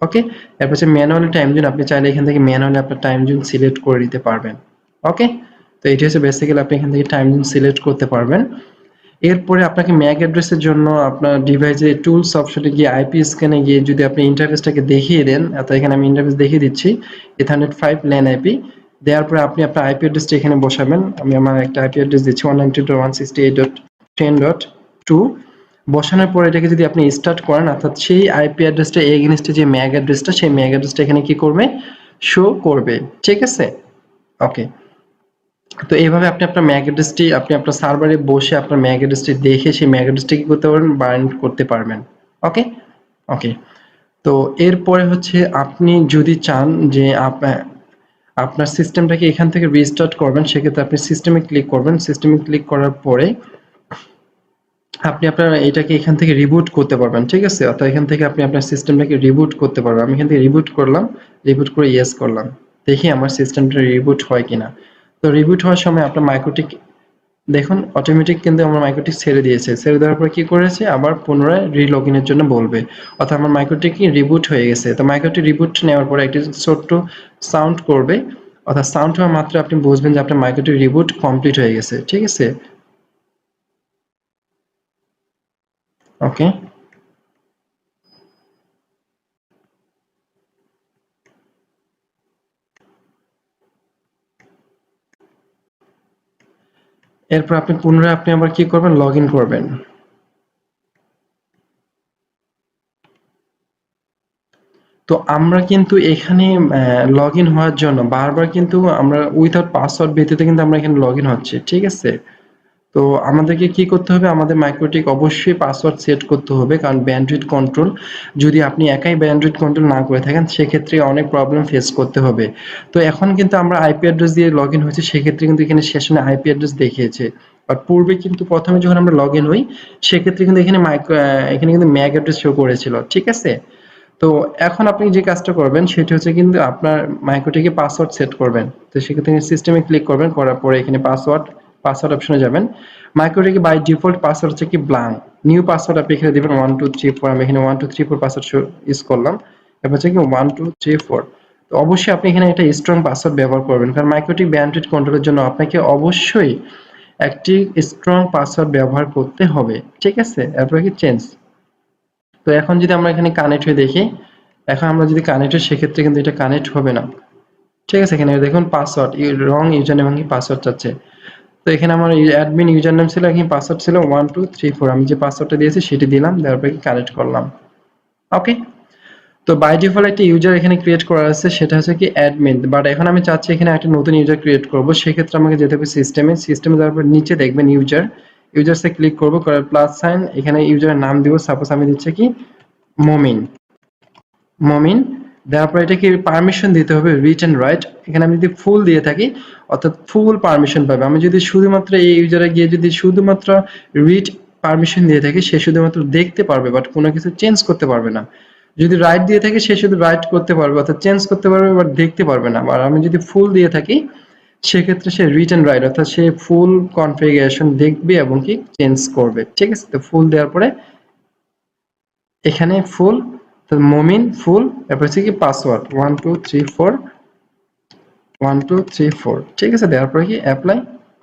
ওকে, এরপর হচ্ছে ম্যানুয়ালি টাইম জোন, আপনি চাইলে এখান থেকে ম্যানুয়ালি আপনার টাইম জোন সিলেক্ট করে নিতে পারবেন। ওকে, তো এটি হচ্ছে বেসিক্যালি আপনি এখান থেকে টাইম জোন সিলেক্ট করতে পারবেন। এরপরে আপনাকে ম্যাক অ্যাড্রেসের জন্য আপনার ডিভাইসে টুলস অপশনে গিয়ে আইপি স্ক্যানে গিয়ে যদি আপনি ইন্টারফেসটাকে দেখিয়ে দেন, অর্থাৎ এখানে আমি ইন্টারফেস দেখিয়ে দিচ্ছি, ইথারনেট 5 ল্যান আইপি দেওয়ার পরে আপনি আপনার আইপি অ্যাড্রেসটা এখানে বসাবেন। আমি আমার একটা আইপি অ্যাড্রেস দিচ্ছি 192.168.10.2। বসানোর পরে এটাকে যদি আপনি স্টার্ট করেন, অর্থাৎ সেই আইপি অ্যাড্রেসটা এগেইনস্টে যে ম্যাক অ্যাড্রেসটা, সেই ম্যাক অ্যাড্রেসটা এখানে কি করবে, শো করবে। ঠিক আছে, ওকে। তো এইভাবে আপনি আপনার ম্যাক অ্যাড্রেসটি আপনি আপনার সার্ভারে বসে আপনার ম্যাক অ্যাড্রেসটি দেখে সেই ম্যাক অ্যাড্রেসটি কি করতে পারবেন, বাইন্ড করতে পারবেন। ওকে ওকে, তো এরপরে হচ্ছে আপনি যদি চান যে আপনার সিস্টেমটাকে এখান থেকে রিস্টার্ট করবেন, সেক্ষেত্রে আপনি সিস্টেমে ক্লিক করবেন। সিস্টেমে ক্লিক করার পরে আপনি আপনার এটাকে এখান থেকে রিবুট করতে পারবেন। ঠিক আছে, অর্থাৎ এখান থেকে আপনি আপনার সিস্টেমটাকে রিবুট করতে পারবেন। আমি এখান থেকে রিবুট করলাম, রিবুট করে ইয়েস করলাম, দেখি আমার সিস্টেমটা রিবুট হয় কিনা। তো রিবুট হওয়ার সময় আপনার মাইক্রোটিক দেখুন অটোমেটিক কিন্তু আমার মাইক্রোটিক ছেড়ে দিয়েছে। ছেড়ে দেওয়ার পর কি করেছে? আবার পুনরায় রি-লগ-ইন এর জন্য বলবে। অর্থাৎ আমার মাইক্রোটিক কি রিবুট হয়ে গেছে। তো মাইক্রোটিক রিবুট নেওয়ার পরে একটি ছোট্ট সাউন্ড করবে। অর্থাৎ সাউন্ড হওয়া মাত্র আপনি বুঝবেন যে আপনার মাইক্রোটিক রিবুট কমপ্লিট হয়ে গেছে। ঠিক আছে? ওকে। এরপর আপনি পুনরায় আবার কি করবেন? লগ-ইন করবেন। তো আমরা কিন্তু এখানে লগ-ইন হওয়ার জন্য বারবার কিন্তু আমরা উইথআউট পাসওয়ার্ড ব্যতীত কিন্তু আমরা এখানে লগ-ইন হচ্ছি। ঠিক আছে? তো আমাদেরকে কি করতে হবে? আমাদের মাইক্রোটিক অবশ্যই পাসওয়ার্ড সেট করতে হবে। কারণ ব্যান্ডউইথ কন্ট্রোল যদি আপনি একাই ব্যান্ডউইথ কন্ট্রোল না করে থাকেন সেক্ষেত্রে অনেক প্রবলেম ফেস করতে হবে। তো এখন কিন্তু আমরা আইপি অ্যাড্রেস দিয়ে লগইন হয়েছি সেক্ষেত্রে কিন্তু এখানে সেশনে আইপি অ্যাড্রেস দেখিয়েছে। আর পূর্বে কিন্তু প্রথমে যখন আমরা লগইন হই সেক্ষেত্রে কিন্তু এখানে কিন্তু ম্যাক অ্যাড্রেস শো করেছিল। ঠিক আছে? তো এখন আপনি যে কাজটা করবেন সেটা হচ্ছে কিন্তু আপনার মাইক্রোটিকে পাসওয়ার্ড সেট করবেন। তো সেক্ষেত্রে সিস্টেমে ক্লিক করবেন, করার পরে এখানে পাসওয়ার্ড অপশনে যাবেন। মাইক্রোটিকে বাই ডিফল্ট পাসওয়ার্ড হচ্ছে কি ব্ল্যাঙ্ক। নিউ পাসওয়ার্ড আপনি এখানে দিবেন 1 2 3 4। আমি এখানে 1 2 3 4 পাসওয়ার্ড ইউজ করলাম। এরপর হচ্ছে কি 1 2 3 4। তো অবশ্যই আপনি এখানে একটা স্ট্রং পাসওয়ার্ড ব্যবহার করবেন। কারণ মাইক্রোটিক ব্যান্ডউইথ কন্ট্রোলের জন্য আপনাকে অবশ্যই একটি স্ট্রং পাসওয়ার্ড ব্যবহার করতে হবে। ঠিক আছে? এরপর কি চেঞ্জ। তো এখন যদি আমরা এখানে কানেক্ট হয়ে দেখি, এখন আমরা যদি কানেক্ট হই সেক্ষেত্রে কিন্তু এটা কানেক্ট হবে না। ঠিক আছে? এখানে দেখুন পাসওয়ার্ড রং ইউজার নেম এবং পাসওয়ার্ড চাচ্ছে। তো এখানে আমার অ্যাডমিন ইউজার নেম ছিল, এখানে পাসওয়ার্ড ছিল 1 2 3 4। আমি যে পাসওয়ার্ডটা দিয়েছি সেটি দিলাম, দেওয়ার পরে কানেক্ট করলাম। ওকে। তো বাই ডিফল্ট একটা ইউজার এখানে ক্রিয়েট করা আছে, সেটা হচ্ছে কি অ্যাডমিন। বাট এখন আমি চাচ্ছি এখানে একটা নতুন ইউজার ক্রিয়েট করব। সেক্ষেত্রে আমাকে যেতে হবে সিস্টেমে যাওয়ার পর নিচে দেখবেন ইউজারসে ক্লিক করব, করার প্লাস সাইন এখানে ইউজারের নাম দিব। সাপোজ আমি দিচ্ছি কি মমিন। মমিন দেওয়ার পর এটাকে পারমিশন দিতে হবে রিড এন্ড রাইট। এখানে আমি যদি ফুল দিয়ে থাকি অর্থাৎ ফুল পারমিশন পাবে। আমি যদি শুধুমাত্র এই ইউজারে গিয়ে যদি শুধুমাত্র রিড পারমিশন দিয়ে থাকি সে শুধুমাত্র দেখতে পারবে বাট কোনো কিছু চেঞ্জ করতে পারবে না। যদি রাইট দিয়ে থাকি সে শুধু রাইট করতে পারবে অর্থাৎ চেঞ্জ করতে পারবে বাট দেখতে পারবে না। আর আমি যদি ফুল দিয়ে থাকি সেক্ষেত্রে সে রিড এন্ড রাইট অর্থাৎ সে ফুল কনফিগারেশন দেখবে এবং কি চেঞ্জ করবে। ঠিক আছে? তো ফুল দেওয়ার পরে এখানে ফুল মমিন ফুল, এরপর হচ্ছে কি পাসওয়ার্ড 1 2 3 4 1 2 3 4। ঠিক আছে? দেওয়ার পরে কি অ্যাপ্লাই।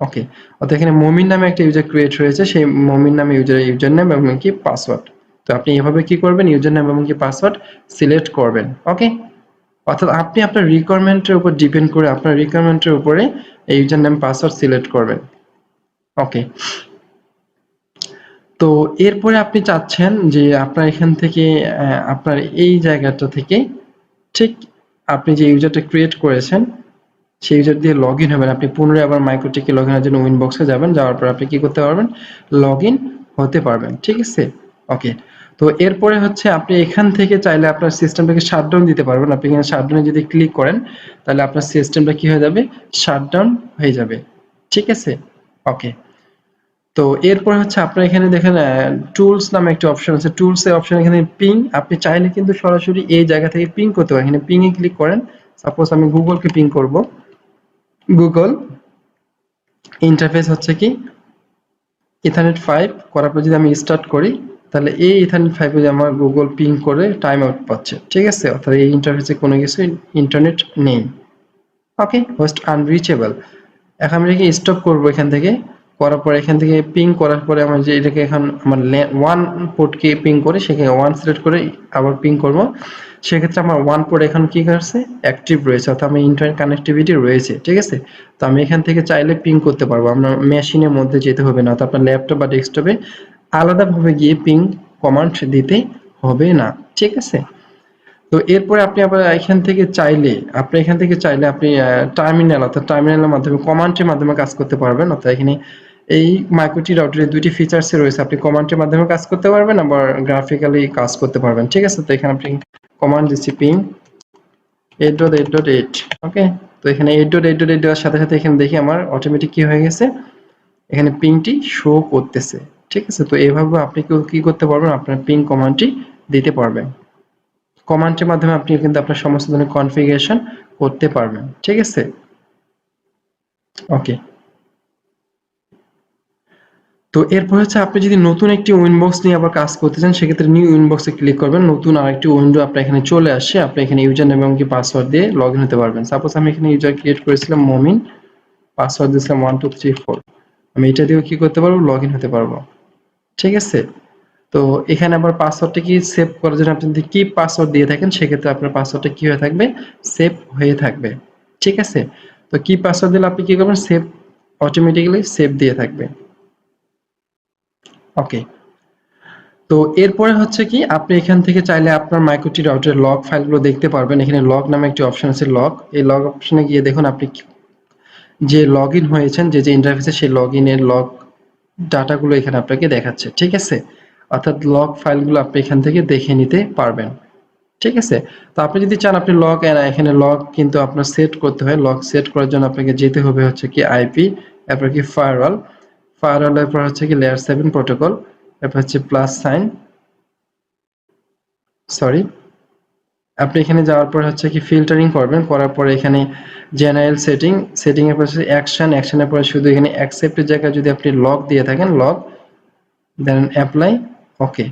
ওকে। অর্থাৎ এখানে মমিন নামে একটা ইউজার ক্রিয়েট হয়েছে, সেই মমিন নামে ইউজার নেম এবং কি পাসওয়ার্ড। তো আপনি এভাবে কি করবেন? ইউজার নেম এবং কি পাসওয়ার্ড সিলেক্ট করবেন। ওকে। অর্থাৎ আপনি আপনার রিকোয়ারমেন্টের উপর ডিপেন্ড করে আপনার রিকোয়ারমেন্টের উপরে এই ইউজার নেম পাসওয়ার্ড সিলেক্ট করবেন। ওকে। তো এরপরে আপনি চাচ্ছেন যে আপনার এখান থেকে আপনার এই জায়গাটা থেকে ঠিক আপনি যে ইউজারটা ক্রিয়েট করেছেন সেই ইউজার দিয়ে লগইন হবেন। আপনি পুনরায় আবার মাইক্রোটিকে লগইনের জন্য উইনবক্সে যাবেন, যাওয়ার পর আপনি কি করতে পারবেন? লগইন হতে পারবেন। ঠিক আছে? ওকে। তো এরপরে হচ্ছে আপনি এখান থেকে চাইলে আপনার সিস্টেমটাকে শাটডাউন দিতে পারবেন। আপনি এখানে শাটডাউনে যদি ক্লিক করেন তাহলে আপনার সিস্টেমটা কি হয়ে যাবে? শাটডাউন হয়ে যাবে। ঠিক আছে? ওকে। তো এরপর হচ্ছে আপনার এখানে দেখেন টুলস নামে একটা অপশন আছে। টুলস এর অপশন এখানে পিং। আপনি চাইলে কিন্তু সরাসরি এই জায়গা থেকে পিং করতে পারেন। এখানে পিং এ ক্লিক করেন। সাপোজ আমি গুগলকে পিং করব। গুগল ইন্টারফেস হচ্ছে কি ইথারনেট 5 করার পর যদি আমি স্টার্ট করি তাহলে এই ইথারনেট 5 এ আমার গুগল পিং করে টাইম আউট পাচ্ছে। ঠিক আছে? অর্থাৎ এই ইন্টারফেসে কোনো কিছু ইন্টারনেট নেই। ওকে, হোস্ট আনরিচেবল। এখন আমি এটাকে স্টপ করব এখান থেকে। করার পর এখান থেকে পিং করার পরে আমার যে এটাকে এখন আমার ওয়ান পোর্টকে পিং করে সেখানে ওয়ান সিলেক্ট করে আবার পিং করব। সেক্ষেত্রে আমার ওয়ান পোর্ট এখন কি করছে? অ্যাক্টিভ রয়েছে অর্থাৎ আমার ইন্টারনেট কানেক্টিভিটি রয়েছে। ঠিক আছে? তো আমি এখান থেকে চাইলে পিং করতে পারবো। আপনার মেশিনের মধ্যে যেতে হবে না অর্থাৎ আপনার ল্যাপটপ বা ডেস্কটপে আলাদাভাবে গিয়ে পিং কমান্ড দিতে হবে না। ঠিক আছে? তো এরপরে আপনি আবার এখান থেকে চাইলে আপনি টার্মিনাল অর্থাৎ টার্মিনালের মাধ্যমে কমান্ডের মাধ্যমে কাজ করতে পারবেন। অর্থাৎ এখানে এই মাইক্রোটি রাউটারের দুইটি ফিচার্স রয়েছে। আপনি কমান্ডের মাধ্যমে কাজ করতে পারবেন আবার গ্রাফিক্যালি কাজ করতে পারবেন। ঠিক আছে? তো এখানে আপনি কমান্ড দিচ্ছি পিং 8.8.8। ওকে। তো এখানে 8.8.8 দেওয়ার সাথে সাথে এখানে দেখি আমার অটোমেটিক কি হয়ে গেছে? এখানে পিংটি শো করতেছে। ঠিক আছে? তো এভাবে আপনি কি করতে পারবেন? আপনার পিং কমান্ডটি দিতে পারবেন। কমান্ডের মাধ্যমে আপনি কিন্তু আপনার সমস্ত ধরনের কনফিগারেশন করতে পারবেন। ঠিক আছে? ওকে। তো এরপর হচ্ছে আপনি যদি নতুন একটি উইনবক্স নিয়ে আবার কাজ করতে চান সেক্ষেত্রে নিউ উইনবক্সে ক্লিক করবেন, নতুন আরেকটি উইন্ডো আপনার এখানে চলে আসে, আপনি এখানে ইউজার নেম এবং পাসওয়ার্ড দিয়ে লগ ইন হতে পারবেন। সাপোজ আমি এখানে ইউজার ক্রিয়েট করেছিলাম মমিন, পাসওয়ার্ড দিয়েছিলাম 1234, আমি এটা দিয়েও কি করতে পারবো, লগ ইন হতে পারবো। ঠিক আছে, তো এখানে আবার পাসওয়ার্ডটা কি সেভ করার জন্য আপনি যদি কি পাসওয়ার্ড দিয়ে থাকেন সেক্ষেত্রে আপনার পাসওয়ার্ডটা কি হয়ে থাকবে, সেভ হয়ে থাকবে। ঠিক আছে, তো কি পাসওয়ার্ড দিলে আপনি কি করবেন, সেভ অটোমেটিক্যালি সেভ দিয়ে থাকবে। ওকে, তো এরপরে হচ্ছে কি আপনি এখান থেকে চাইলে আপনার মাইক্রোটি রাউটারের লগ ফাইলগুলো দেখতে পারবেন। এখানে লগ নামে একটি অপশন আছে, লগ, এই লগ অপশনে গিয়ে দেখুন আপনি যে লগ ইন হয়েছেন, যে ইন্টারফেসে সেই লগ ইনের লগ ডাটাগুলো এখানে আপনাকে দেখাচ্ছে। ঠিক আছে, অর্থাৎ লগ ফাইলগুলো আপনি এখান থেকে দেখে নিতে পারবেন। ঠিক আছে, তো আপনি যদি চান আপনি লগ, এখানে লগ কিন্তু আপনার সেট করতে হয়। লগ সেট করার জন্য আপনাকে যেতে হবে হচ্ছে কি আইপি, তারপর কি ফায়ারওয়াল, ফায়ারওয়ালের পর হচ্ছে কি লেয়ার 7 প্রোটোকল, তারপর হচ্ছে প্লাস সাইন, সরি, আপনি এখানে যাওয়ার পর হচ্ছে কি ফিল্টারিং করবেন, করার পরে এখানে জেনারেল সেটিং, সেটিং এর পর অ্যাকশন, অ্যাকশনের পরে শুধু এখানে অ্যাকসেপ্টের জায়গায় যদি আপনি লগ দিয়ে থাকেন লগ, দেন অ্যাপ্লাই, ওকে।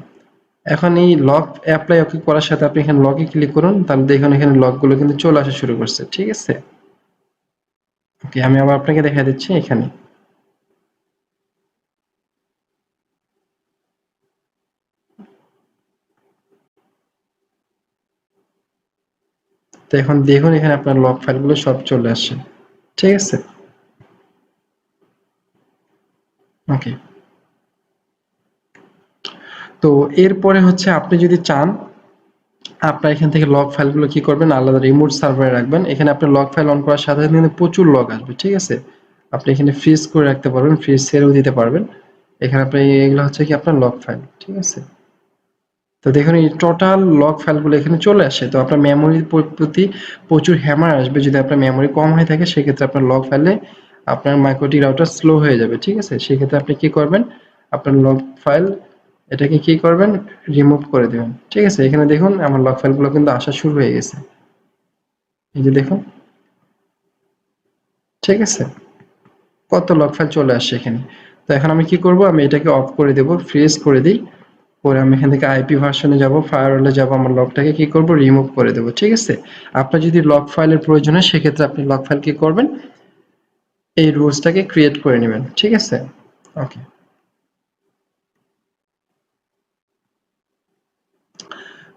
এখন এই লগ অ্যাপ্লাই ওকে করার সাথে আপনি এখানে লগে ক্লিক করুন, তাহলে দেখুন এখানে লগগুলো কিন্তু চলে আসা শুরু করছে। ঠিক আছে, ওকে, আমি আবার আপনাকে দেখা দিচ্ছি এখানে। তো এখন দেখুন এখানে আপনার লগ ফাইলগুলো সব চলে আসছে। ঠিক আছে, ওকে। তো এরপরে হচ্ছে আপনি যদি চান আপনার এখান থেকে লগ ফাইলগুলো কি করবেন, আলাদা রিমোট সার্ভারে রাখবেন। এখানে আপনার লগ ফাইল অন করার সাথে সাথে কিন্তু প্রচুর লগ আসবে। ঠিক আছে, আপনি এখানে ফ্রিজ করে রাখতে পারবেন, ফ্রিজ ছেড়েও দিতে পারবেন। এখানে আপনি এগুলো হচ্ছে কি আপনার লগ ফাইল। ঠিক আছে, তো দেখুন এই টোটাল লগ ফাইলগুলো এখানে চলে আসে। তো আপনার মেমোরির প্রতি প্রচুর হ্যামার আসবে, যদি আপনার মেমোরি কম হয়ে থাকে সেক্ষেত্রে আপনার লগ ফাইলে আপনার মাইক্রোটি রাউটার স্লো হয়ে যাবে। ঠিক আছে, সেক্ষেত্রে আপনি কি করবেন, আপনার লগ ফাইল এটাকে কি করবেন, রিমুভ করে দেবেন। ঠিক আছে, এখানে দেখুন আমার লগ ফাইলগুলো কিন্তু আসা শুরু হয়ে গেছে, এই যে দেখুন। ঠিক আছে, কত লগ ফাইল চলে আসছে এখানে। তো এখন আমি কি করব, আমি এটাকে অফ করে দেব, ফ্রিজ করে দিই, পরে আমি এখান থেকে আইপি ভার্সনে যাব, ফায়ারওয়ালে যাব, আমার লগটাকে কি করব, রিমুভ করে দেব। ঠিক আছে, আপনার যদি লগ ফাইলের প্রয়োজন হয় সেক্ষেত্রে আপনি লগ ফাইল কি করবেন, এই রুলসটাকে ক্রিয়েট করে নেবেন। ঠিক আছে, ওকে।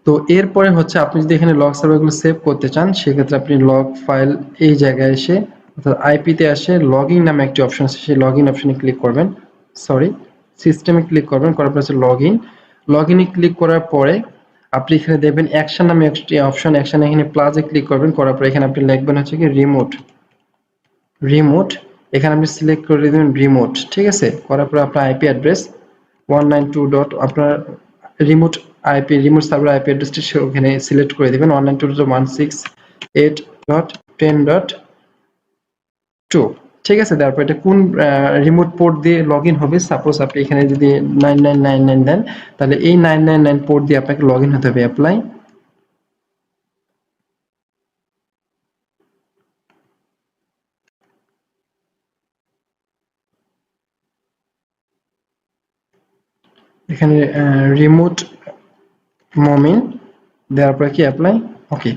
তো এরপরে হচ্ছে আপনি যদি এখানে লগ সার্ভারগুলো সেভ করতে চান সেক্ষেত্রে আপনি লগ ফাইল এই জায়গায় এসে অর্থাৎ আইপিতে আসে লগইন নামে একটি অপশন আছে, সেই লগইন অপশনে ক্লিক করবেন, সরি, সিস্টেমে ক্লিক করবেন, করার পর হচ্ছে লগইন, লগইনে ক্লিক করার পরে আপনি এখানে দেখবেন অ্যাকশন নামে একটি অপশন, অ্যাকশন এখানে প্লাসে ক্লিক করবেন, করার পর এখানে আপনি লিখবেন হচ্ছে কি রিমোট, রিমোট, এখানে আপনি সিলেক্ট করে দেবেন রিমোট। ঠিক আছে, করার পর আপনার আইপি অ্যাড্রেস 192 ডট আপনার remote IP, remote server IP অ্যাড্রেসটি ওখানে সিলেক্ট করে দেবেন 192.168.10.2। ঠিক আছে, তারপর এটা কোন রিমোট পোর্ট দিয়ে লগ ইন হবে, সাপোজ আপনি এখানে যদি 9999 দেন তাহলে এই 999 পোর্ট দিয়ে আপনাকে লগ ইন হতে হবে। অ্যাপ্লাই, এখানে রিমোট মমিন দেওয়ার পরে কি অ্যাপ্লাই, ওকে।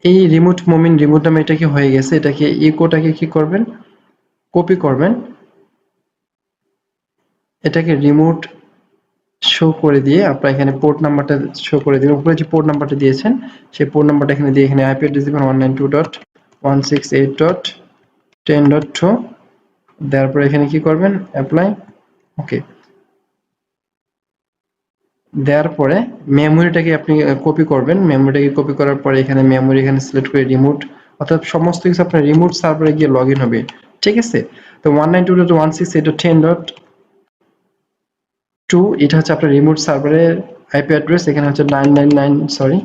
এই রিমোট মমিন রিমোট নামে এটা কি হয়ে গেছে, এটাকে ইকোটাকে কি করবেন, কপি করবেন, এটাকে রিমোট শো করে দিয়ে আপনার এখানে পোর্ট নাম্বারটা শো করে দিবেন, উপরে যে পোর্ট নাম্বারটা দিয়েছেন সেই পোর্ট নাম্বারটা এখানে দিয়ে এখানে আইপি অ্যাড্রেস দিবেন 192.168.10.2, দেওয়ার পরে এখানে কি করবেন, অ্যাপ্লাই, ওকে। দেওয়ার পরে মেমোরিটাকে আপনি কপি করবেন, মেমোরিটাকে কপি করার পরে এখানে মেমোরি এখানে সিলেক্ট করে রিমোট, অর্থাৎ সমস্ত কিছু আপনার রিমোট সার্ভারে গিয়ে লগ ইন হবে। ঠিক আছে, তো 192.168.10.2 এটা হচ্ছে আপনার রিমোট সার্ভারের আইপি অ্যাড্রেস, এখানে হচ্ছে 999, সরি,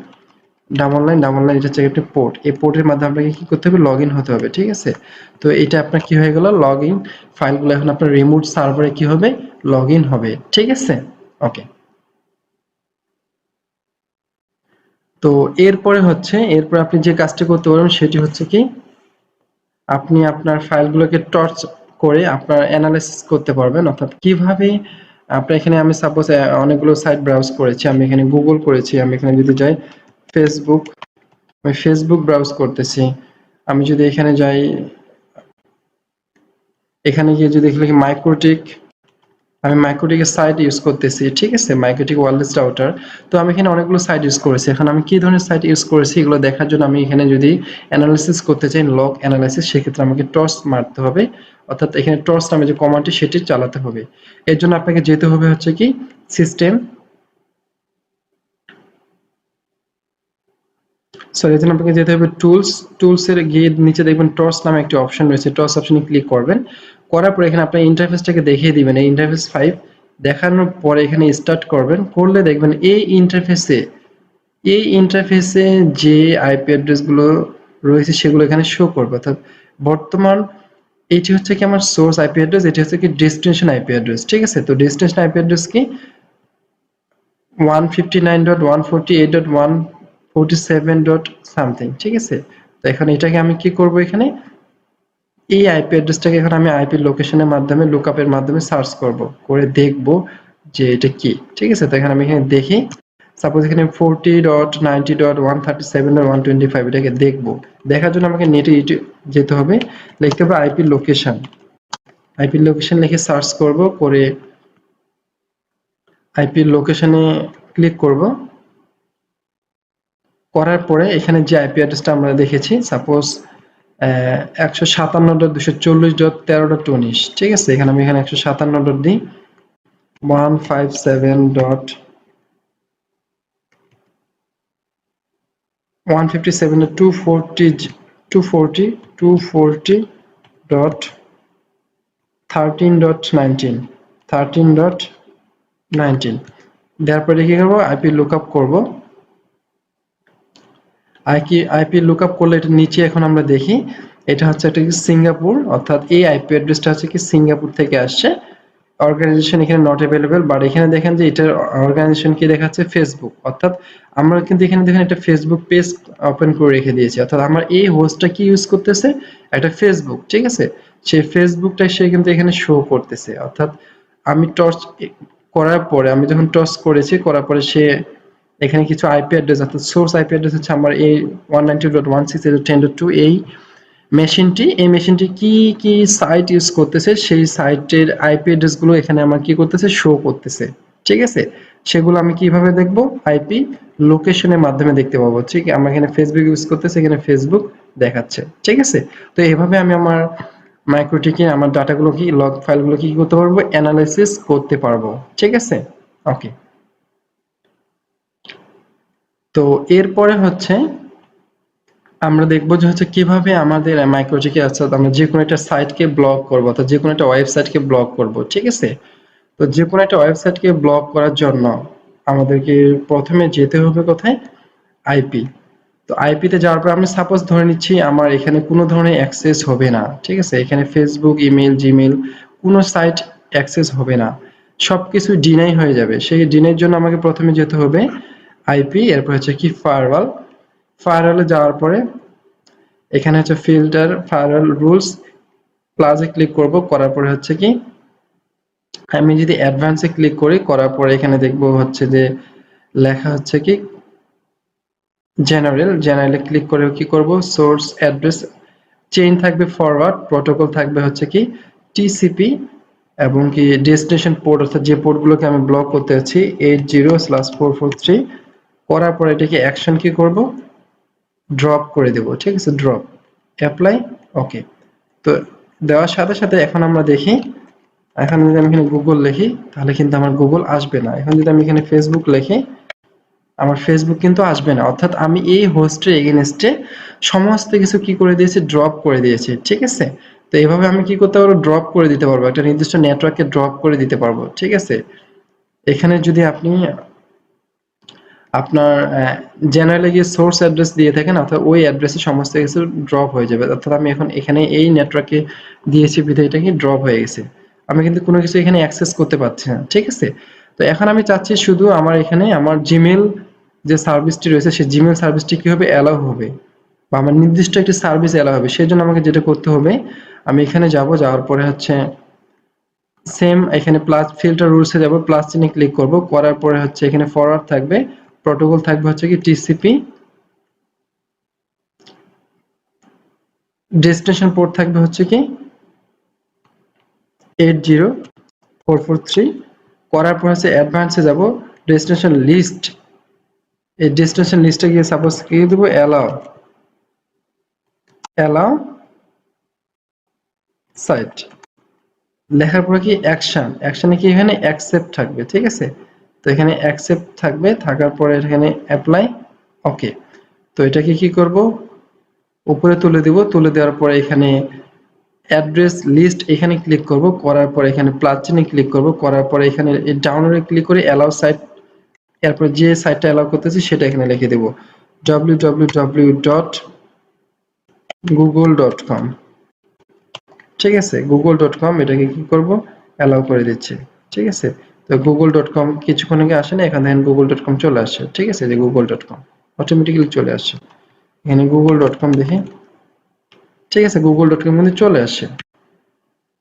9999, এটা হচ্ছে একটি পোর্ট, এই পোর্টের মাধ্যমে আপনাকে কি করতে হবে, লগ ইন হতে হবে। ঠিক আছে, তো এটা আপনার কি হয়ে গেল, লগ ইন ফাইলগুলো এখন আপনার রিমোট সার্ভারে কি হবে, লগ ইন হবে। ঠিক আছে, ওকে। তো এরপরে হচ্ছে এরপর আপনি যে কাজটি করতে পারবেন সেটি হচ্ছে কি আপনি আপনার ফাইলগুলোকে টর্চ করে আপনার অ্যানালাইসিস করতে পারবেন। অর্থাৎ কিভাবে আপনার এখানে আমি সাপোজ অনেকগুলো সাইট ব্রাউজ করেছি, আমি এখানে গুগল করেছি, আমি এখানে যদি যাই ফেসবুক, আমি ফেসবুক ব্রাউজ করতেছি, আমি যদি এখানে যাই, এখানে গিয়ে যদি লিখি মাইক্রোটিক, আমি মাইক্রোটিকের সাইট ইউজ করতেছি, ঠিক আছে, মাইক্রোটিক ওয়্যারলেস রাউটার। তো আমি এখানে অনেকগুলো সাইট ইউজ করেছি। এখন আমি কি ধরনের সাইট ইউজ করেছি এগুলো দেখার জন্য আমি এখানে যদি অ্যানালাইসিস করতে চাই, লগ অ্যানালাইসিস, সেক্ষেত্রে আমাকে টর্চ মারতে হবে, অর্থাৎ এখানে টর্চ নামে যে কমান্ডটি সেটি চালাতে হবে। এর জন্য আপনাকে যেতে হবে হচ্ছে কি সিস্টেম, এর জন্য আপনাকে যেতে হবে টুলসের গিয়ে নিচে দেখবেন টর্চ নামে একটি অপশন রয়েছে, টর্চ অপশনে ক্লিক করবেন। করার পর এখানে আপনার ইন্টারফেসটাকে দেখিয়ে দিবেন, এই ইন্টারফেস 5 দেখানোর পরে এখানে স্টার্ট করবেন, করলে দেখবেন এই ইন্টারফেসে যে আইপি অ্যাড্রেসগুলো রয়েছে সেগুলো এখানে শো করবে। অর্থাৎ বর্তমান এটি হচ্ছে কি আমার সোর্স আইপি অ্যাড্রেস, এটি হচ্ছে কি ডেস্টিনেশন আইপি অ্যাড্রেস, ঠিক আছে। তো ডেস্টিনেশন আইপি অ্যাড্রেস কি 159.148.147. সামথিং, ঠিক আছে। তো এখন এটাকে আমি কি করব, এখানে এই আইপি অ্যাড্রেসটাকে এখন আমি আইপি লোকেশনের মাধ্যমে লুকআপের মাধ্যমে সার্চ করব, করে দেখব যে এটা কি, ঠিক আছে। তো এখানে আমি এখানে দেখি, সাপোজ এখানে 40.90.137.125 এটাকে দেখব। দেখার জন্য আমাকে নেটে যেতে হবে, লিখতে হবে আইপি লোকেশন লিখে সার্চ করব, করে আইপি লোকেশনে ক্লিক করব। করার পরে এখানে যে আইপি অ্যাড্রেসটা আমরা দেখেছি, সাপোজ 157.240.13.19, ঠিক আছে। এখানে আমি এখানে 157 দিই, 157.240.13.19 দেওয়ার পরে কি করবো, আইপি লুকআপ করব। আইপি লুকআপ করলে এটা নিচে এখন আমরা দেখি এটা হচ্ছে একটা সিঙ্গাপুর, অর্থাৎ এই আইপি অ্যাড্রেসটা হচ্ছে কি সিঙ্গাপুর থেকে আসছে। অর্গানাইজেশন এখানে নট অ্যাভেলেবল, বাট এখানে দেখেন যে এটার অর্গানাইজেশন কি দেখাচ্ছে ফেসবুক, অর্থাৎ আমরা কিন্তু এখানে দেখেন একটা ফেসবুক পেজ ওপেন করে রেখে দিয়েছি, অর্থাৎ আমার এই হোস্টটা কি ইউজ করতেছে, একটা ফেসবুক, ঠিক আছে। সেই ফেসবুকটা সে কিন্তু এখানে শো করতেছে, অর্থাৎ আমি টর্চ করার পরে, আমি যখন টর্চ করেছি, করার পরে সে এখানে কিছু আইপি অ্যাড্রেস, অর্থাৎ সোর্স আইপি অ্যাড্রেস হচ্ছে আমার এই 192.168.10.2 এই মেশিনটি কি কি সাইট ইউজ করতেছে, সেই সাইটের আইপি অ্যাড্রেস গুলো এখানে আমার কি করতেছে, শো করতেছে, ঠিক আছে। সেগুলো আমি কিভাবে দেখব, আইপি লোকেশনের মাধ্যমে দেখতে পাবো, ঠিক। আমরা এখানে ফেসবুক ইউজ করতেছি, এখানে ফেসবুক দেখাচ্ছে, ঠিক আছে। তো এইভাবে আমি আমার মাইক্রোটিকে আমার ডাটাগুলো কি লগ ফাইলগুলো কি করতে পারবো, অ্যানালাইসিস করতে পারবো, ঠিক আছে। ওকে, তো এরপরে হচ্ছে আমরা দেখবো যে হচ্ছে কিভাবে আমাদের মাইক্রোটিকে, অর্থাৎ আমরা যে কোনো একটা সাইটকে ব্লক করবো, অর্থাৎ যে কোনো একটা ওয়েবসাইটকে ব্লক করব, ঠিক আছে। তো যে কোনো একটা ওয়েবসাইটকে ব্লক করার জন্য আমাদেরকে প্রথমে যেতে হবে কোথায়, আইপি। তো আইপিতে যাওয়ার পর আমি সাপোজ ধরে নিচ্ছি আমার এখানে কোনো ধরনের অ্যাক্সেস হবে না, ঠিক আছে। এখানে ফেসবুক, ইমেল, জিমেল কোনো সাইট অ্যাক্সেস হবে না, সবকিছু ডিনাই হয়ে যাবে। সেই ডিনাইয়ের জন্য আমাকে প্রথমে যেতে হবে আইপি, এরপর হচ্ছে কি ফায়ারওয়ালে যাওয়ার পরে এখানে হচ্ছে ফিল্টার ফায়ারওয়াল রুলস প্লাসে ক্লিক করব। করার পরে হচ্ছে কি আমি যদি অ্যাডভান্সে ক্লিক করি, করার পরে এখানে দেখবো হচ্ছে যে লেখা হচ্ছে কি জেনারেলে ক্লিক করে কি করব, সোর্স অ্যাড্রেস চেইন থাকবে, ফরওয়ার্ড প্রোটোকল থাকবে হচ্ছে কি টিসিপি, এবং কি ডেস্টিনেশন পোর্ট, অর্থাৎ যে পোর্টগুলোকে আমি ব্লক করতে যাচ্ছি 80/443। করার পরে এটাকে অ্যাকশন কি করব, ড্রপ করে দেব, ঠিক আছে। ড্রপ, অ্যাপ্লাই, ওকে। তো দেওয়ার সাথে সাথে এখন আমরা দেখি, এখন যদি আমি এখানে গুগল লিখি তাহলে কিন্তু আমার গুগল আসবে না। এখন যদি আমি এখানে ফেসবুক লিখি আমার ফেসবুক কিন্তু আসবে না, অর্থাৎ আমি এই হোস্টের এগেইনস্টে সমস্ত কিছু কি করে দিয়েছি, ড্রপ করে দিয়েছি, ঠিক আছে। তো এইভাবে আমি কি করতে পারবো, ড্রপ করে দিতে পারবো, একটা নির্দিষ্ট নেটওয়ার্কে ড্রপ করে দিতে পারবো, ঠিক আছে। এখানে যদি আপনি আপনার জেনারেলে গিয়ে সোর্স অ্যাড্রেস দিয়ে থাকেন, অর্থাৎ ওই অ্যাড্রেসে সমস্ত কিছু ড্রপ হয়ে যাবে, অর্থাৎ আমি এখন এখানে এই নেটওয়ার্কে দিয়েছি বিধায় এটা কি ড্রপ হয়ে গেছে, আমি কিন্তু কোনো কিছু এখানে অ্যাক্সেস করতে পারছি না, ঠিক আছে। তো এখন আমি চাচ্ছি শুধু আমার এখানে আমার জিমেল যে সার্ভিসটি রয়েছে সেই জিমেল সার্ভিসটি কি হবে, অ্যালাউ হবে, বা আমার নির্দিষ্ট একটি সার্ভিস অ্যালাউ হবে। সেই জন্য আমাকে যেটা করতে হবে, আমি এখানে যাব, যাওয়ার পরে হচ্ছে সেম এখানে প্লাস ফিল্টার রুলসে যাব, প্লাস চিহ্নে ক্লিক করব, করার পরে হচ্ছে এখানে ফরওয়ার্ড থাকবে, প্রোটোকল থাকবে হচ্ছে কি টিসিপি, ডেস্টিনেশন পোর্ট থাকবে হচ্ছে কি 80443, করার পর হচ্ছে অ্যাডভান্সে যাব, ডেস্টিনেশন লিস্ট, এই ডেস্টিনেশন লিস্টে গিয়ে সাপোজ কি দেব, অ্যালাউ সাইট, লেখার পরে কি অ্যাকশনে কি এখানে অ্যাকসেপ্ট থাকবে, ঠিক আছে। তো এখানে অ্যাকসেপ্ট থাকবে, থাকার পরে এখানে অ্যাপ্লাই, ওকে। তো এটাকে কি করব, উপরে তুলে দিব, তুলে দেওয়ার পরে এখানে অ্যাড্রেস লিস্ট এখানে ক্লিক করব, করার পরে এখানে প্লাস চিহ্নে ক্লিক করব, করার পরে এখানে ডাউনলোডে ক্লিক করে অ্যালাউ সাইট, এরপর যে সাইটটা অ্যালাউ করতেছি সেটা এখানে লিখে দেব www.google.com, ঠিক আছে। google.com এটাকে কি করব, অ্যালাউ করে দিচ্ছি, ঠিক আছে। তো google.com কিছুক্ষণ আগে আসে না, এখানে google.com চলে আসে, ঠিক আছে। যে google.com অটোমেটিক্যালি চলে আসে, এখানে google.com দেখি, ঠিক আছে, google.com মধ্যে চলে আসে,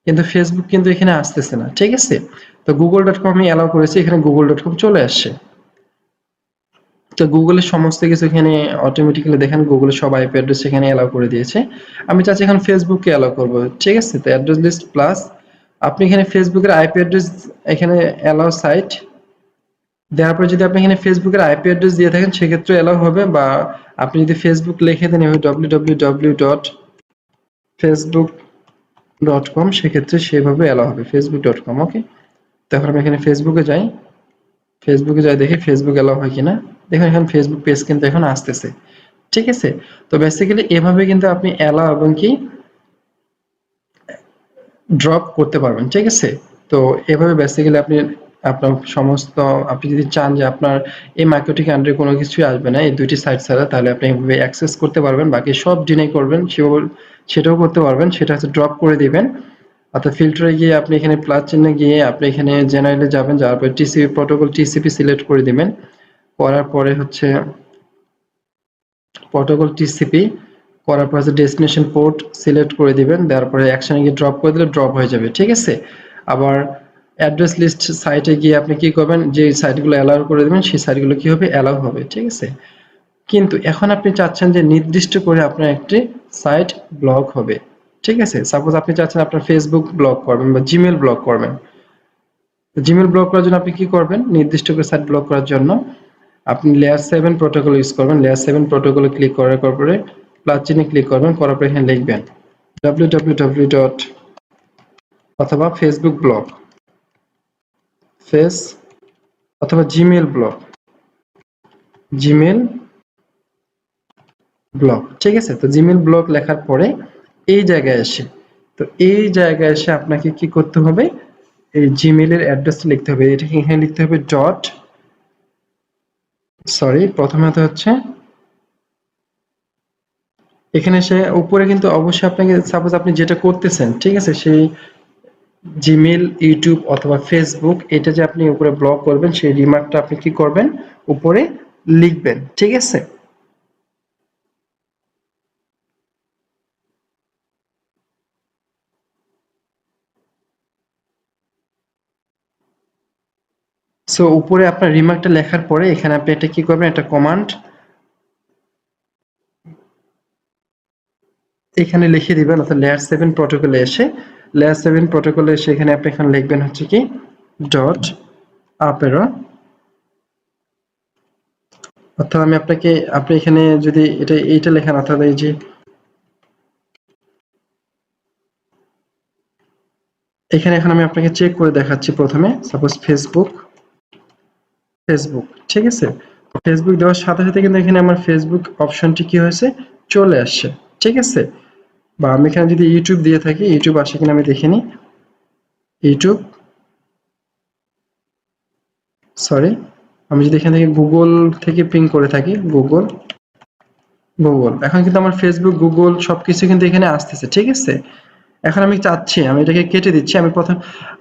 কিন্তু ফেসবুক কিন্তু এখানে আসতেছে না, ঠিক আছে। তো google.com আমি অ্যালাউ করেছি, এখানে google.com চলে আসছে। তো গুগলের সমস্ত কিছু এখানে অটোমেটিক্যালি দেখেন, গুগলের সব আইপি অ্যাড্রেস এখানে অ্যালাউ করে দিয়েছে। আমি চাচ্ছি এখন ফেসবুককে অ্যালাউ করব, ঠিক আছে। তো অ্যাড্রেস লিস্ট প্লাস আপনি এখানে ফেসবুকের আইপি অ্যাড্রেস এখানে অ্যালাউ সাইট দেওয়ার পরে যদি আপনি এখানে ফেসবুকের আইপি অ্যাড্রেস দিয়ে থাকেন সেক্ষেত্রে অ্যালাউ হবে, বা আপনি যদি ফেসবুক লিখে দেন www.facebook.com সেক্ষেত্রে সেভাবে অ্যালাউ হবে, facebook.com, ওকে। তারপর আমি এখানে ফেসবুকে যাই, দেখি ফেসবুক অ্যালাউ হয় কিনা। দেখুন এখন ফেসবুক পেজ কিন্তু এখন আসতেছে, ঠিক আছে। তো বেসিক্যালি এভাবে কিন্তু আপনি অ্যালাউ এবং কি ড্রপ করতে পারবেন, ঠিক আছে। তো এভাবে বেসিক্যালি আপনি আপনার সমস্ত, আপনি যদি চান যে আপনার এই মার্কেটিং আন্ডারে কোনো কিছুই আসবে না এই দুইটি সাইট ছাড়া, তাহলে আপনি এভাবে অ্যাক্সেস করতে পারবেন, বাকি সব ডিনাই করবেন সেটাও করতে পারবেন, সেটা হচ্ছে ড্রপ করে দিবেন। অর্থাৎ ফিল্টারে গিয়ে আপনি এখানে প্লাস চিহ্নে গিয়ে আপনি এখানে জেনারেলে যাবেন, যাওয়ার পরে টিসিপি প্রোটোকল টিসিপি সিলেক্ট করে দিবেন, করার পরে হচ্ছে প্রোটোকল টিসিপি করার পর হচ্ছে ডেস্টিনেশন পোর্ট সিলেক্ট করে দিবেন, দেওয়ার পরে অ্যাকশনে গিয়ে ড্রপ করে দিলে ড্রপ হয়ে যাবে, ঠিক আছে। আবার অ্যাড্রেস লিস্ট সাইটে গিয়ে আপনি কি করবেন, যে সাইটগুলো অ্যালাউ করে দেবেন সেই সাইটগুলো কি হবে, অ্যালাউ হবে, ঠিক আছে। কিন্তু এখন আপনি চাচ্ছেন যে নির্দিষ্ট করে আপনার একটি সাইট ব্লক হবে, ঠিক আছে। সাপোজ আপনি চাচ্ছেন আপনার ফেসবুক ব্লক করবেন বা জিমেল ব্লক করবেন। জিমেল ব্লক করার জন্য আপনি কি করবেন, নির্দিষ্ট করে সাইট ব্লক করার জন্য আপনি লেয়ার 7 প্রোটোকল ইউজ করবেন। লেয়ার 7 প্রোটোকলে ক্লিক করার পরে প্লাস চিহ্নে ক্লিক করবেন, করার পরে এখানে লিখবেন www. অথবা ফেসবুক ব্লক, ফেস অথবা জিমেল ব্লক, ঠিক আছে। তো জিমেল ব্লক লেখার পরে এই জায়গায় এসে আপনাকে কি করতে হবে, এই জিমেলের অ্যাড্রেসটা লিখতে হবে। এটাকে এখানে লিখতে হবে প্রথমে হচ্ছে এখানে এসে উপরে কিন্তু অবশ্যই আপনাকে সাপোজ আপনি যেটা করতেছেন, ঠিক আছে, সেই জিমেল, ইউটিউব অথবা ফেসবুক এটা যে আপনি উপরে ব্লক করবেন সেই রিমার্কটা আপনি কি করবেন, উপরে লিখবেন, ঠিক আছে। সো উপরে আপনার রিমার্কটা লেখার পরে এখানে আপনি এটা কি করবেন, একটা কমান্ড এখানে লিখে দিবেন, অর্থাৎ লেয়ার 7 প্রোটোকলে এসে এখানে আপনি এখানে লিখবেন হচ্ছে কি ডট আপেরা, অর্থাৎ আপনি এখানে যদি এইটা লেখেন, অর্থাৎ এই যে এখানে এখন আমি আপনাকে চেক করে দেখাচ্ছি। প্রথমে সাপোজ ফেসবুক, ঠিক আছে। ফেসবুক দেওয়ার সাথে সাথে কিন্তু এখানে আমার ফেসবুক অপশনটি কি হয়েছে, চলে আসছে, ঠিক আছে। বা আমি এখানে যদি ইউটিউব দিয়ে থাকি, ইউটিউব আসে কিনা আমি দেখিনি, ইউটিউব আমি যদি এখান থেকে গুগল থেকে পিং করে থাকি, গুগল এখন কিন্তু আমার ফেসবুক, গুগল সবকিছু কিন্তু এখানে আসতেছে, ঠিক আছে। এখন আমি চাচ্ছি আমি এটাকে কেটে দিচ্ছি।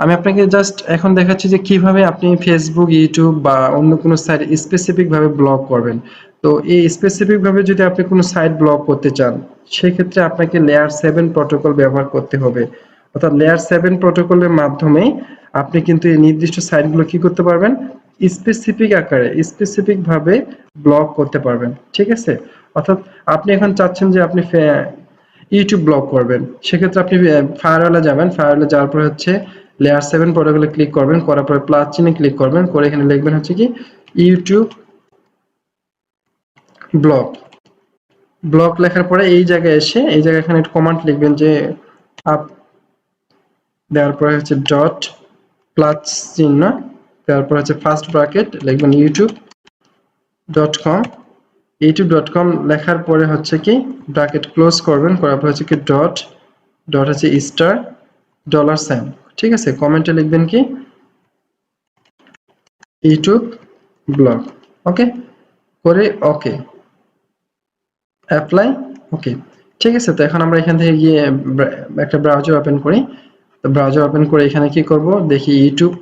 আমি আপনাকে জাস্ট এখন দেখাচ্ছি যে কিভাবে আপনি ফেসবুক, ইউটিউব বা অন্য কোনো সাইট স্পেসিফিক ভাবে ব্লক করবেন। তো এই স্পেসিফিক ভাবে যদি আপনি কোনো সাইট ব্লক করতে চান, সেক্ষেত্রে আপনাকে লেয়ার 7 প্রোটোকল ব্যবহার করতে হবে। অর্থাৎ লেয়ার 7 প্রোটোকলের মাধ্যমে আপনি কিন্তু এই নির্দিষ্ট সাইটগুলো কি করতে পারবেন, স্পেসিফিক আকারে স্পেসিফিক ভাবে ব্লক করতে পারবেন। ঠিক আছে? অর্থাৎ আপনি এখন চাচ্ছেন যে আপনি ইউটিউব ব্লক করবেন, সেক্ষেত্রে আপনি ফায়ারওয়ালে যাবেন, ফায়ারওয়ালে যাওয়ার পর হচ্ছে লেয়ার 7 প্রোটোকলে ক্লিক করবেন, করার পরে প্লাস চিহ্নে ক্লিক করবেন, করে এখানে লিখবেন হচ্ছে কি ইউটিউব ব্লক। ব্লক লেখার পরে এই জায়গায় এসে এই জায়গায় এখানে একটা কমান্ড লিখবেন যে আপ, দেওয়ার পরে হচ্ছে ডট প্লাস চিহ্ন, তারপর হচ্ছে ফার্স্ট ব্র্যাকেট লিখবেন youtube.com। youtube.com লেখার পরে হচ্ছে কি ব্র্যাকেট ক্লোজ করবেন, করার পর হচ্ছে কি ডট ডট হচ্ছে স্টার ডলার সাইন। ঠিক আছে? কমেন্টে লিখবেন কি ইউটিউব ব্লগ। ওকে, করে ওকে অ্যাপ্লাই। ওকে, ঠিক আছে। তো এখন আমরা এখান থেকে গিয়ে একটা ব্রাউজার ওপেন করি। তো ব্রাউজার ওপেন করে এখানে কি করব দেখি ইউটিউব।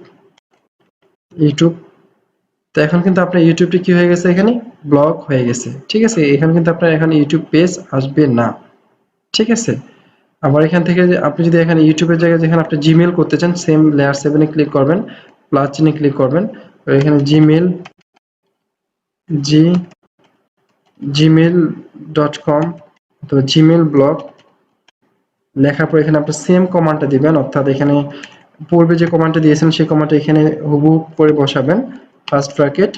তো এখন কিন্তু আপনার ইউটিউবটি কি হয়ে গেছে, এখানে ব্লক হয়ে গেছে। ঠিক আছে? এখানে কিন্তু আপনার এখানে ইউটিউব পেজ আসবে না। ঠিক আছে? আবার এখান থেকে আপনি যদি এখানে ইউটিউবের জায়গায় যেখানে আপনি জিমেল করতে চান, সেম লেয়ার 7 এ ক্লিক করবেন, প্লাস চিহ্নে ক্লিক করবেন, এখানে gmail.com তো জিমেল ব্লগ লেখার পর এখানে আপনি সেম কমান্ডটা দিবেন, অর্থাৎ এখানে পূর্বে যে কমান্ডটা দিয়েছেন সেই কমান্ডটা এখানে হুবহু করে বসাবেন। ফার্স্ট ব্র্যাকেট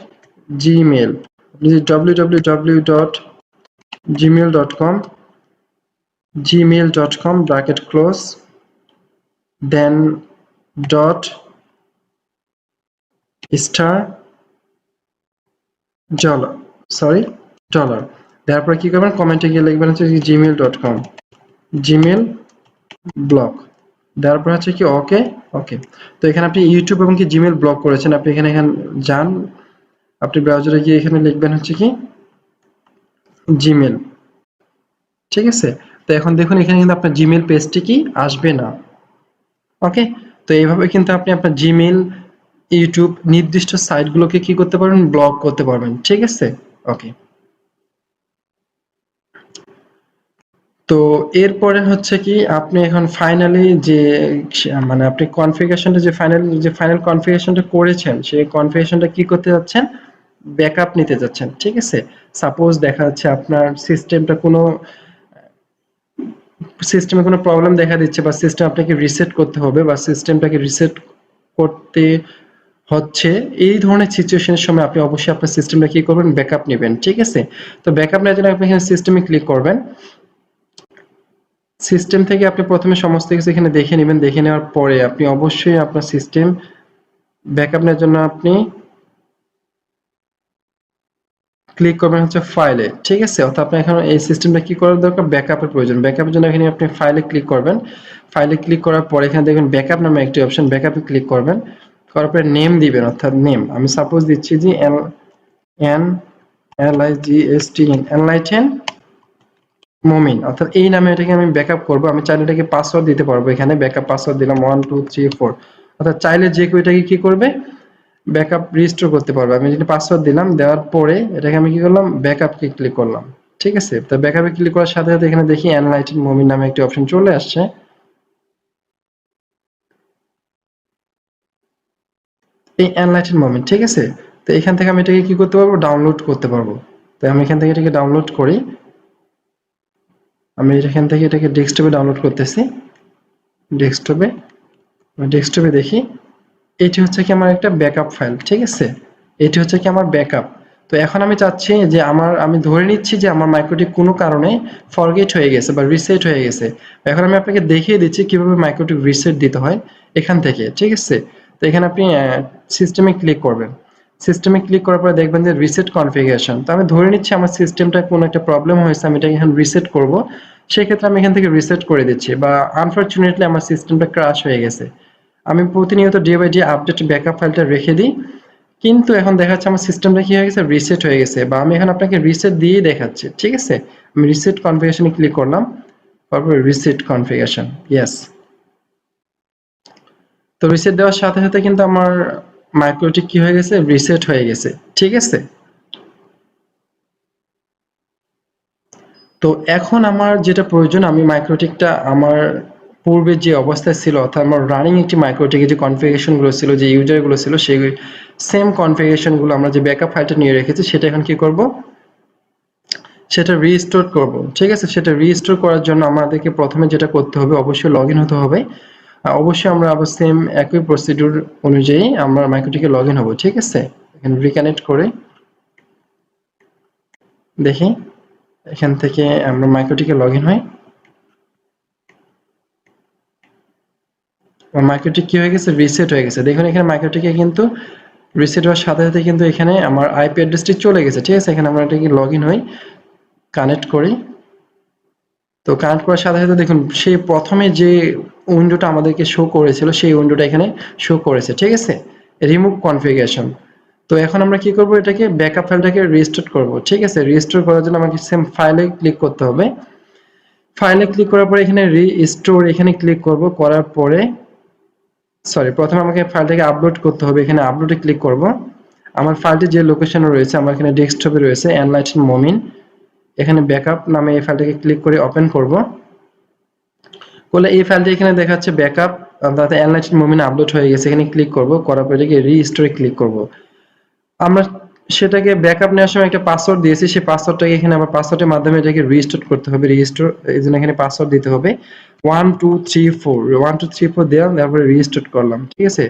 জিমেল, আপনি যদি www.gmail.com ব্র্যাকেট ক্লোজ, দেন ডট স্টার ডলার, তারপরে কি করবেন কমেন্টে গিয়ে লিখবেন হচ্ছে gmail.com জিমেল ব্লক, দেওয়ার পর হচ্ছে কি ওকে ওকে। তো এখানে আপনি ইউটিউব এবং কি জিমেল ব্লক করেছেন, আপনি এখানে যান, আপনি ব্রাউজারে গিয়ে এখানে লিখবেন হচ্ছে কি জিমেল। ঠিক আছে? তো এখন দেখুন এখানে কিন্তু আপনার জিমেল পেজটি কি আসবে না। ওকে, তো এইভাবে কিন্তু আপনি আপনার জিমেল, ইউটিউব নির্দিষ্ট সাইটগুলোকে কি করতে পারবেন, ব্লক করতে পারবেন। ঠিক আছে? ওকে, তো এরপরে হচ্ছে কি আপনি এখন ফাইনালি যে মানে আপনি কনফিগারেশনটা যে ফাইনাল কনফিগারেশনটা করেছেন, সেই কনফিগারেশনটা কি করতে যাচ্ছেন, ব্যাকআপ নিতে যাচ্ছেন। ঠিক আছে? সাপোজ দেখা যাচ্ছে আপনার সিস্টেমে কোনো প্রবলেম দেখা দিচ্ছে, বা সিস্টেম আপনাকে রিসেট করতে হবে, বা সিস্টেমটাকে রিসেট করতে হচ্ছে, এই ধরনের সিচুয়েশনের সময় আপনি অবশ্যই আপনার সিস্টেমটা কি করবেন, ব্যাকআপ নেবেন। ঠিক আছে? তো ব্যাকআপ নেওয়ার জন্য আপনি এখানে সিস্টেমে ক্লিক করবেন। সিস্টেম থেকে আপনি প্রথমে সমস্ত কিছু এখানে দেখে নেবেন, দেখে নেওয়ার পরে আপনি অবশ্যই আপনার সিস্টেম ব্যাকআপ নেওয়ার জন্য আপনি ক্লিক করবেন হচ্ছে ফাইলে। ঠিক আছে? অর্থাৎ আপনার এখন এই সিস্টেমটা কি করার দরকার, ব্যাকআপের প্রয়োজন। ব্যাকআপের জন্য এখানে আপনি ফাইলে ক্লিক করবেন, ফাইলে ক্লিক করার পরে এখানে দেখবেন ব্যাকআপ নামে একটি অপশন, ব্যাকআপে ক্লিক করবেন, করার পরে নেম দিবেন, অর্থাৎ নেম আমি সাপোজ দিচ্ছি যে N L I G S T N enlighten মমিন, অর্থাৎ এই নামে এটাকে আমি ব্যাকআপ করব। আমি চাইলে এটাকে পাসওয়ার্ড দিতে পারবো, এখানে ব্যাকআপ পাসওয়ার্ড দিলাম 1 2 3 4, অর্থাৎ চাইলে যে কেউ এটাকে কি করবে, ব্যাকআপ রিস্টোর করতে পারবে। আমি যদি পাসওয়ার্ড দিলাম, দেওয়ার পরে এটাকে আমি কি করলাম, ব্যাকআপকে ক্লিক করলাম। ঠিক আছে? তো ব্যাকআপে ক্লিক করার সাথে সাথে এখানে দেখি এনলাইটেন মমিন নামে একটি অপশন চলে আসছে। এই এনলাইটেন মমিন। ঠিক আছে? তো এখান থেকে আমি এটাকে কি করতে পারবো, ডাউনলোড করতে পারবো। তো আমি এখান থেকে এটাকে ডাউনলোড করি, আমি এখান থেকে এটাকে ডেস্কটপে ডাউনলোড করতেছি। ডেস্কটপে ডেস্কটপে দেখি এটি হচ্ছে কি আমার একটা ব্যাকআপ ফাইল। ঠিক আছে? এটি হচ্ছে কি আমার ব্যাকআপ। তো এখন আমি চাচ্ছি যে আমি ধরে নিচ্ছি যে আমার মাইক্রোটি কোনো কারণে ফরগেট হয়ে গেছে বা রিসেট হয়ে গেছে। এখন আমি আপনাকে দেখিয়ে দিচ্ছি কিভাবে মাইক্রোটি রিসেট দিতে হয় এখান থেকে। ঠিক আছে? তো এখানে আপনি সিস্টেমে ক্লিক করবেন। সিস্টেমে ক্লিক করার পরে দেখবেন যে রিসেট কনফিগারেশন। তো আমি ধরে নিচ্ছি আমার সিস্টেমটা কোনো একটা প্রবলেম হয়েছে, আমি এটাকে এখন রিসেট করব। সেক্ষেত্রে আমি এখান থেকে রিসেট করে দিচ্ছি, বা আনফরচুনেটলি আমার সিস্টেমটা ক্রাশ হয়ে গেছে। আমি প্রতিনিয়ত day by day update backup ফাইলটা রেখে দিই, কিন্তু এখন দেখা যাচ্ছে আমার সিস্টেমটা কি হয়ে গেছে, রিসেট হয়ে গেছে, বা আমি এখন আপনাকে রিসেট দিয়েই দেখাচ্ছি। ঠিক আছে? আমি রিসেট কনফিগারেশনে ক্লিক করলাম, তারপর রিসেট কনফিগারেশন, ইয়েস। তো রিসেট দেওয়ার সাথে সাথে কিন্তু আমার মাইক্রোটি কি হয়ে গেছে, রিসেট হয়ে গেছে। ঠিক আছে? তো এখন আমার যেটা প্রয়োজন, আমি মাইক্রোটিকটা আমার পূর্বে যে অবস্থায় ছিল, অর্থাৎ আমার রানিং একটি মাইক্রোটিকের যে কনফিগারেশনগুলো ছিল, যে ইউজারগুলো ছিল, সেই সেম কনফিগারেশনগুলো আমরা যে ব্যাকআপ ফাইলটা নিয়ে রেখেছি, সেটা এখন কি করব, সেটা রিস্টোর করব। ঠিক আছে, সেটা রিস্টোর করার জন্য আমাদেরকে প্রথমে যেটা করতে হবে, অবশ্যই লগ ইন হতে হবে। অবশ্যই আমরা আবার সেম একই প্রসিডিউর অনুযায়ী আমরা মাইক্রোটিকে লগ ইন হবো। ঠিক আছে, এখানে রিকানেক্ট করে দেখি, এখান থেকে আমরা মাইক্রোটিকে লগ ইন হই। মাইক্রোটিক কি হয়ে গেছে, রিসেট হয়ে গেছে। দেখুন এখানে মাইক্রোটিকে কিন্তু রিসেট হওয়ার সাথে সাথে কিন্তু এখানে আমার আইপি অ্যাড্রেসটি চলে গেছে। ঠিক আছে, এখানে আমরা এটাকে লগ ইন হই, কানেক্ট করি। তো কানেক্ট করার সাথে সাথে দেখুন সেই প্রথমে যে উইন্ডোটা আমাদেরকে শো করেছিল, সেই উইন্ডোটা এখানে শো করেছে। ঠিক আছে, রিমুভ কনফিগারেশন। তো এখন আমরা কি করব, এটাকে ব্যাকআপ ফাইলটাকে রিস্টোর করব। ঠিক আছে, রিস্টোর করার জন্য আমাকে সেম ফাইলে ক্লিক করতে হবে। ফাইলে ক্লিক করার পরে এখানে রিস্টোর এখানে ক্লিক করব, করার পরে প্রথমে আমাকে ফাইলটাকে আপলোড করতে হবে। এখানে আপলোডে ক্লিক করব। আমার ফাইলটি যে লোকেশনে রয়েছে, আমার এখানে ডেস্কটপে রয়েছে এনলাইটেন মমিন। এখানে ব্যাকআপ নামে এই ফাইলটাকে ক্লিক করে ওপেন করব। করলে এই ফাইলটি এখানে দেখাচ্ছে ব্যাকআপ, তাতে এনলাইটেন মমিন আপলোড হয়ে গেছে। এখানে ক্লিক করব, করার পরে এটাকে রিস্টোরে ক্লিক করব। আমরা সেটাকে ব্যাকআপ নেওয়ার সময় একটা পাসওয়ার্ড দিয়েছি, সেই পাসওয়ার্ডটাকে এখানে আবার পাসওয়ার্ডের মাধ্যমে এটাকে রিস্টোর করতে হবে। রিস্টোর এই জন্য এখানে পাসওয়ার্ড দিতে হবে 1234 দিলাম, তারপরে রিস্টোর করলাম। ঠিক আছে,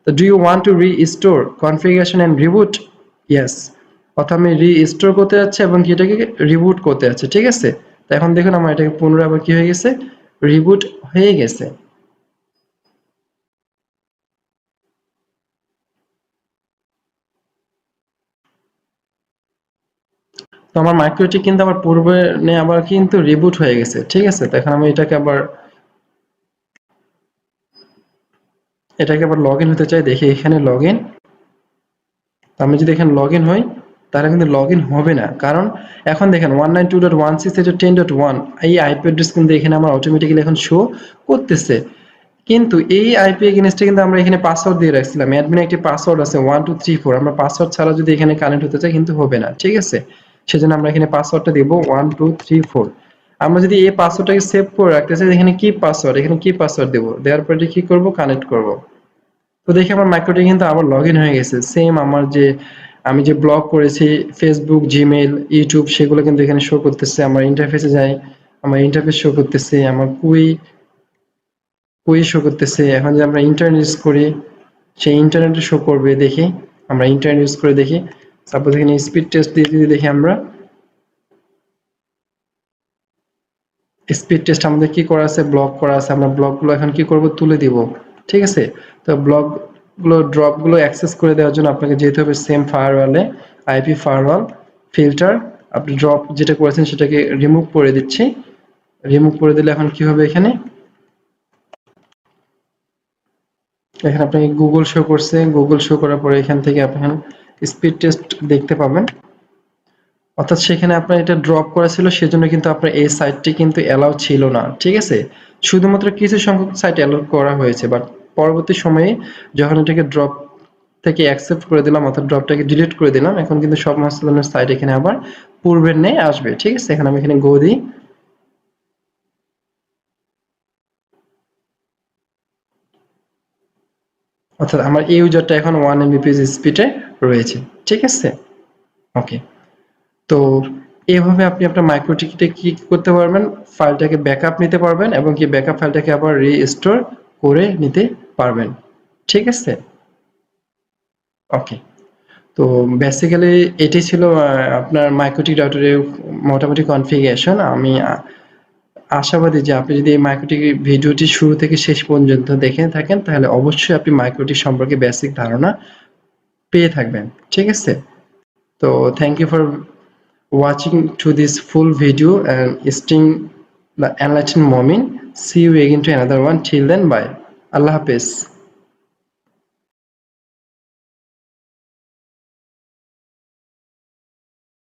তো do you want to restore configuration and reboot? Yes, অর্থাৎ আমি রিস্টোর করতে যাচ্ছি এবং এটাকে রিবুট করতে যাচ্ছি। ঠিক আছে, তো এখন দেখুন আমার এটাকে পুনরায় আবার কি হয়ে গেছে, রিবুট হয়ে গেছে। তো আমার মাইক্রোটি কিন্তু আমার পূর্বে আবার কিন্তু রিবুট হয়ে গেছে। ঠিক আছে, তো এখন আমি এটাকে আবার লগ ইন হতে চাই। দেখি এখানে লগ ইন, আমি যদি এখানে লগ ইন হই, তাহলে কিন্তু লগ ইন হবে না। কারণ এখন দেখেন 192.168.10.1 এই আইপি অ্যাড্রেস কিন্তু এখানে আমার অটোমেটিক্যালি এখন শো করতেছে। কিন্তু এই আইপি এগেইনস্টে কিন্তু আমরা এখানে পাসওয়ার্ড দিয়ে রাখছিলাম, অ্যাডমিন একটি পাসওয়ার্ড আছে 1234। আমরা পাসওয়ার্ড ছাড়া যদি এখানে কানেক্ট হতে চাই কিন্তু হবে না। ঠিক আছে, সেজন্য আমরা এখানে পাসওয়ার্ডটা দেব 1234। আমরা যদি এই পাসওয়ার্ডটাকে সেভ করে রাখতে চাই, এখানে কি পাসওয়ার্ড, এখানে কি পাসওয়ার্ড দেব, দেওয়ার পরে কি করব, কানেক্ট করব। তো দেখি আমার মাইক্রোটি কিন্তু আবার লগ ইন হয়ে গেছে। সেম আমার যে আমি যে ব্লগ করেছি ফেসবুক, জিমেইল, ইউটিউব, সেগুলো কিন্তু এখানে শো করতেছে। আমার ইন্টারফেসে যাই, আমার ইন্টারফেস শো করতেছে, আমার কুই শো করতেছে। এখন যদি আমরা ইন্টারনেট ইউজ করি, সেই ইন্টারনেটে শো করবে। দেখি আমরা ইন্টারনেট ইউজ করে দেখি, সাপোজ এখানে স্পিড টেস্ট দিয়ে যদি দেখি, আমরা স্পিড টেস্ট আমাদের কি করা আছে, ব্লক করা আছে। আমরা ব্লকগুলো এখন কি করব, তুলে দিব। ঠিক আছে, তো ব্লকগুলো ড্রপগুলো অ্যাক্সেস করে দেওয়ার জন্য আপনাকে যেতে হবে সেম ফায়ারওয়ালে, আইপি ফায়ারওয়াল ফিল্টার। আপনি ড্রপ যেটা করেছেন সেটাকে রিমুভ করে দিচ্ছি। রিমুভ করে দিলে এখন কি হবে, এখানে এখানে আপনাকে গুগল শো করছে। গুগল শো করার পরে এখান থেকে আপনি স্পিড টেস্ট দেখতে পাবেন। অর্থাৎ সেখানে আপনার এটা ড্রপ করা ছিল, সেজন্য কিন্তু আপনার এই সাইটটি কিন্তু অ্যালাউ ছিল না। ঠিক আছে, শুধুমাত্র কিছু সংখ্যক সাইট অ্যালাউ করা হয়েছে, বাট পরবর্তী সময়ে যখন এটাকে ড্রপ থেকে অ্যাকসেপ্ট করে দিলাম, অর্থাৎ ড্রপটাকে ডিলিট করে দিলাম, এখন কিন্তু সমস্ত ধরনের সাইট এখানে আবার পূর্বের ন্যায় আসবে। ঠিক আছে, এখন আমি এখানে গো দিই। অর্থাৎ আমার এই ইউজারটা এখন 1 Mbps স্পিডে রয়েছে। ঠিক আছে, ওকে। তো এভাবে আপনি আপনার মাইক্রো টিকেটে কি করতে পারবেন, ফাইলটাকে ব্যাকআপ নিতে পারবেন এবং কি ব্যাকআপ ফাইলটাকে আবার রিস্টোর করে নিতে পারবেন। ঠিক আছে, ওকে। তো বেসিক্যালি এটি ছিল আপনার মাইক্রোটিক রাউটারের মোটামুটি কনফিগারেশন। আমি আশাবাদী যে আপনি যদি এই মাইক্রোটিক ভিডিওটি শুরু থেকে শেষ পর্যন্ত দেখে থাকেন, তাহলে অবশ্যই আপনি মাইক্রোটিক সম্পর্কে বেসিক ধারণা পেয়ে থাকবেন। ঠিক আছে, তো thank you for watching to this full video and staying the enlightened moment. See you again to another one. Till then, bye. Allah Hafiz.